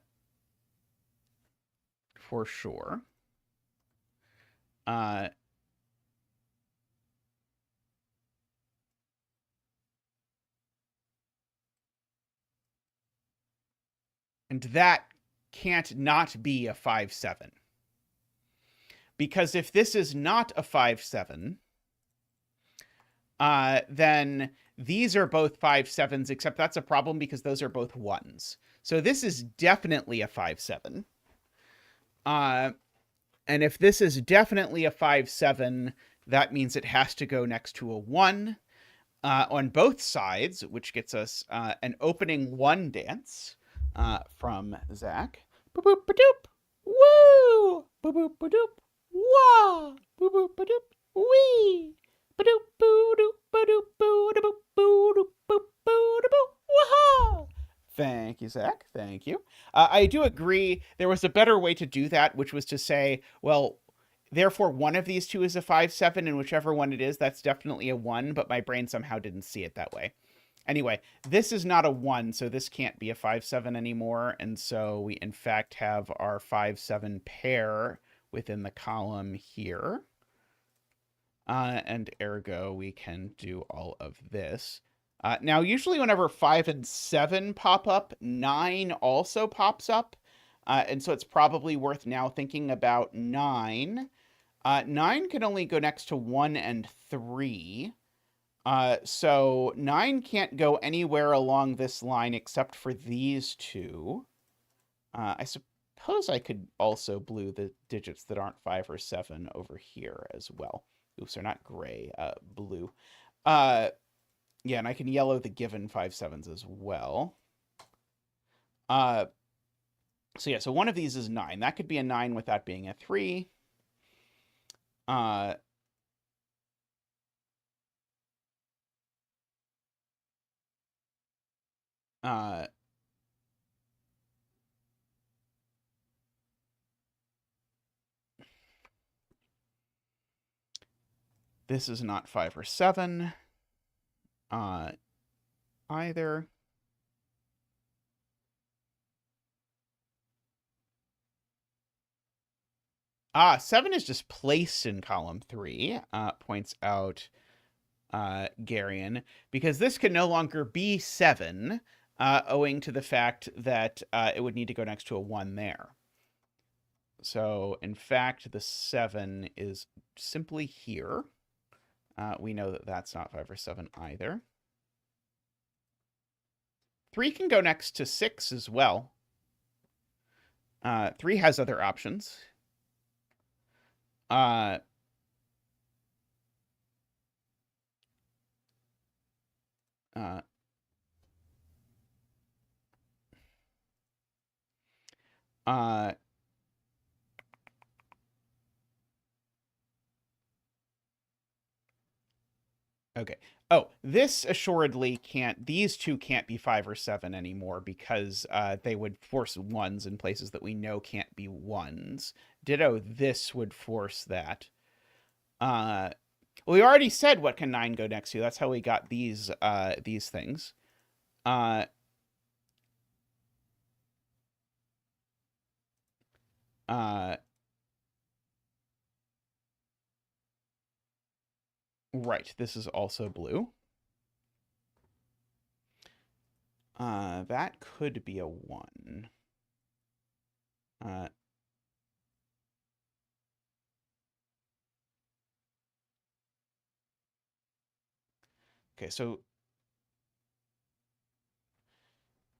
sure. And that can't not be a 5-7. Because if this is not a 5-7, then these are both 5-7s, except that's a problem because those are both 1s. So this is definitely a 5-7. And if this is definitely a 5-7, that means it has to go next to a 1 on both sides, which gets us an opening 1 dance. From Zach. Boop boop ba doop. Woo! Boop boop ba doop. Wah! Boop boop ba doop. Wee! Ba doop boo doop ba doop boo da boop boo doop boop boo da boop. Waha! Thank you, Zach. Thank you. I do agree there was a better way to do that, which was to say, well, therefore one of these two is a 5-7, and whichever one it is, that's definitely a 1, but my brain somehow didn't see it that way. Anyway, this is not a 1, so this can't be a 5-7 anymore, and so we, in fact, have our 5-7 pair within the column here. And ergo, we can do all of this. Now, usually whenever 5 and 7 pop up, 9 also pops up, and so it's probably worth now thinking about 9. 9 can only go next to 1 and 3. So 9 can't go anywhere along this line except for these two. I suppose I could also blue the digits that aren't 5 or 7 over here as well. Oops, they're not gray, blue. Yeah, and I can yellow the given 5-7s as well. So yeah, so one of these is 9. That could be a 9 with that being a 3. This is not 5 or 7 either. 7 is just placed in column 3, points out Garion, because this can no longer be 7, owing to the fact that it would need to go next to a 1 there. So, in fact, the 7 is simply here. We know that that's not 5 or 7 either. 3 can go next to 6 as well. 3 has other options. Okay. Oh, this assuredly can't, these two can't be 5 or 7 anymore because they would force 1s in places that we know can't be 1s. Ditto, this would force that. We already said what can 9 go next to. That's how we got these things. Uh, right, this is also blue. That could be a 1. Okay, so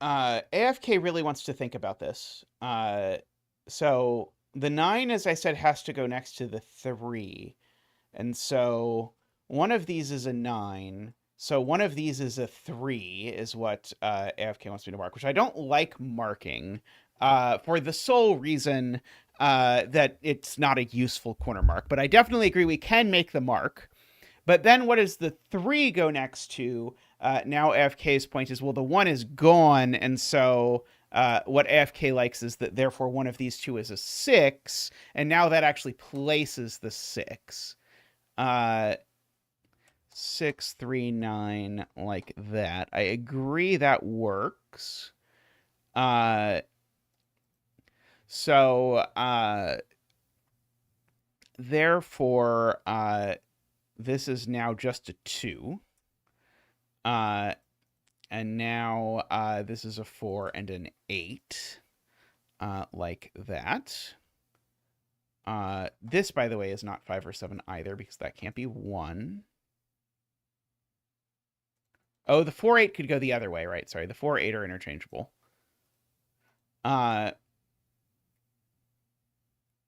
AFK really wants to think about this. So the 9, as I said, has to go next to the 3. And so one of these is a 9. So one of these is a 3, is what AFK wants me to mark, which I don't like marking for the sole reason that it's not a useful corner mark. But I definitely agree we can make the mark. But then what does the 3 go next to? Now AFK's point is, well, the 1 is gone, and so what AFK likes is that therefore one of these two is a 6, and now that actually places the 6. 6, 3, 9, like that. I agree that works. So therefore this is now just a 2. And now this is a 4 and an 8, like that. This, by the way, is not 5 or 7 either, because that can't be 1. Oh, the 4, 8 could go the other way, right? Sorry, the 4, 8 are interchangeable.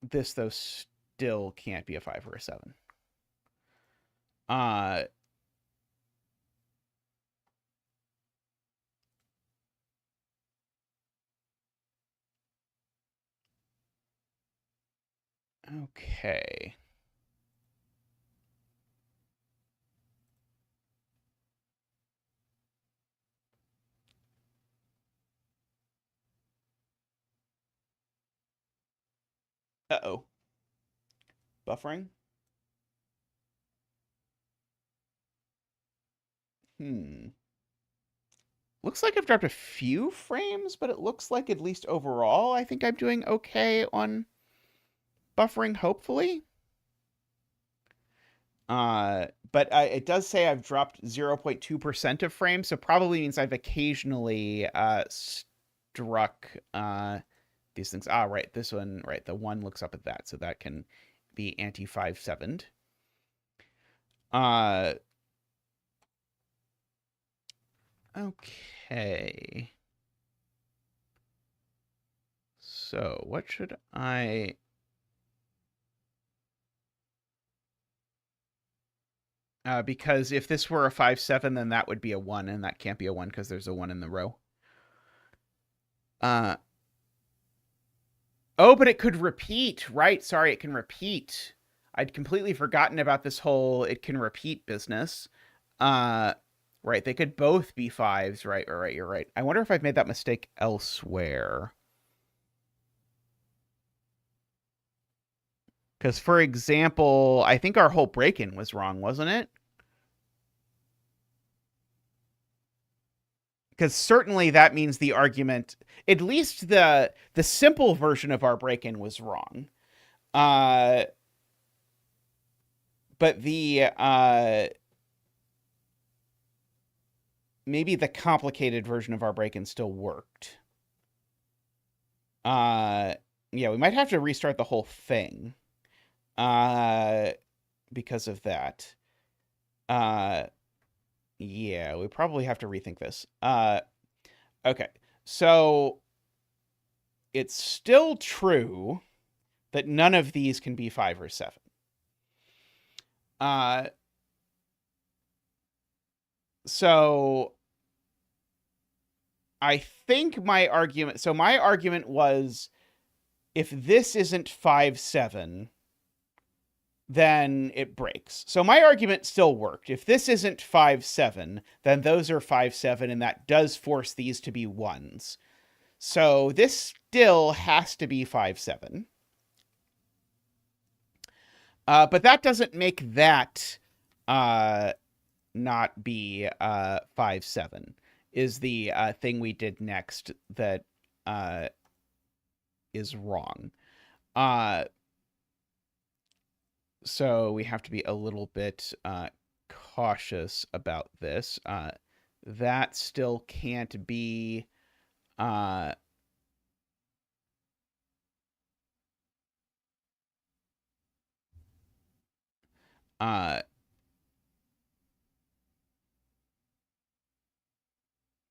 This, though, still can't be a 5 or a 7. Okay. Uh-oh. Buffering? Looks like I've dropped a few frames, but it looks like at least overall I think I'm doing okay on buffering, hopefully. But it does say I've dropped 0.2% of frames, so probably means I've occasionally struck these things. Ah, right, this one, right, the 1 looks up at that, so that can be anti-5/7'd. Okay. So what should I... because if this were a 5/7, then that would be a 1, and that can't be a 1 because there's a 1 in the row. Oh, but it could repeat, right? Sorry, it can repeat. I'd completely forgotten about this whole it can repeat business. Right, they could both be 5s, right? All right, you're right. I wonder if I've made that mistake elsewhere. Because, for example, I think our whole break-in was wrong, wasn't it? Because certainly that means the argument, at least the simple version of our break-in was wrong. But the maybe the complicated version of our break-in still worked. Yeah, we might have to restart the whole thing. Because of that. Yeah, we probably have to rethink this. Okay. So it's still true that none of these can be 5 or 7. So I think my argument was, if this isn't 5/7, then it breaks. So my argument still worked. If this isn't 5, 7, then those are 5, 7, and that does force these to be 1s. So this still has to be 5, 7. But that doesn't make that not be 5, 7, is the thing we did next that is wrong. So we have to be a little bit cautious about this. That still can't be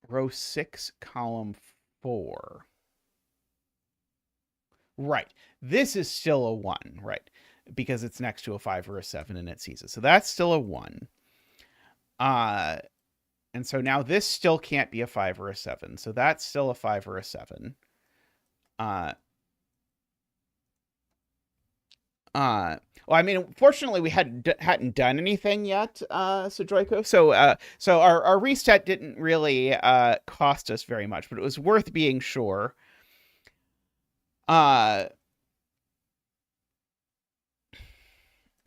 row 6, column 4. Right. This is still a 1, right? Because it's next to a 5 or a 7 and it sees it. So that's still a 1. And so now this still can't be a 5 or a 7. So that's still a 5 or a 7. Well, I mean, fortunately, we hadn't done anything yet, sujoyku. So our reset didn't really cost us very much, but it was worth being sure.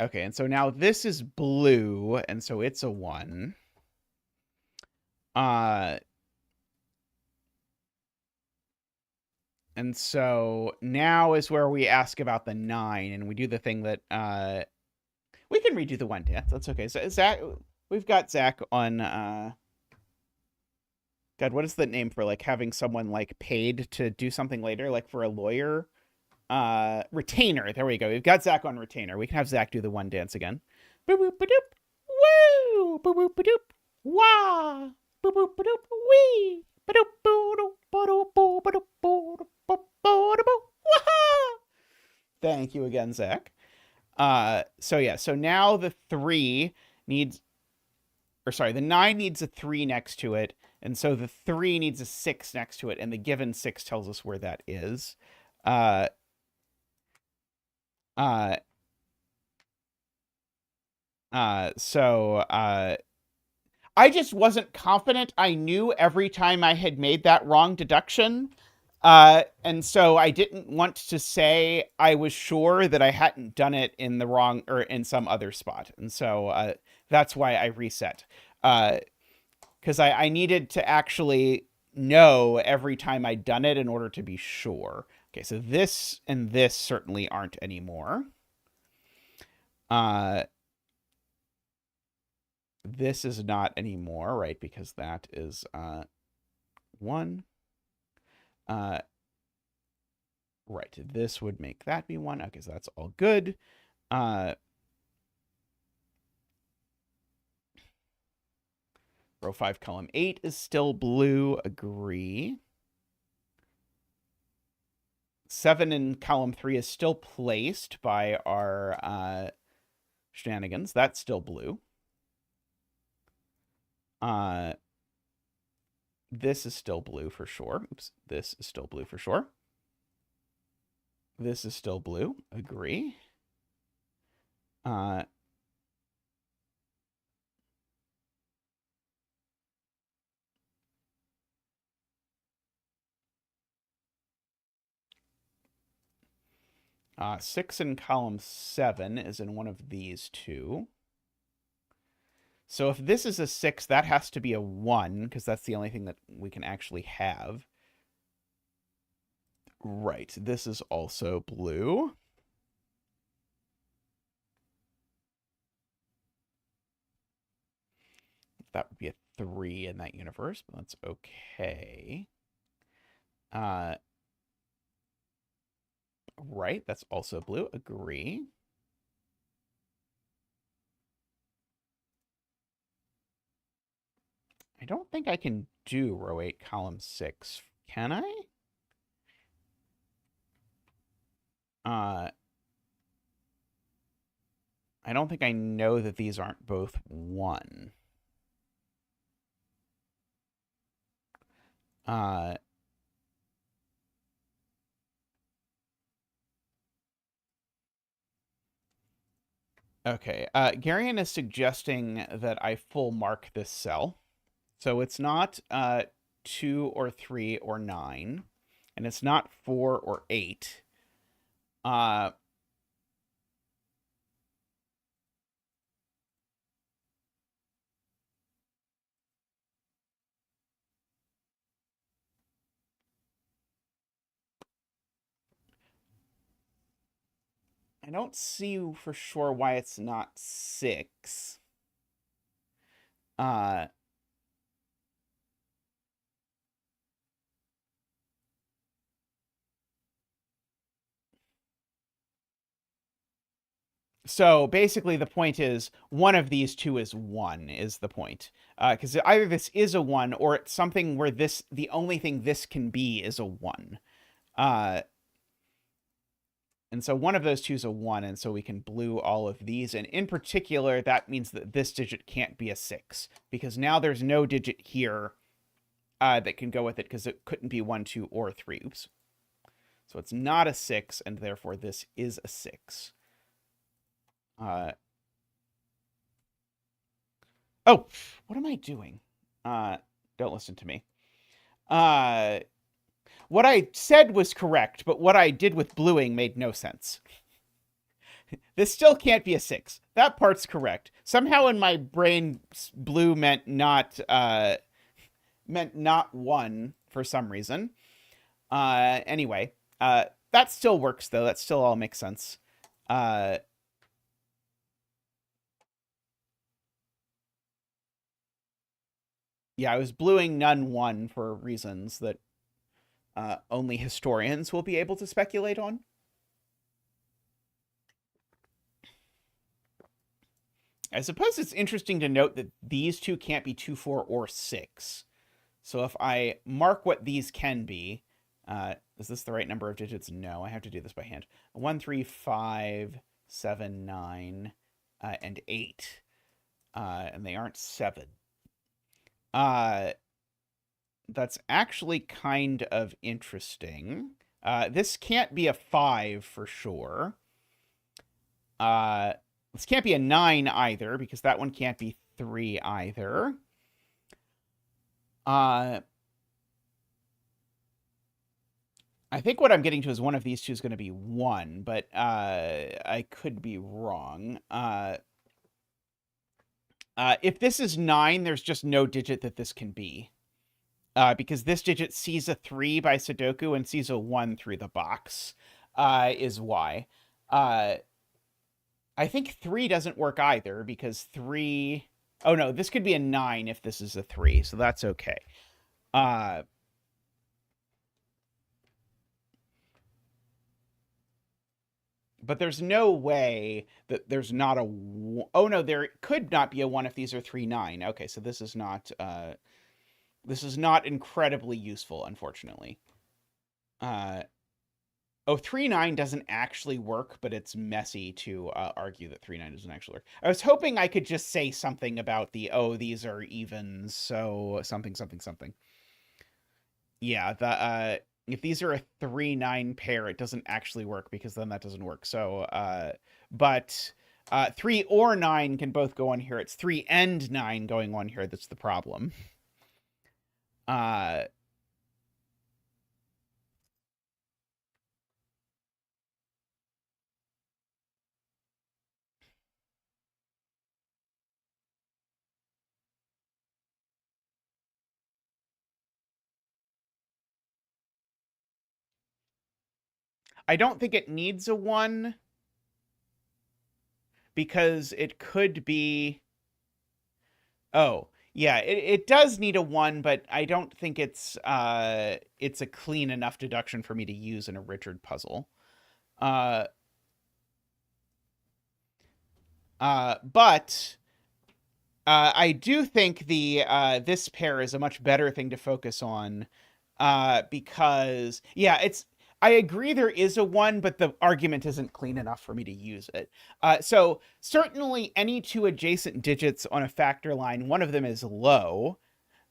Okay, and so now this is blue, and so it's a 1. And so now is where we ask about the 9, and we do the thing that we can redo the 1 dance. That's okay. So Zach, we've got Zach on God, what is the name for like having someone like paid to do something later, like for a lawyer? Retainer. There we go. We've got Zach on retainer. We can have Zach do the 1 dance again. Boop boop ba doop. Woo! Boop boop ba doop. Wah! Boop boop ba doop. Wee! Ba doop boo doop ba doop boo ba doop boo doop ba boo doop boo. Wah! Thank you again, Zach. So yeah, so now the 3 needs, or sorry, the 9 needs a 3 next to it, and so the 3 needs a 6 next to it, and the given 6 tells us where that is. So I just wasn't confident. I knew every time I had made that wrong deduction. And so I didn't want to say I was sure that I hadn't done it in the wrong or in some other spot. And so that's why I reset. Because I needed to actually know every time I'd done it in order to be sure. Okay, so this and this certainly aren't anymore. This is not anymore, right? Because that is 1. Right, this would make that be 1. Okay, so that's all good. Row 5, column 8 is still blue. Agree. 7 in column 3 is still placed by our shenanigans. That's still blue. This is still blue for sure. Oops, this is still blue for sure. This is still blue. Agree. 6 in column 7 is in one of these 2. So if this is a 6, that has to be a 1, because that's the only thing that we can actually have. Right, this is also blue. That would be a 3 in that universe, but that's okay. Right, that's also blue. Agree. I don't think I can do row 8, column 6. Can I? I don't think I know that these aren't both 1. Okay, Garion is suggesting that I full mark this cell. So it's not 2 or 3 or 9, and it's not 4 or 8. Uh, I don't see for sure why it's not 6. Uh, so basically, the point is one of these two is 1, is the point. Because either this is a 1 or it's something where the only thing this can be is a 1. Uh, and so one of those two is a 1, and so we can blue all of these. And in particular, that means that this digit can't be a 6, because now there's no digit here that can go with it, because it couldn't be 1, 2, or 3. Oops. So it's not a 6, and therefore this is a 6. Oh, what am I doing? Don't listen to me. What I said was correct, but what I did with bluing made no sense. This still can't be a 6. That part's correct. Somehow in my brain, blue meant not 1 for some reason. Anyway, that still works though. That still all makes sense. Yeah, I was bluing none 1 for reasons that only historians will be able to speculate on. I suppose it's interesting to note that these two can't be 2, 4, or 6. So if I mark what these can be, is this the right number of digits? No, I have to do this by hand. 1, 3, 5, 7, 9, and 8. And they aren't 7. That's actually kind of interesting. This can't be a 5 for sure. This can't be a 9 either, because that one can't be 3 either. I think what I'm getting to is one of these two is going to be 1, but I could be wrong. If this is 9, there's just no digit that this can be. Because this digit sees a 3 by sudoku and sees a 1 through the box, is why. I think 3 doesn't work either, because 3... Oh, no, this could be a 9 if this is a 3, so that's okay. But there's no way that there's not a... Oh, no, there could not be a 1 if these are 3, 9. Okay, so this is not incredibly useful, unfortunately. 3, 9 doesn't actually work, but it's messy to argue that 3, 9 doesn't actually work. I was hoping I could just say something about these are evens, so something, something, something. Yeah, if these are a 3, 9 pair, it doesn't actually work, because then that doesn't work. So, but 3 or 9 can both go on here. It's 3 and 9 going on here that's the problem. I don't think it needs a 1, because it could be... Oh, yeah, it does need a 1, but I don't think it's a clean enough deduction for me to use in a Richard puzzle. But I do think this pair is a much better thing to focus on, because I agree there is a 1, but the argument isn't clean enough for me to use it. So certainly any two adjacent digits on a factor line, one of them is low.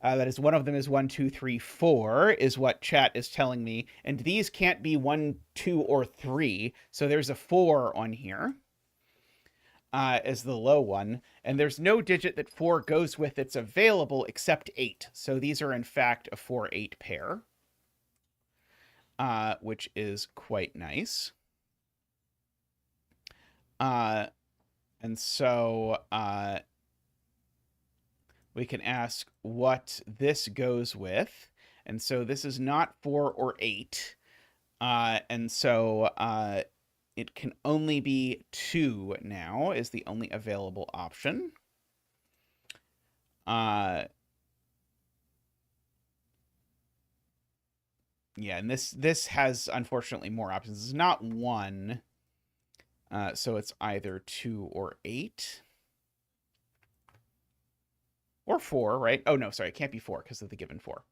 That is, one of them is 1, 2, 3, 4, is what chat is telling me. And these can't be 1, 2, or 3. So there's a 4 on here. as the low one, and there's no digit that 4 goes with that's available except 8. So these are in fact a 4-8 pair, which is quite nice. And so we can ask what this goes with. And so this is not 4 or 8. And so it can only be 2 now is the only available option. Yeah, and this has unfortunately more options. It's not 1. So it's either 2 or 8. Or 4, right? Oh, no, sorry. It can't be 4 because of the given 4.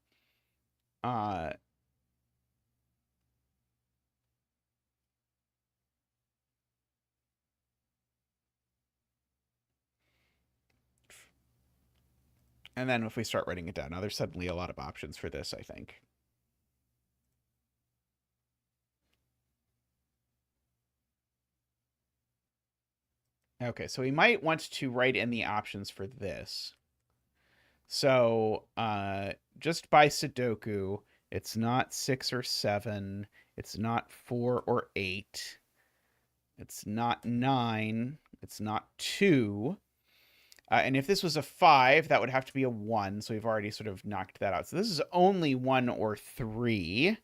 And then if we start writing it down, now there's suddenly a lot of options for this, I think. Okay, so we might want to write in the options for this. So just by sudoku, it's not 6 or 7. It's not 4 or 8. It's not 9. It's not 2. And if this was a 5, that would have to be a 1. So we've already sort of knocked that out. So this is only 1 or 3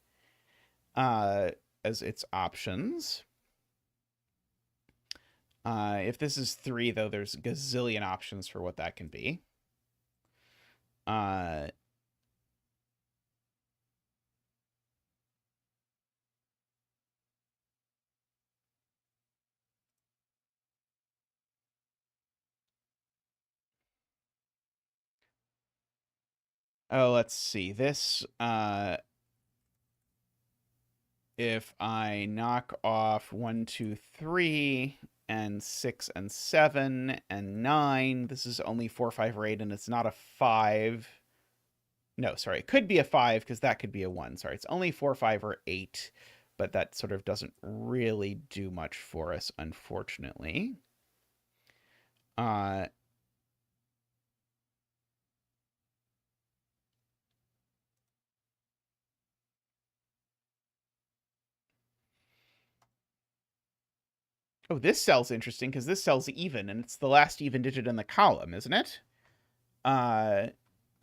as its options. If this is 3, though, there's a gazillion options for what that can be. Oh, let's see. This, if I knock off 1, 2, 3, and 6 and 7 and 9, this is only 4, 5, or 8, and it's not a 5. No, sorry. It could be a 5 because that could be a 1. Sorry. It's only 4, 5, or 8, but that sort of doesn't really do much for us, unfortunately. Oh, this cell's interesting because this cell's even, and it's the last even digit in the column, isn't it?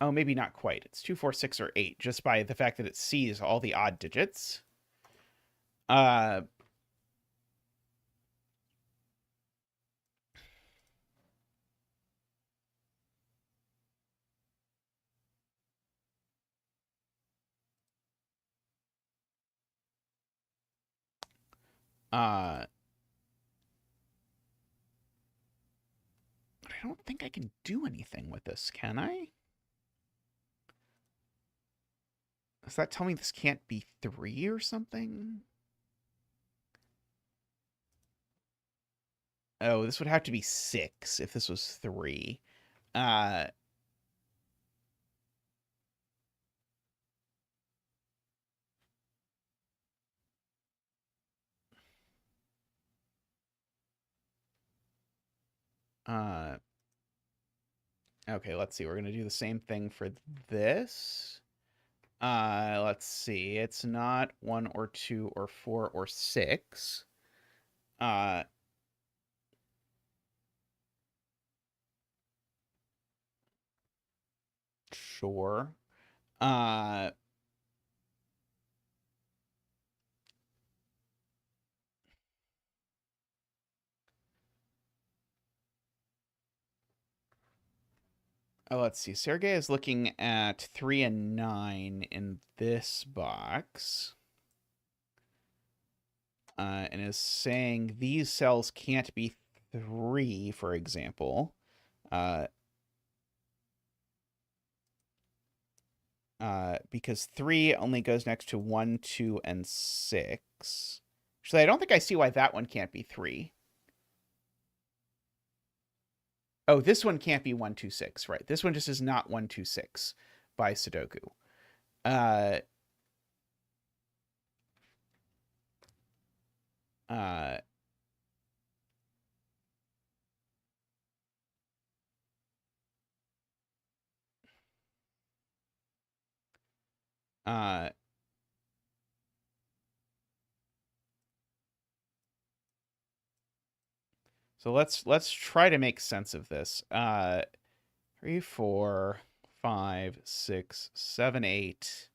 Oh, maybe not quite. It's 2, 4, 6, or 8, just by the fact that it sees all the odd digits. I don't think I can do anything with this, can I? Does that tell me this can't be 3 or something? Oh, this would have to be 6 if this was 3. Uh, uh, okay, let's see. We're going to do the same thing for this. Let's see. It's not 1 or 2 or 4 or 6. Uh, sure. Uh, oh, let's see. Sergey is looking at 3 and 9 in this box. And is saying these cells can't be 3, for example. Because 3 only goes next to 1, 2, and 6. Actually, I don't think I see why that one can't be 3. Oh, this one can't be 1, 2, 6, right? This one just is not 1, 2, 6 by Sudoku. Uh, Uh, so let's try to make sense of this. 3, 4, 5, 6, 7, 8,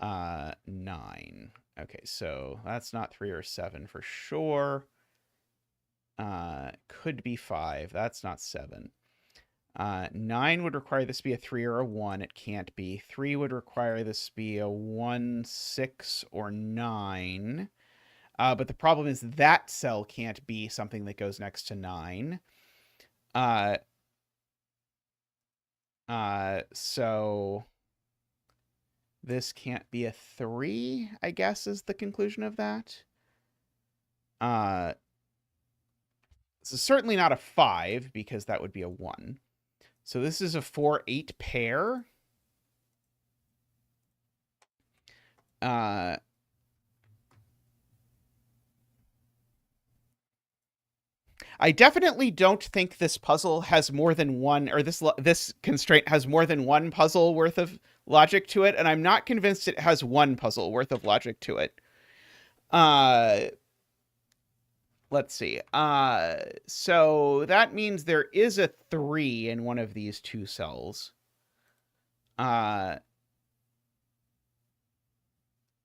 9. Okay, so that's not 3 or 7 for sure. Could be 5. That's not 7. 9 would require this to be a 3 or a 1. It can't be. 3 would require this to be a 1, 6, or 9. But the problem is that cell can't be something that goes next to 9. So this can't be a 3, I guess, is the conclusion of that. This is certainly not a 5, because that would be a 1. So this is a 4-8 pair. I definitely don't think this puzzle has more than one, or this constraint has more than one puzzle worth of logic to it, and I'm not convinced it has one puzzle worth of logic to it. Let's see. So that means there is a 3 in one of these two cells. Oh,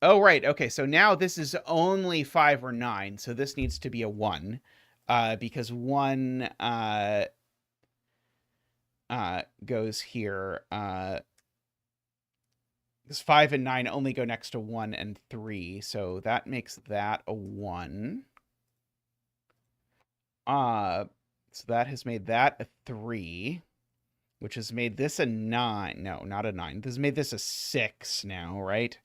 right. Okay, so now this is only 5 or 9, so this needs to be a 1. Because 1 goes here. Because 5 and 9 only go next to 1 and 3, so that makes that a 1. So that has made that a 3, which has made this a 9. No, not a 9. This has made this a 6 now, right?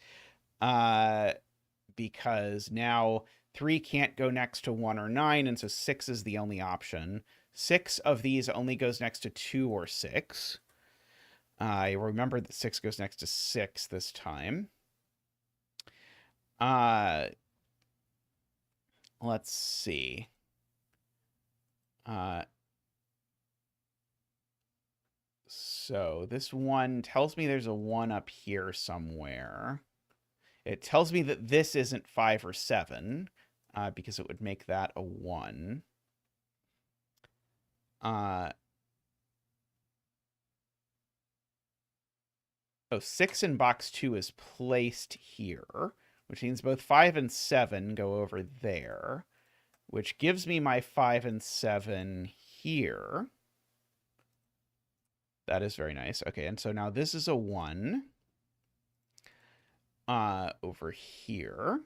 Because now 3 can't go next to 1 or 9, and so 6 is the only option. 6 of these only goes next to 2 or 6. I remember that 6 goes next to 6 this time. Let's see. So this one tells me there's a 1 up here somewhere. It tells me that this isn't 5 or 7, because it would make that a 1. Oh, 6 in box 2 is placed here, which means both 5 and 7 go over there, which gives me my 5 and 7 here. That is very nice. Okay, and so now this is a 1 over here.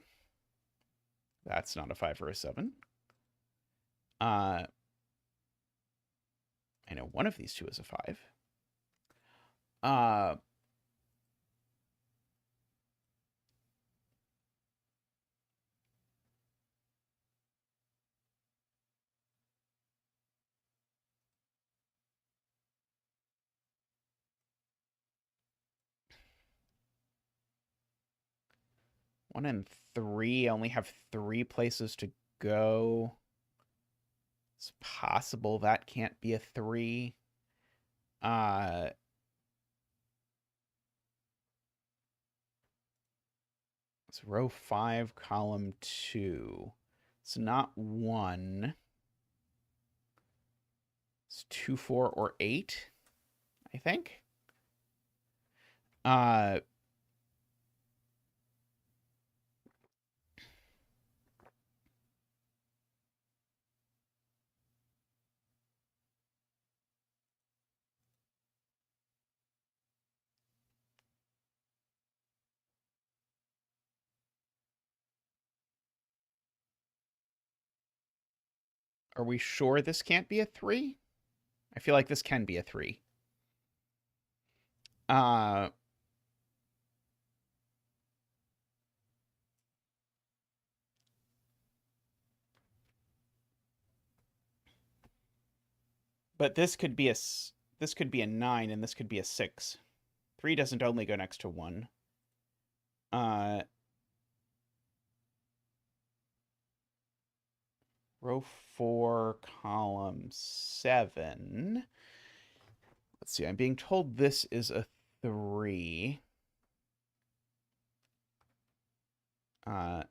That's not a 5 or a 7. I know one of these two is a 5. One and 3 only have 3 places to go. It's possible that can't be a 3. It's row 5, column 2. It's not 1. It's 2, 4, or 8, I think. Are we sure this can't be a 3? I feel like this can be a 3. But this could be a 9, and this could be a 6. 3 doesn't only go next to 1. Row 4, column 7. Let's see. I'm being told this is a 3. It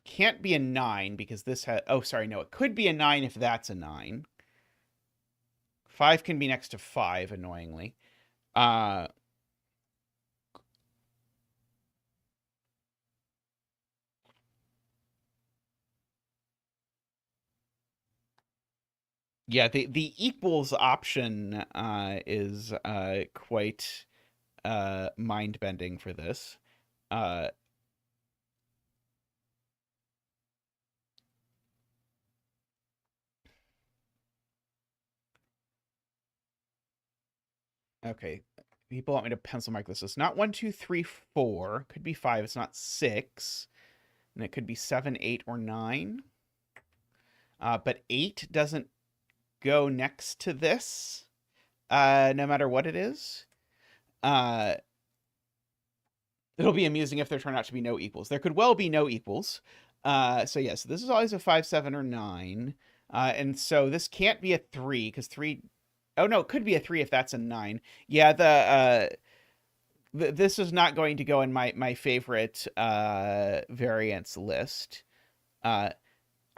can't be a 9 because this has... Oh, sorry, no. It could be a 9 if that's a 9. 5 can be next to 5, annoyingly. Yeah, the equals option is quite mind-bending for this. Okay, people want me to pencil mark this. It's not 1, 2, 3, 4. Could be 5. It's not 6. And it could be 7, 8, or 9. But 8 doesn't go next to this, no matter what it is. It'll be amusing if there turn out to be no equals. There could well be no equals. So yes, this is always a 5, 7, or 9. And so this can't be a 3, because 3... Oh, no, it could be a 3 if that's a 9. Yeah, this is not going to go in my favorite variants list. I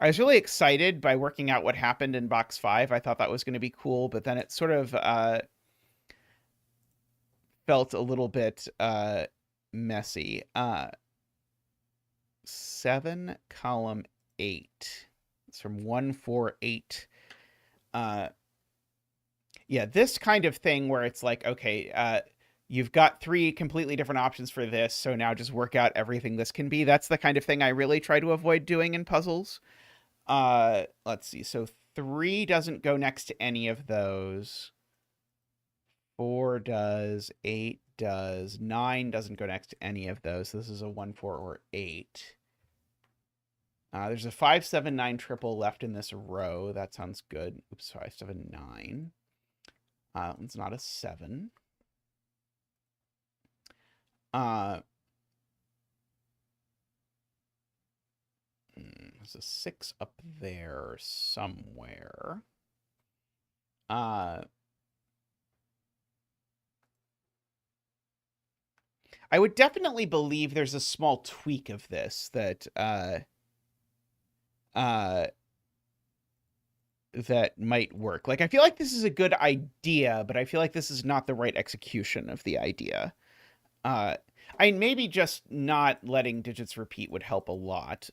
was really excited by working out what happened in box 5. I thought that was going to be cool, but then it sort of felt a little bit messy. 7, column 8. It's from 148. Yeah, this kind of thing where it's like, okay, you've got 3 completely different options for this, so now just work out everything this can be. That's the kind of thing I really try to avoid doing in puzzles. Let's see. So 3 doesn't go next to any of those. 4 does. 8 does. 9 doesn't go next to any of those. This is a 1, 4, or 8. There's a 5, 7, 9 triple left in this row. That sounds good. Oops, 5, 7, 9. It's not a 7. There's a 6 up there somewhere. I would definitely believe there's a small tweak of this that that might work. Like, I feel like this is a good idea, but I feel like this is not the right execution of the idea. Maybe just not letting digits repeat would help a lot.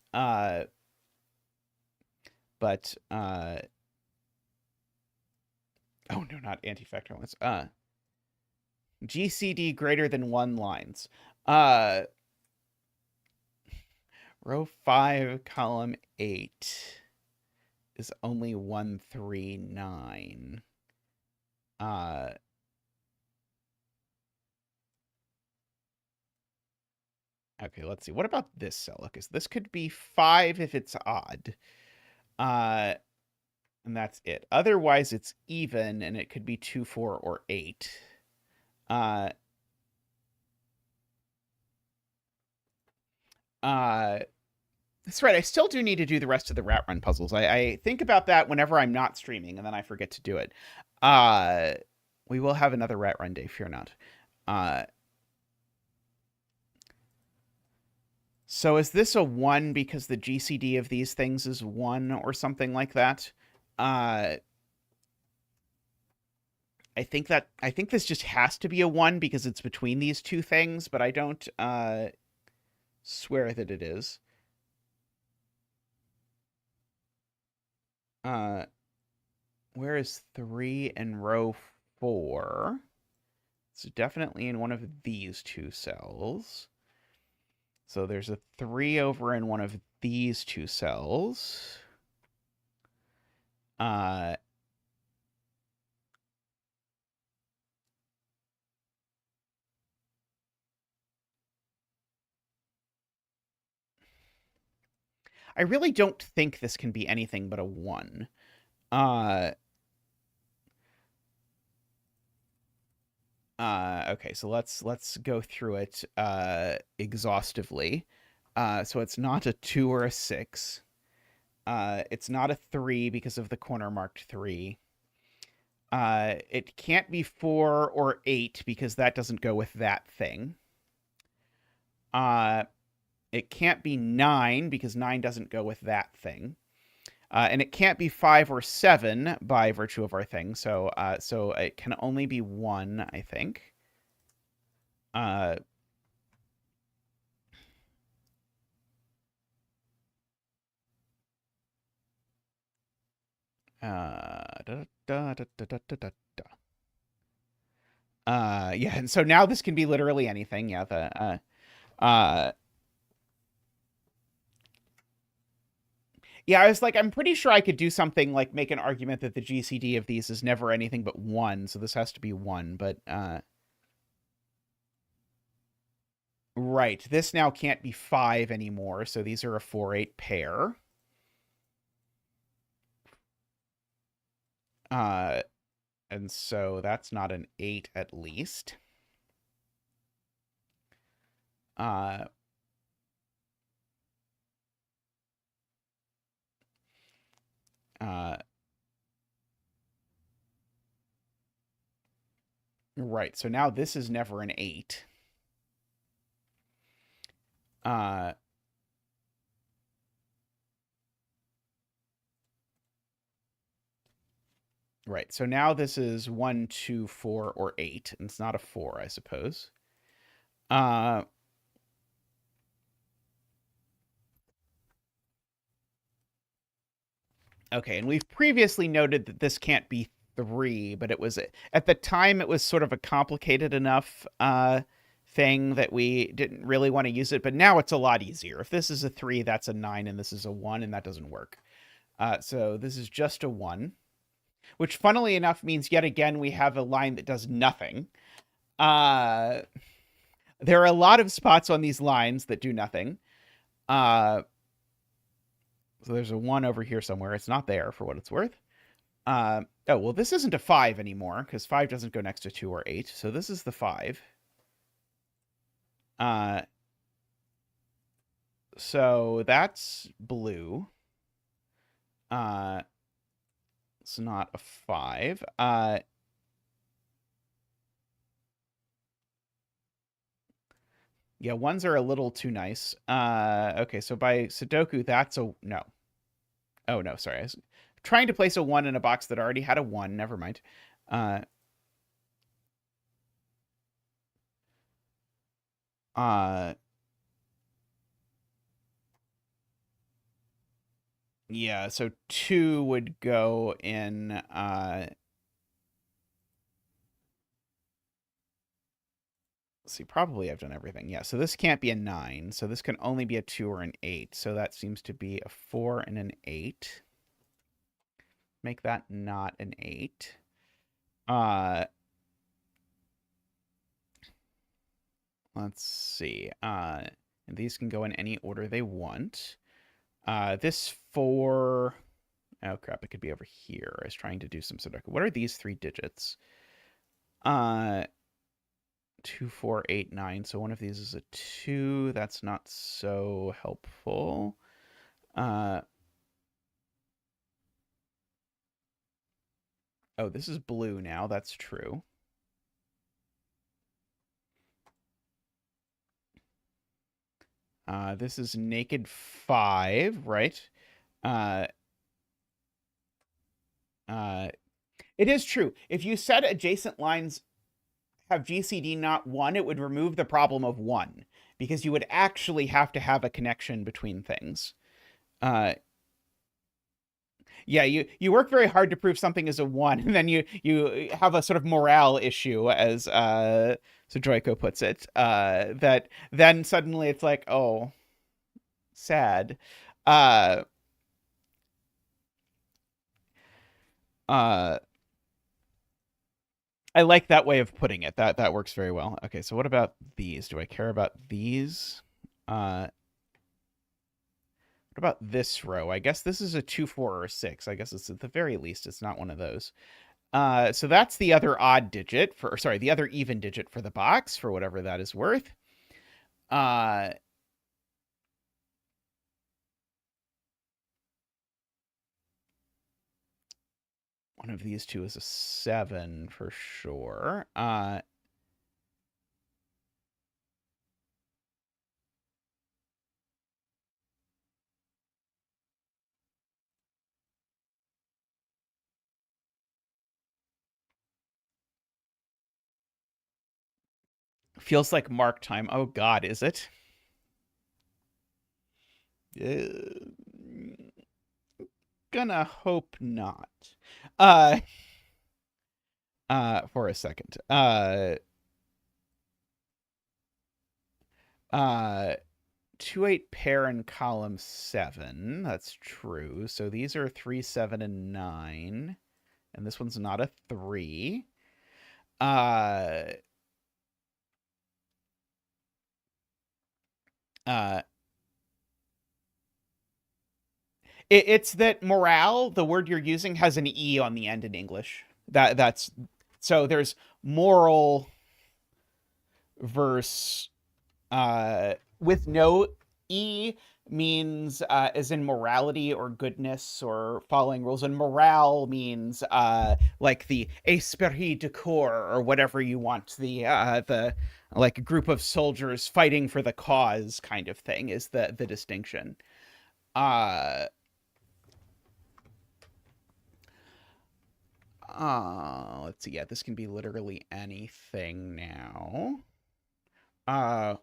But oh no, not anti-factor lines. GCD greater than 1 lines. Row 5, column 8 is only 1, 3, 9. Okay, let's see. What about this cell? Okay, so this could be 5 if it's odd. And that's it. Otherwise, it's even, and it could be 2, 4, or 8. That's right. I still do need to do the rest of the rat run puzzles. I think about that whenever I'm not streaming, and then I forget to do it. We will have another rat run day, fear not. So is this a 1 because the GCD of these things is 1 or something like that? I think this just has to be a 1 because it's between these two things, but I don't swear that it is. Where is 3 in row 4? It's definitely in one of these two cells. So there's a 3 over in one of these two cells. I really don't think this can be anything but a 1. Okay, so let's go through it exhaustively. So it's not a 2 or a 6. It's not a 3 because of the corner marked 3. It can't be 4 or 8 because that doesn't go with that thing. It can't be 9 because 9 doesn't go with that thing. And it can't be 5 or 7 by virtue of our thing. So it can only be 1, I think. Uh, yeah, and so now this can be literally anything. Yeah, yeah, I was like, I'm pretty sure I could do something like make an argument that the GCD of these is never anything but 1, so this has to be 1, but right, this now can't be 5 anymore, so these are a 4-8 pair. And so that's not an 8 at least. Right, so now this is never an 8. Right, so now this is 1, 2, 4, or 8, and it's not a 4, I suppose. Okay, and we've previously noted that this can't be 3, but it was at the time it was sort of a complicated enough thing that we didn't really want to use it, but now it's a lot easier. If this is a 3, that's a 9, and this is a 1, and that doesn't work. So this is just a 1, which funnily enough means yet again we have a line that does nothing. There are a lot of spots on these lines that do nothing. So there's a 1 over here somewhere. It's not there for what it's worth. Oh, well, this isn't a 5 anymore because 5 doesn't go next to 2 or 8. So this is the 5. So that's blue. It's not a 5. Yeah, 1s are a little too nice. Okay, so by sudoku, that's a no. Oh, no, sorry. I was trying to place a 1 in a box that already had a 1. Never mind. Yeah, so 2 would go in, let's see, probably I've done everything. Yeah, so this can't be a 9, so this can only be a 2 or an 8. So that seems to be a 4 and an 8. Make that not an 8. Let's see. And these can go in any order they want. This 4... Oh, crap, it could be over here. I was trying to do some sudoku. What are these 3 digits? 2, 4, 8, 9. So one of these is a 2. That's not so helpful. Oh, this is blue now. That's true. This is naked 5, right? It is true. If you said adjacent lines have GCD not 1, it would remove the problem of 1 because you would actually have to have a connection between things. Yeah, you work very hard to prove something is a 1, and then you have a sort of morale issue, as sujoyku puts it, that then suddenly it's like, oh, sad. Uh, I like that way of putting it. That works very well. Okay, so what about these? Do I care about these? What about this row? I guess this is a 2, 4, or a 6. I guess it's at the very least, it's not one of those. So that's the other odd digit the other even digit for the box, for whatever that is worth. One of these two is a 7 for sure. Feels like mark time. Oh God, is it? Gonna hope not. Uh, for a second. Uh, 2-8 pair in column 7. That's true. So these are 3, 7, and 9. And this one's not a 3. Uh, uh, it's that morale, the word you're using, has an E on the end in English. That's so there's moral verse with no E means as in morality or goodness or following rules, and morale means like the esprit de corps or whatever you want, the like group of soldiers fighting for the cause kind of thing is the distinction. Let's see. Yeah, this can be literally anything now. Uh,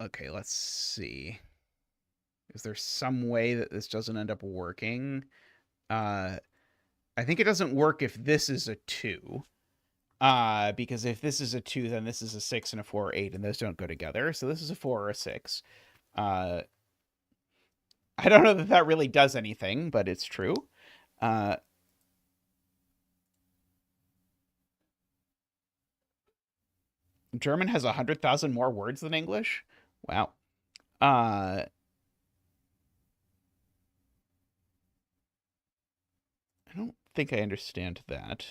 okay, let's see. Is there some way that this doesn't end up working? I think it doesn't work if this is a 2. Because if this is a 2, then this is a 6 and a 4 or 8, and those don't go together. So this is a 4 or a 6. I don't know that that really does anything, but it's true. German has 100,000 more words than English. Wow. I don't think I understand that.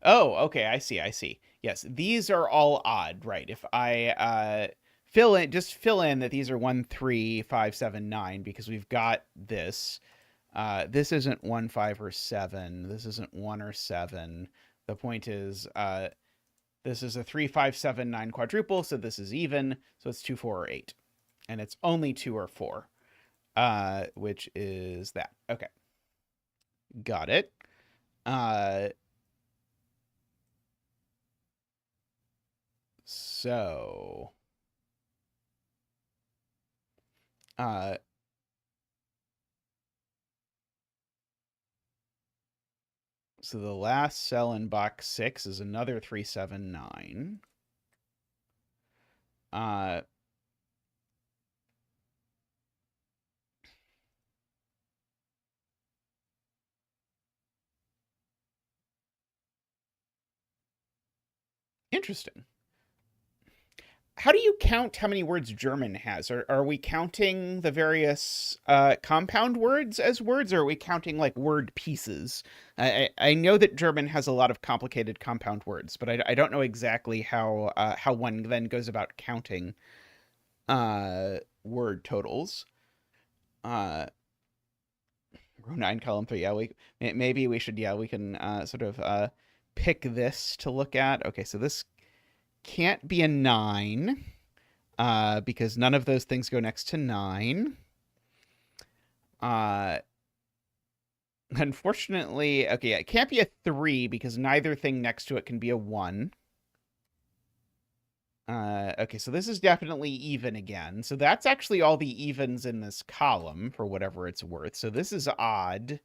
Oh, okay, I see, I see. Yes, these are all odd, right? If I just fill in that these are 1, 3, 5, 7, 9, because we've got this. This isn't 1, 5, or 7. This isn't 1 or 7. The point is, this is a 3, 5, 7, 9 quadruple, so this is even, so it's 2, 4, or 8. And it's only 2 or 4, which is that. Okay. Got it. So, uh, so the last cell in box 6 is another 3, 7, 9. Interesting. How do you count how many words German has? Are we counting the various compound words as words, or are we counting like word pieces? I know that German has a lot of complicated compound words, but I don't know exactly how one then goes about counting word totals. Row 9, column 3. Yeah, maybe we should. Yeah, we can sort of pick this to look at. Okay, so this can't be a 9 because none of those things go next to 9. Unfortunately, okay, yeah, it can't be a 3 because neither thing next to it can be a 1. Okay, so this is definitely even again. So that's actually all the evens in this column for whatever it's worth. So this is odd.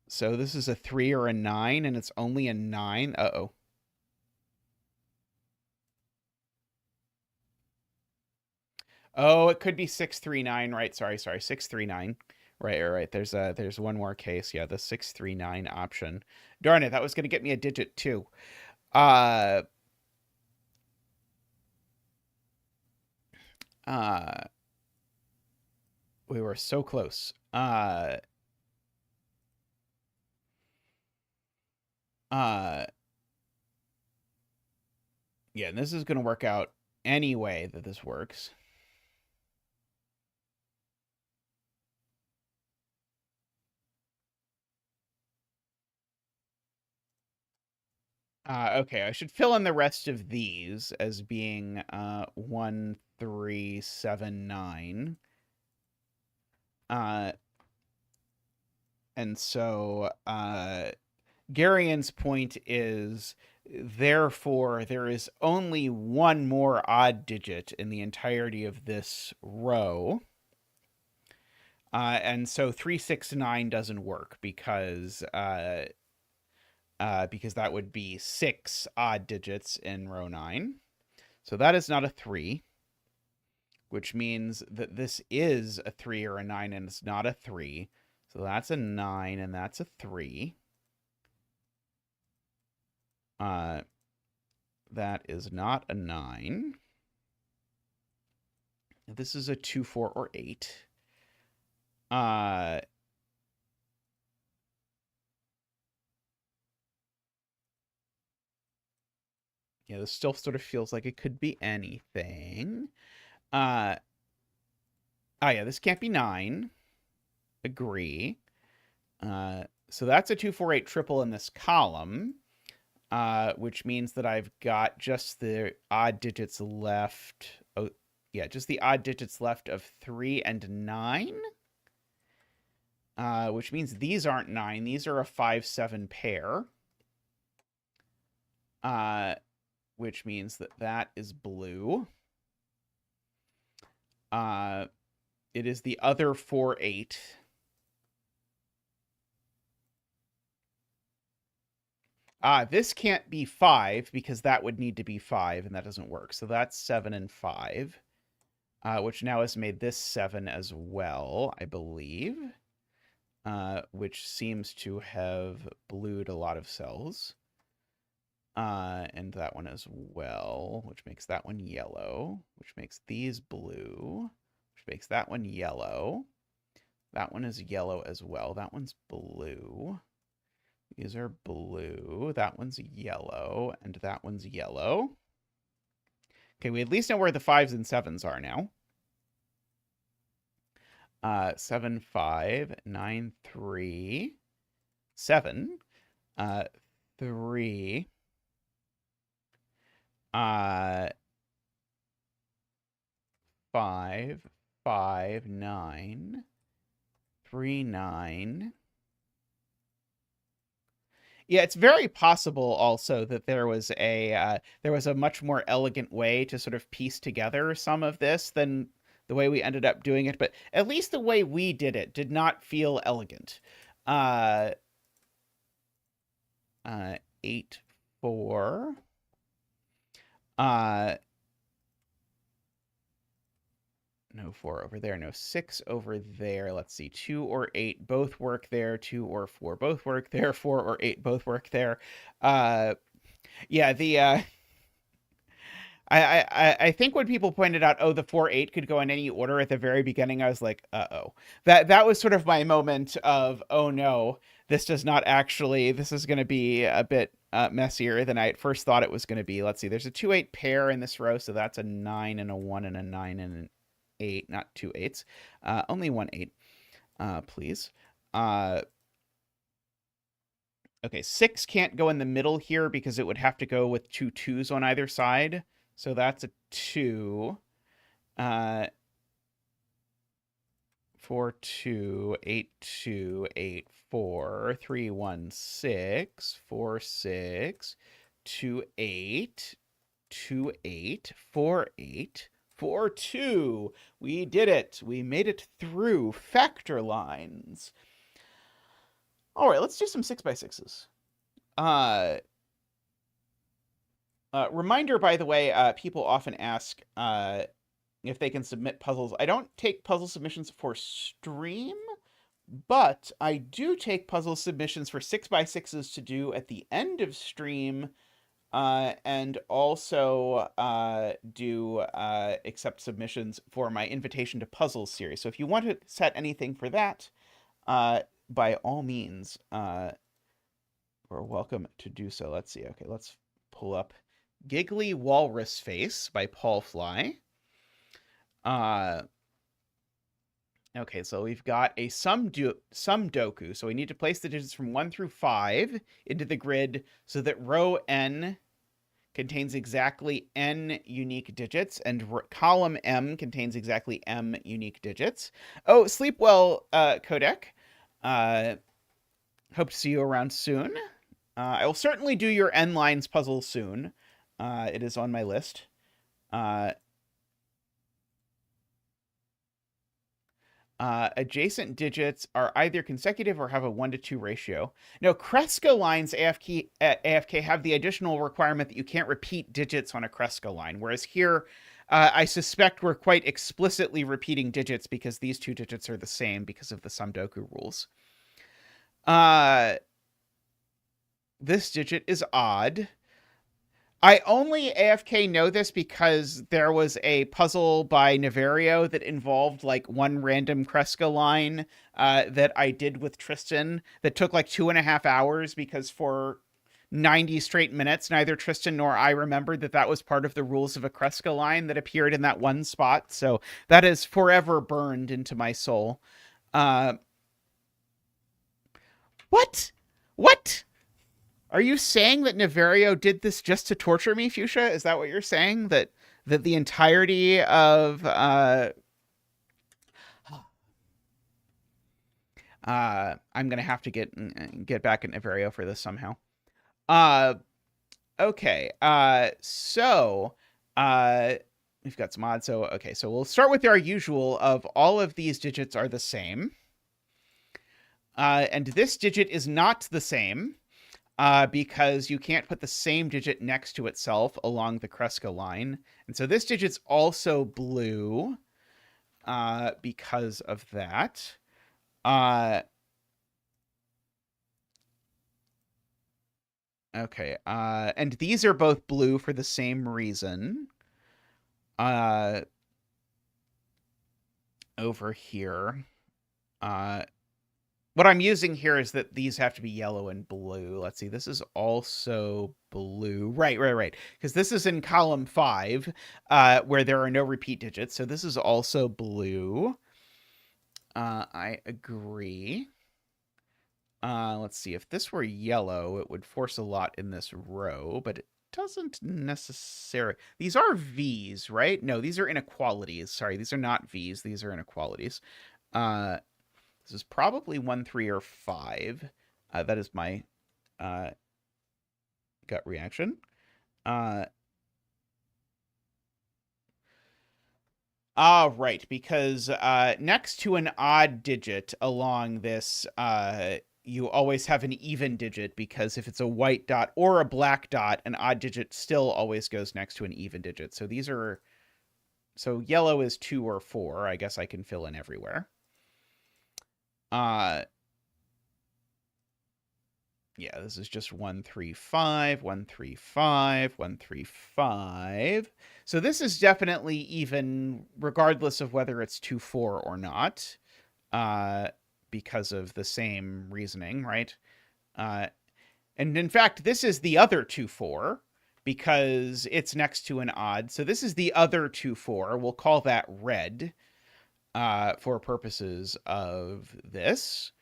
So this is a 3 or a 9, and it's only a 9. Uh-oh. Oh, it could be 639, right? Sorry, 639. Right. There's one more case. Yeah, the 639 option. Darn it, that was gonna get me a digit too. Uh uh we were so close. Yeah, and this is gonna work out any way that this works. Okay, I should fill in the rest of these as being 1, 3, 7, 9. And so Garian's point is, therefore, there is only one more odd digit in the entirety of this row. And so 369 doesn't work because that would be 6 odd digits in row 9. So that is not a 3, which means that this is a 3 or a 9 and it's not a 3. So that's a 9 and that's a 3. That is not a 9. This is a 2, 4, or 8. Yeah, this still sort of feels like it could be anything. Yeah, this can't be 9. Agree. So that's a 2, 4, 8 triple in this column, which means that I've got just the odd digits left. Oh, yeah, just the odd digits left of 3 and 9. Which means these aren't 9. These are a 5, 7 pair. Which means that that is blue. It is the other 4, 8. This can't be 5 because that would need to be 5, and that doesn't work. So that's 7 and 5, which now has made this 7 as well, I believe, which seems to have blued a lot of cells. And that one as well, which makes that one yellow, which makes these blue, which makes that one yellow. That one is yellow as well. That one's blue. These are blue. That one's yellow, and that one's yellow. Okay, we at least know where the 5s and 7s are now. 7, 5, 9, 3, 7, 3, 5, 5, 9, 3, 9. Yeah, it's very possible also that there was a much more elegant way to sort of piece together some of this than the way we ended up doing it, but at least the way we did it did not feel elegant. 8, 4. No 4 over there, no 6 over there. Let's see, 2 or 8 both work there. 2 or 4 both work there. 4 or 8 both work there. Yeah, the I think when people pointed out, oh, the 4, 8 could go in any order at the very beginning, I was like, uh-oh. That was sort of my moment of, oh no, this is going to be a bit messier than I at first thought it was going to be. Let's see, there's a 2, 8 pair in this row, so that's a 9 and a 1 and a 9 and an 8, not 2 8s. Only 1 8, please. Okay, 6 can't go in the middle here because it would have to go with 2 2s on either side. So that's a 2. 4, 2, 8, 2, 8, 4, 3, 1, 6, 4, 6, 2, 8, 2, 8, 4, 8, 4, 2. We did it. We made it through factor lines. All right, let's do some 6x6s. Reminder, by the way, people often ask if they can submit puzzles. I don't take puzzle submissions for stream, but I do take puzzle submissions for 6x6s to do at the end of stream, and also do accept submissions for my Invitation to Puzzles series. So if you want to set anything for that, by all means, we're welcome to do so. Let's see. Okay, let's pull up Giggly Walrus Face by Paul Fly. Okay, so we've got a sudoku. So we need to place the digits from 1 through 5 into the grid so that row n contains exactly n unique digits, and column m contains exactly m unique digits. Oh, sleep well, Codec. Hope to see you around soon. I will certainly do your n lines puzzle soon. It is on my list. Adjacent digits are either consecutive or have a 1-to-2 ratio. Now, Kreska lines AFK have the additional requirement that you can't repeat digits on a Kreska line, whereas here, I suspect we're quite explicitly repeating digits because these two digits are the same because of the sudoku rules. This digit is odd. I only AFK know this because there was a puzzle by Naverio that involved like one random Kreska line that I did with Tristan that took like 2.5 hours because for 90 straight minutes, neither Tristan nor I remembered that that was part of the rules of a Kreska line that appeared in that one spot. So that is forever burned into my soul. What? What? Are you saying that Naverio did this just to torture me, Fuchsia? Is that what you're saying? That the entirety of I'm gonna have to get back at Naverio for this somehow. Okay. So we've got some odds. So okay, so we'll start with our usual of all of these digits are the same. And this digit is not the same. Because you can't put the same digit next to itself along the Kreska line. And so this digit's also blue because of that. Okay, and these are both blue for the same reason. Over here. What I'm using here is that these have to be yellow and blue. Let's see. This is also blue. Right. Because this is in column 5, where there are no repeat digits. So this is also blue. I agree. Let's see. If this were yellow, it would force a lot in this row, but it doesn't necessarily. These are V's, right? No, these are inequalities. Sorry, these are not V's. These are inequalities. This is probably 1, 3, or 5. That is my gut reaction. Right, because next to an odd digit along this, you always have an even digit, because if it's a white dot or a black dot, an odd digit still always goes next to an even digit. So these are... So yellow is 2 or 4. I guess I can fill in everywhere. Yeah, this is just 1, 3, 5, 1, 3, 5, 1, 3, 5. So this is definitely even, regardless of whether it's 2, 4 or not, because of the same reasoning, right? And in fact, this is the other 2, 4, because it's next to an odd. So this is the other 2, 4. We'll call that red for purposes of this.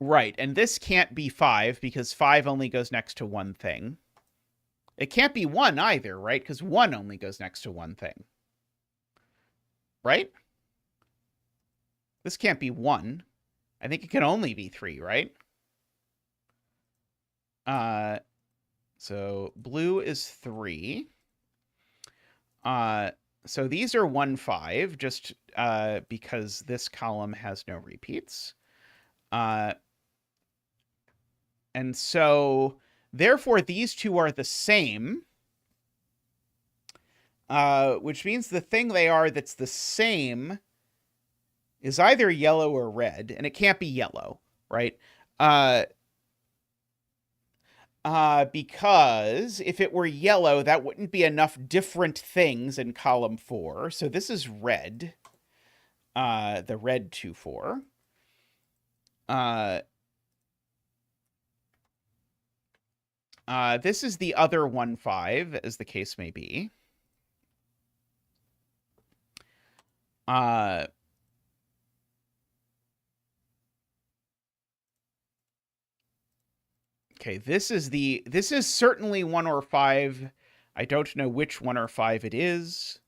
Right, and this can't be 5 because 5 only goes next to one thing. It can't be 1 either, right? Because 1 only goes next to one thing. Right? This can't be 1. I think it can only be 3, right? So blue is 3. So these are 1, 5, just because this column has no repeats. And so, therefore, these two are the same, which means the thing they are that's the same is either yellow or red, and it can't be yellow, right? Because if it were yellow, that wouldn't be enough different things in column 4. So this is red, the red 2, 4. This is the other 1, 5, as the case may be. Uh, okay, this is certainly 1 or 5. I don't know which 1 or 5 it is,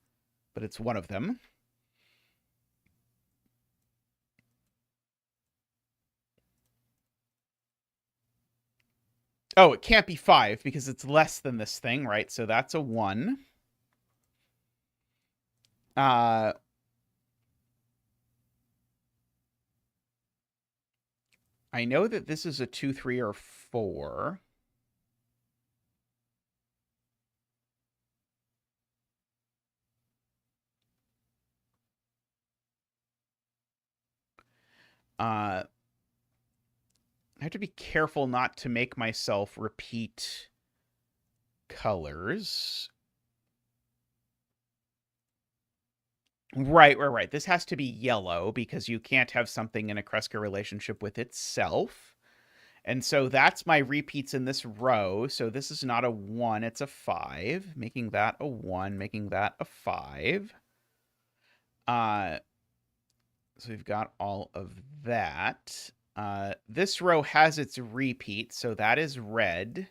but it's one of them. Oh, it can't be 5 because it's less than this thing, right? So that's a 1. Uh, I know that this is a 2, 3, or 4. I have to be careful not to make myself repeat colors. Right. This has to be yellow because you can't have something in a Kreska relationship with itself. And so that's my repeats in this row. So this is not a 1, it's a 5, making that a 1, making that a 5. So we've got all of that. This row has its repeat, so that is red.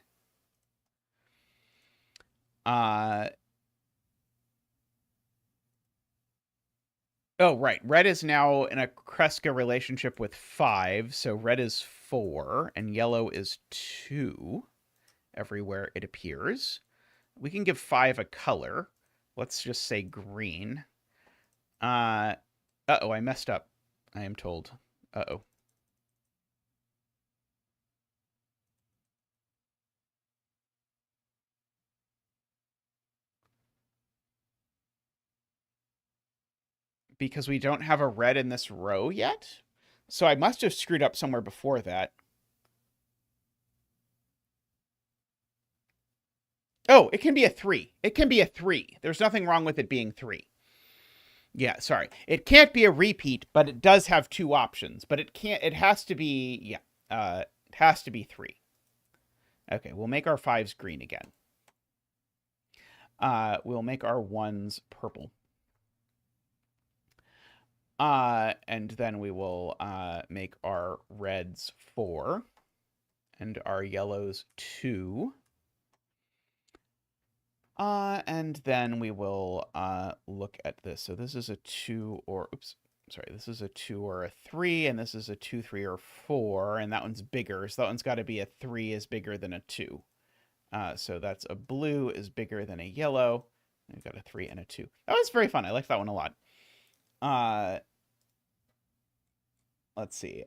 Oh, right. Red is now in a Kreska relationship with 5, so red is 4, and yellow is 2 everywhere it appears. We can give 5 a color. Let's just say green. Uh-oh, I messed up, I am told. Uh-oh. Because we don't have a red in this row yet? So I must have screwed up somewhere before that. Oh, it can be a 3. It can be a 3. There's nothing wrong with it being 3. Yeah, sorry. It can't be a repeat, but it does have 2 options. But it has to be, yeah. It has to be 3. Okay, we'll make our 5s green again. We'll make our 1s purple. And then we will make our reds 4 and our yellows 2. And then we will look at this. So this is a 2 or, oops, sorry, this is a 2 or a 3, and this is a 2, 3, or 4, and that one's bigger. So that one's got to be a 3 is bigger than a 2. So that's a blue is bigger than a yellow. We've got a 3 and a 2. That was very fun. I like that one a lot. Let's see.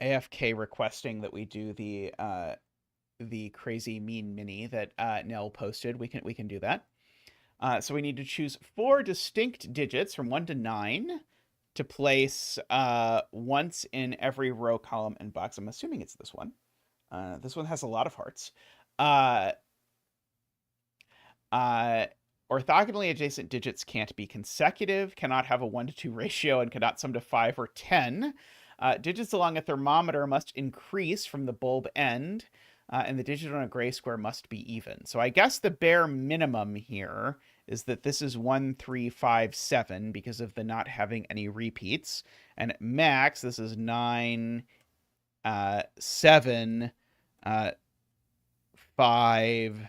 AFK requesting that we do the crazy mean mini that Nell posted. We can do that. So we need to choose 4 distinct digits from 1 to 9 to place once in every row, column, and box. I'm assuming it's this one. This one has a lot of hearts. Orthogonally adjacent digits can't be consecutive, cannot have a 1 to 2 ratio, and cannot sum to 5 or 10. Digits along a thermometer must increase from the bulb end, and the digit on a gray square must be even. So I guess the bare minimum here is that this is 1, 3, 5, 7 because of the not having any repeats. And at max, this is 9, 7, 5,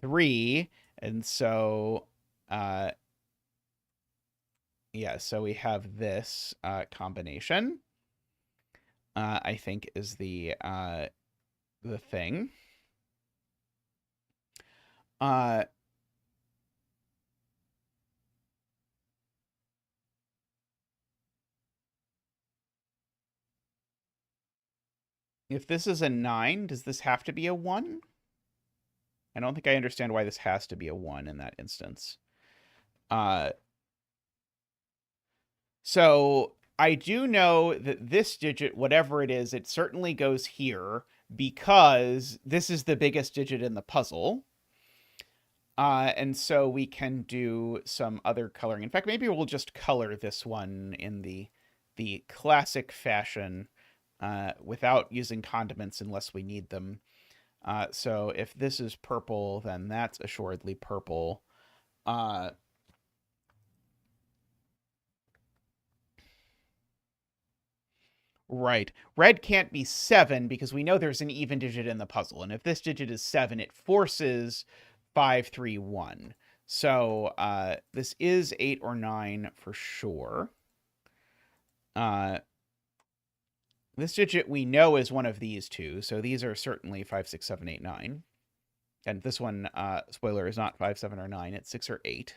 3. And so, yeah, so we have this combination, I think is the thing. If this is a 9, does this have to be a 1? I don't think I understand why this has to be a 1 in that instance. So I do know that this digit, whatever it is, it certainly goes here because this is the biggest digit in the puzzle. And so we can do some other coloring. In fact, maybe we'll just color this one in the classic fashion without using condiments unless we need them. So if this is purple, then that's assuredly purple. Right. Red can't be 7 because we know there's an even digit in the puzzle. And if this digit is 7, it forces 5, 3, 1. So this is 8 or 9 for sure. This digit we know is one of these two. So these are certainly 5, 6, 7, 8, 9. And this one, spoiler, is not 5, 7, or 9. It's 6 or 8.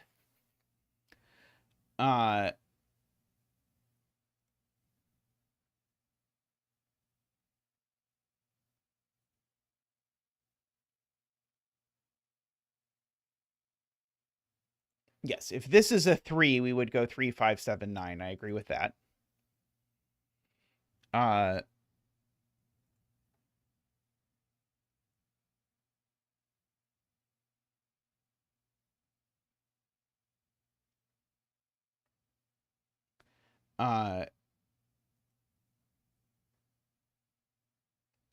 Yes, if this is a 3, we would go 3, 5, 7, 9. I agree with that.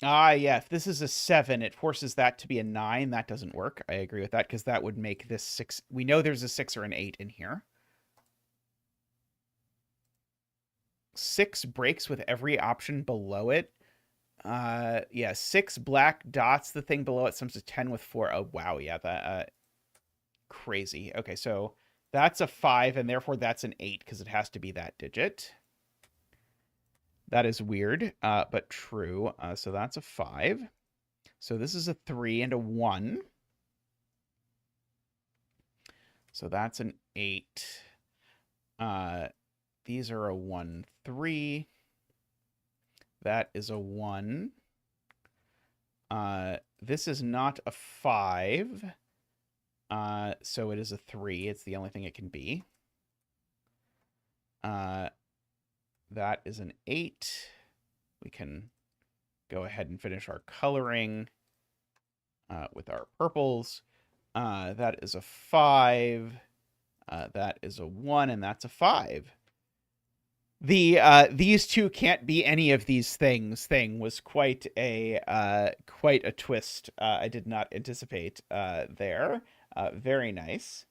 Yeah, if this is a 7, it forces that to be a 9. That doesn't work. I agree with that because that would make this 6. We know there's a 6 or an 8 in here. 6 breaks with every option below it. Yeah, 6 black dots. The thing below it sums to 10 with 4. Oh, wow. Yeah, that crazy. Okay, so that's a 5, and therefore that's an 8 because it has to be that digit. That is weird, but true. So that's a 5. So this is a 3 and a 1. So that's an 8. These are a 1, 3. That is a 1. This is not a 5. So it is a 3. It's the only thing it can be. That is an 8. We can go ahead and finish our coloring with our purples. That is a 5. That is a 1, and that's a 5. These two can't be any of these things thing was quite a twist. I did not anticipate there. Very nice.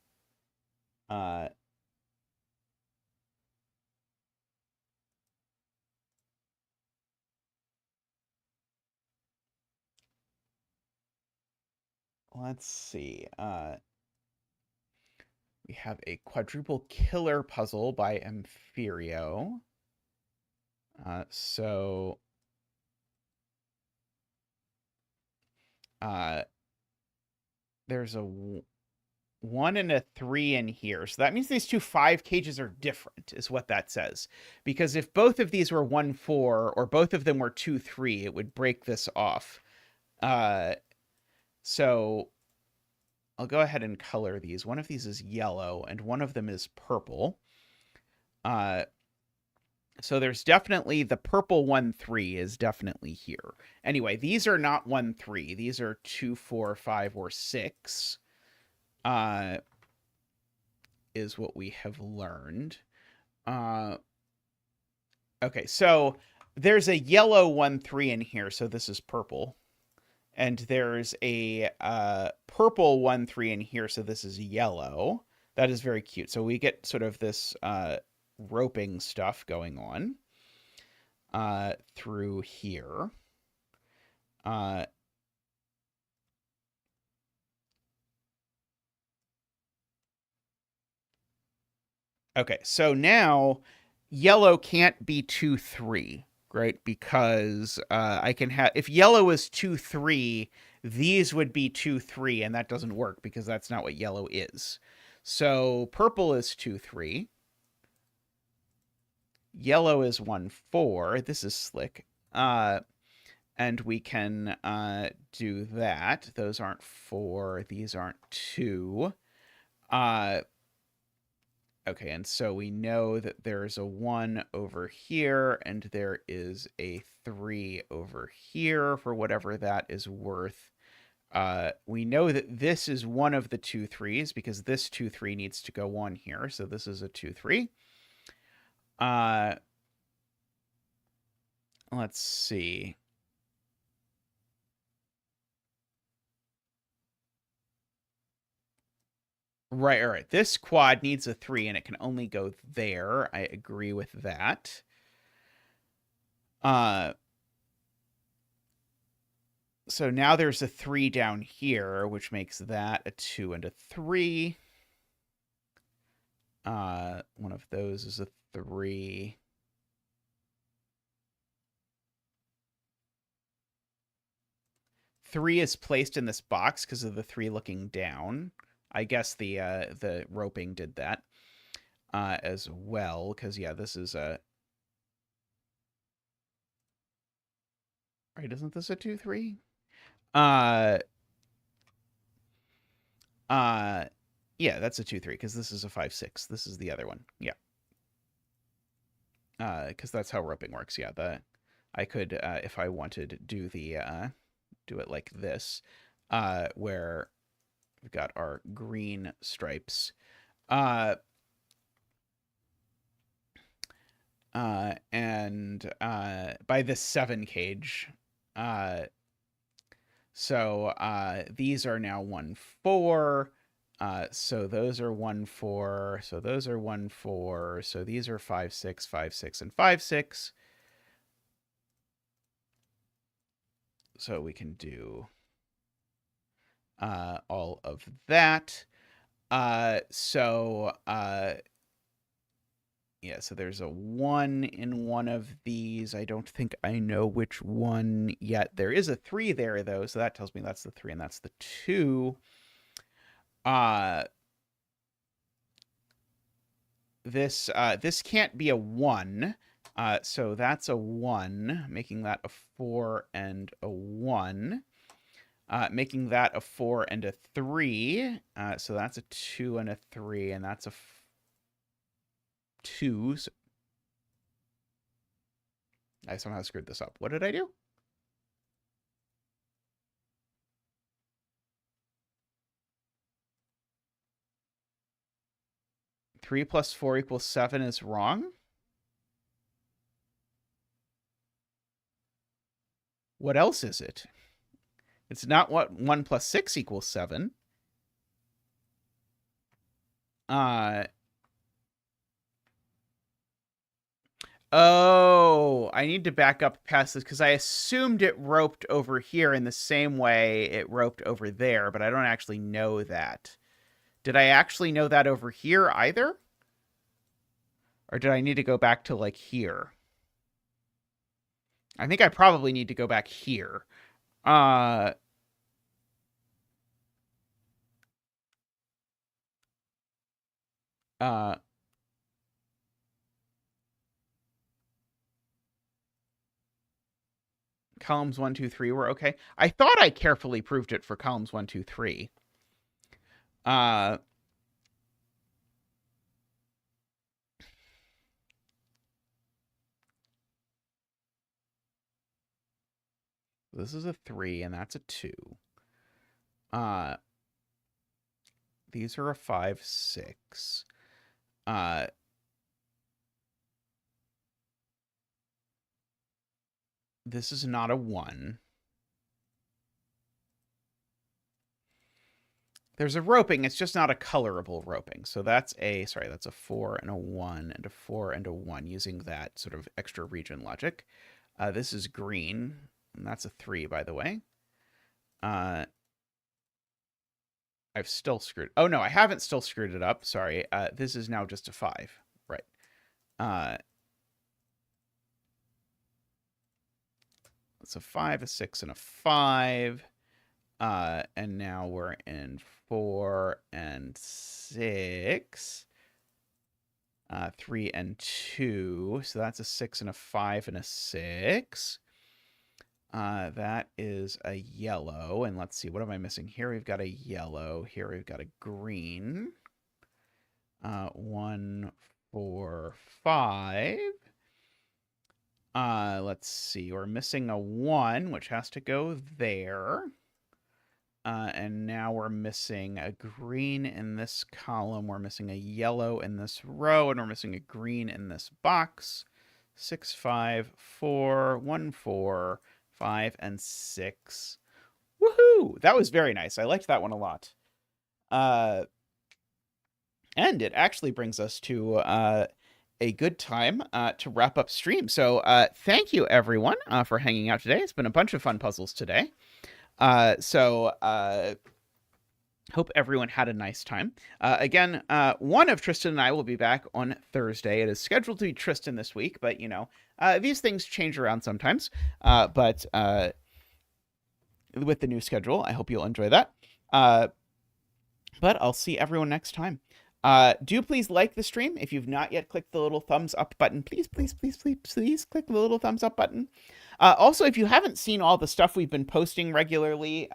Let's see. We have a quadruple killer puzzle by Amphirio. So there's a 1 and a 3 in here. So that means these two 5 cages are different, is what that says. Because if both of these were 1, 4, or both of them were 2, 3, it would break this off. So I'll go ahead and color these. One of these is yellow, and one of them is purple. So there's definitely the purple 1, 3 is definitely here. Anyway, these are not 1, 3. These are 2, 4, 5, or 6. Is what we have learned. Okay, so there's a yellow 1, 3 in here, so this is purple. And there's a purple 1, 3 in here, so this is yellow. That is very cute. So we get sort of this roping stuff going on through here. Okay, so now yellow can't be 2, 3, right? Because I can have, if yellow is 2, 3, these would be 2, 3, and that doesn't work because that's not what yellow is. So purple is 2, 3. Yellow is 1, 4. This is slick. And we can do that. Those aren't 4. These aren't 2. Okay, and so we know that there's a 1 over here, and there is a 3 over here for whatever that is worth. We know that this is one of the 2, 3s because this 2, 3 needs to go on here. So this is a 2, 3. Let's see. Right, all right. This quad needs a 3, and it can only go there. I agree with that. So now there's a 3 down here, which makes that a 2 and a 3. One of those is a 3. Three is placed in this box because of the 3 looking down. I guess the roping did that as well, because yeah, this is a right. Isn't this a 2-3? Uh, yeah, that's a 2-3 because this is a 5-6. This is the other one. Yeah. Because that's how roping works. Yeah, I could if I wanted do it like this, where we've got our green stripes. And by this 7 cage. So these are now 1-4. So those are 1-4. So those are 1-4. So these are 5-6, 5-6, and 5-6. So we can do all of that. Yeah, so there's a 1 in one of these. I don't think I know which one yet. There is a 3 there, though, so that tells me that's the 3 and that's the 2. This can't be a 1. So that's a 1, making that a 4 and a 1. Making that a 4 and a 3. So that's a 2 and a 3, and that's a 2. So I somehow screwed this up. What did I do? Three plus 4 equals 7 is wrong. What else is it? It's not what 1 plus 6 equals 7. Oh, I need to back up past this because I assumed it roped over here in the same way it roped over there, but I don't actually know that. Did I actually know that over here either? Or did I need to go back to, like, here? I think I probably need to go back here. Columns 1, 2, 3 were okay. I thought I carefully proved it for columns 1, 2, 3. This is a 3, and that's a 2. These are a 5, 6. This is not a 1. There's a roping. It's just not a colorable roping. So that's a 4 and a 1 and a 4 and a 1 using that sort of extra region logic. This is green. And that's a 3, by the way. I've still screwed. Oh, no, I haven't still screwed it up. Sorry. This is now just a 5. Right. It's a 5, a 6, and a 5. And now we're in 4 and 6. 3 and 2. So that's a 6 and a 5 and a 6. That is a yellow. And let's see, what am I missing? Here we've got a yellow. Here we've got a green. 1, 4, 5. Let's see, we're missing a 1, which has to go there. And now we're missing a green in this column. We're missing a yellow in this row, and we're missing a green in this box. 6, 5, 4, 1, 4, 5, and 6. Woohoo! That was very nice. I liked that one a lot. And it actually brings us to a good time to wrap up stream. So thank you, everyone, for hanging out today. It's been a bunch of fun puzzles today. Hope everyone had a nice time. Again, one of Tristan and I will be back on Thursday. It is scheduled to be Tristan this week, but, you know, these things change around sometimes. But with the new schedule, I hope you'll enjoy that. But I'll see everyone next time. Do please like the stream. If you've not yet clicked the little thumbs up button, please click the little thumbs up button. Also, if you haven't seen all the stuff we've been posting regularly,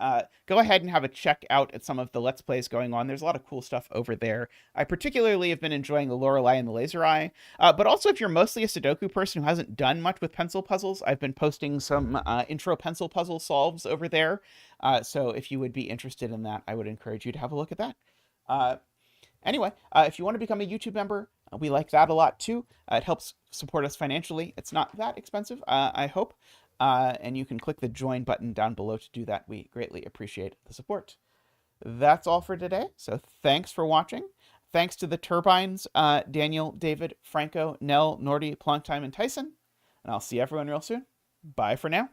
go ahead and have a check out at some of the Let's Plays going on. There's a lot of cool stuff over there. I particularly have been enjoying the Lorelei and the Laser Eye. But also, if you're mostly a Sudoku person who hasn't done much with pencil puzzles, I've been posting some intro pencil puzzle solves over there. So if you would be interested in that, I would encourage you to have a look at that. Anyway, if you want to become a YouTube member, we like that a lot too. It helps support us financially. It's not that expensive, I hope. And you can click the join button down below to do that. We greatly appreciate the support. That's all for today. So thanks for watching. Thanks to the Turbines, Daniel, David, Franco, Nell, Nordy, Plonktime, and Tyson. And I'll see everyone real soon. Bye for now.